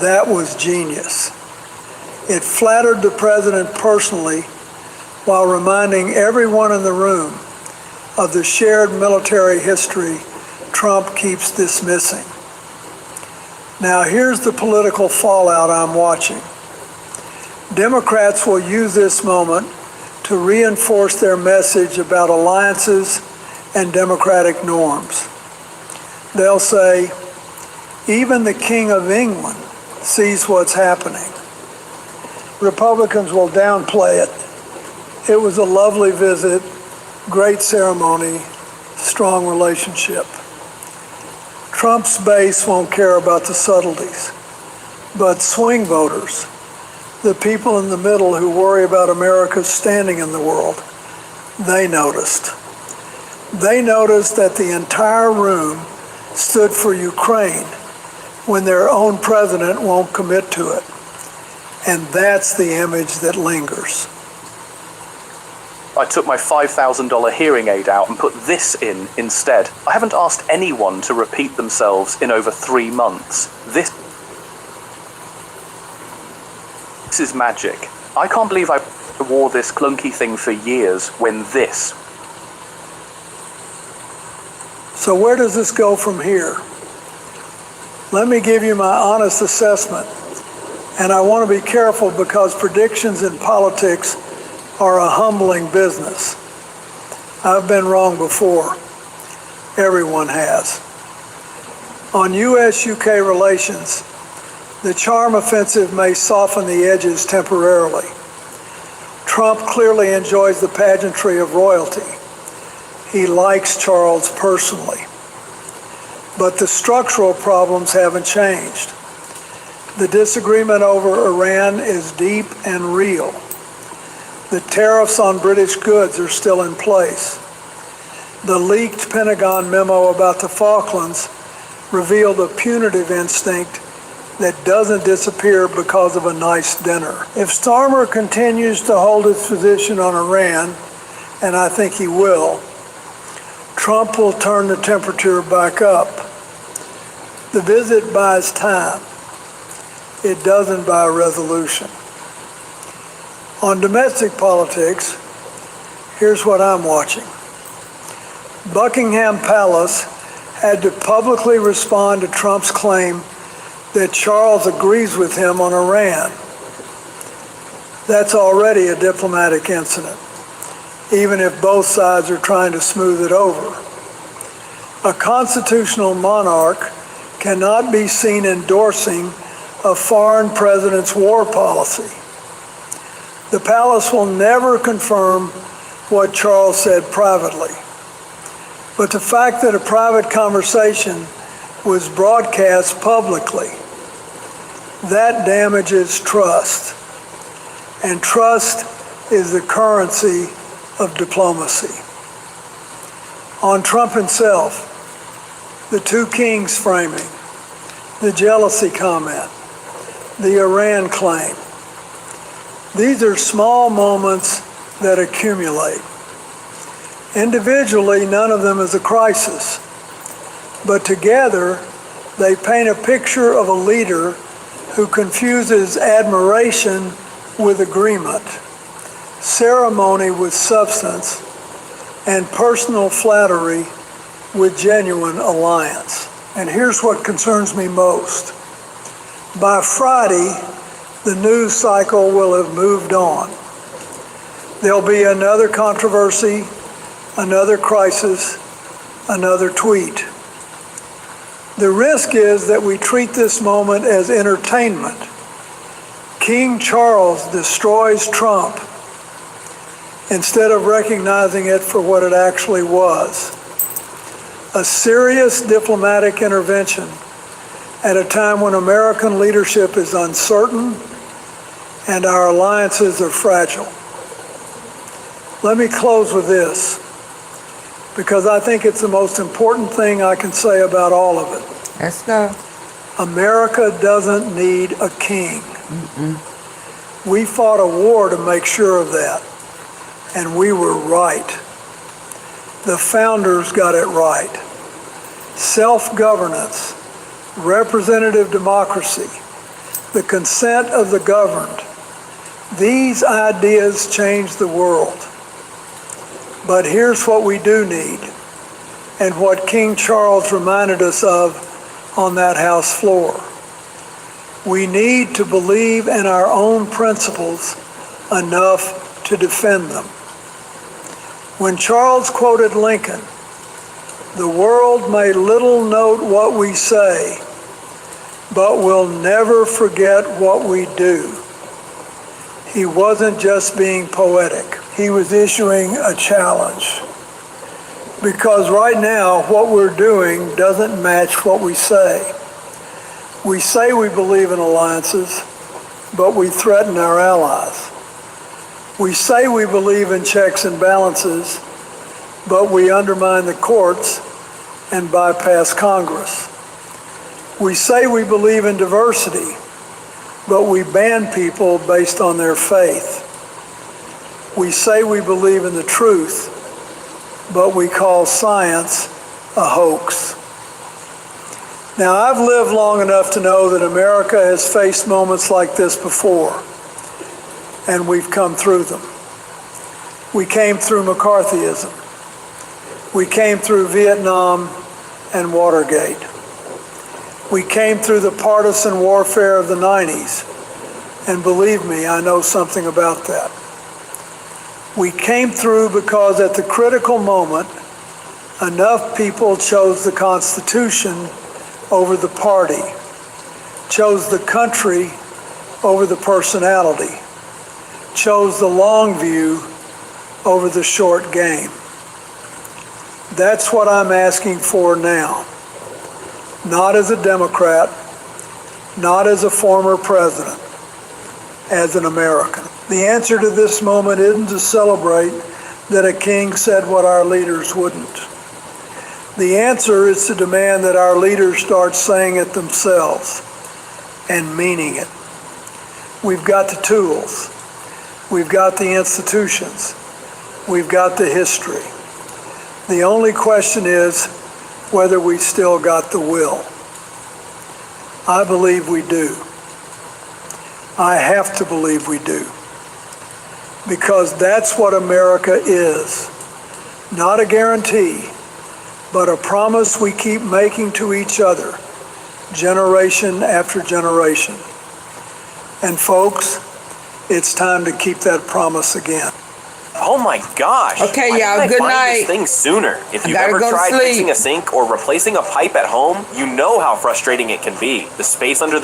that was genius. It flattered the president personally while reminding everyone in the room of the shared military history Trump keeps dismissing. Now here's the political fallout I'm watching. Democrats will use this moment to reinforce their message about alliances and democratic norms. They'll say, even the King of England sees what's happening. Republicans will downplay it. It was a lovely visit, great ceremony, strong relationship. Trump's base won't care about the subtleties, but swing voters, the people in the middle who worry about America's standing in the world, they noticed. They noticed that the entire room stood for Ukraine when their own president won't commit to it. And that's the image that lingers. I took my $5,000 hearing aid out and put this in instead. I haven't asked anyone to repeat themselves in over 3 months. This is magic. I can't believe I wore this clunky thing for years when this. So where does this go from here? Let me give you my honest assessment. And I want to be careful because predictions in politics are a humbling business. I've been wrong before. Everyone has. On U.S.-UK relations, the charm offensive may soften the edges temporarily. Trump clearly enjoys the pageantry of royalty. He likes Charles personally. But the structural problems haven't changed. The disagreement over Iran is deep and real. The tariffs on British goods are still in place. The leaked Pentagon memo about the Falklands revealed a punitive instinct that doesn't disappear because of a nice dinner. If Starmer continues to hold his position on Iran, and I think he will, Trump will turn the temperature back up. The visit buys time. It doesn't buy resolution. On domestic politics, here's what I'm watching. Buckingham Palace had to publicly respond to Trump's claim that Charles agrees with him on Iran. That's already a diplomatic incident, even if both sides are trying to smooth it over. A constitutional monarch cannot be seen endorsing a foreign president's war policy. The palace will never confirm what Charles said privately. But the fact that a private conversation was broadcast publicly, that damages trust. And trust is the currency of diplomacy. On Trump himself, the two kings framing, the jealousy comment, the Iran claim. These are small moments that accumulate. Individually, none of them is a crisis, but together they paint a picture of a leader who confuses admiration with agreement, ceremony with substance, and personal flattery with genuine alliance. And here's what concerns me most. By Friday, the news cycle will have moved on. There'll be another controversy, another crisis, another tweet. The risk is that we treat this moment as entertainment. King Charles destroys Trump instead of recognizing it for what it actually was. A serious diplomatic intervention at a time when American leadership is uncertain and our alliances are fragile. Let me close with this, because I think it's the most important thing I can say about all of it. Let's go. America doesn't need a king. We fought a war to make sure of that, and we were right. The founders got it right. Self-governance, representative democracy, the consent of the governed, these ideas change the world. But here's what we do need, and what King Charles reminded us of on that House floor. We need to believe in our own principles enough to defend them. When Charles quoted Lincoln, "The world may little note what we say, but will never forget what we do," he wasn't just being poetic. He was issuing a challenge. Because right now, what we're doing doesn't match what we say. We say we believe in alliances, but we threaten our allies. We say we believe in checks and balances, but we undermine the courts and bypass Congress. We say we believe in diversity, but we ban people based on their faith. We say we believe in the truth, but we call science a hoax. Now, I've lived long enough to know that America has faced moments like this before, and we've come through them. We came through McCarthyism. We came through Vietnam and Watergate. We came through the partisan warfare of the 90s, and believe me, I know something about that. We came through because at the critical moment, enough people chose the Constitution over the party, chose the country over the personality, chose the long view over the short game. That's what I'm asking for now. Not as a Democrat, not as a former president, as an American. The answer to this moment isn't to celebrate that a king said what our leaders wouldn't. The answer is to demand that our leaders start saying it themselves and meaning it. We've got the tools. We've got the institutions. We've got the history. The only question is whether we still got the will. I believe we do. I have to believe we do. Because that's what America is. Not a guarantee, but a promise we keep making to each other, generation after generation. And folks, it's time to keep that promise again. Oh my gosh. Okay, Why y'all, didn't I good find night. This thing sooner. If I you've gotta ever go to tried sleep. fixing a sink or replacing a pipe at home, you know how frustrating it can be. The space under the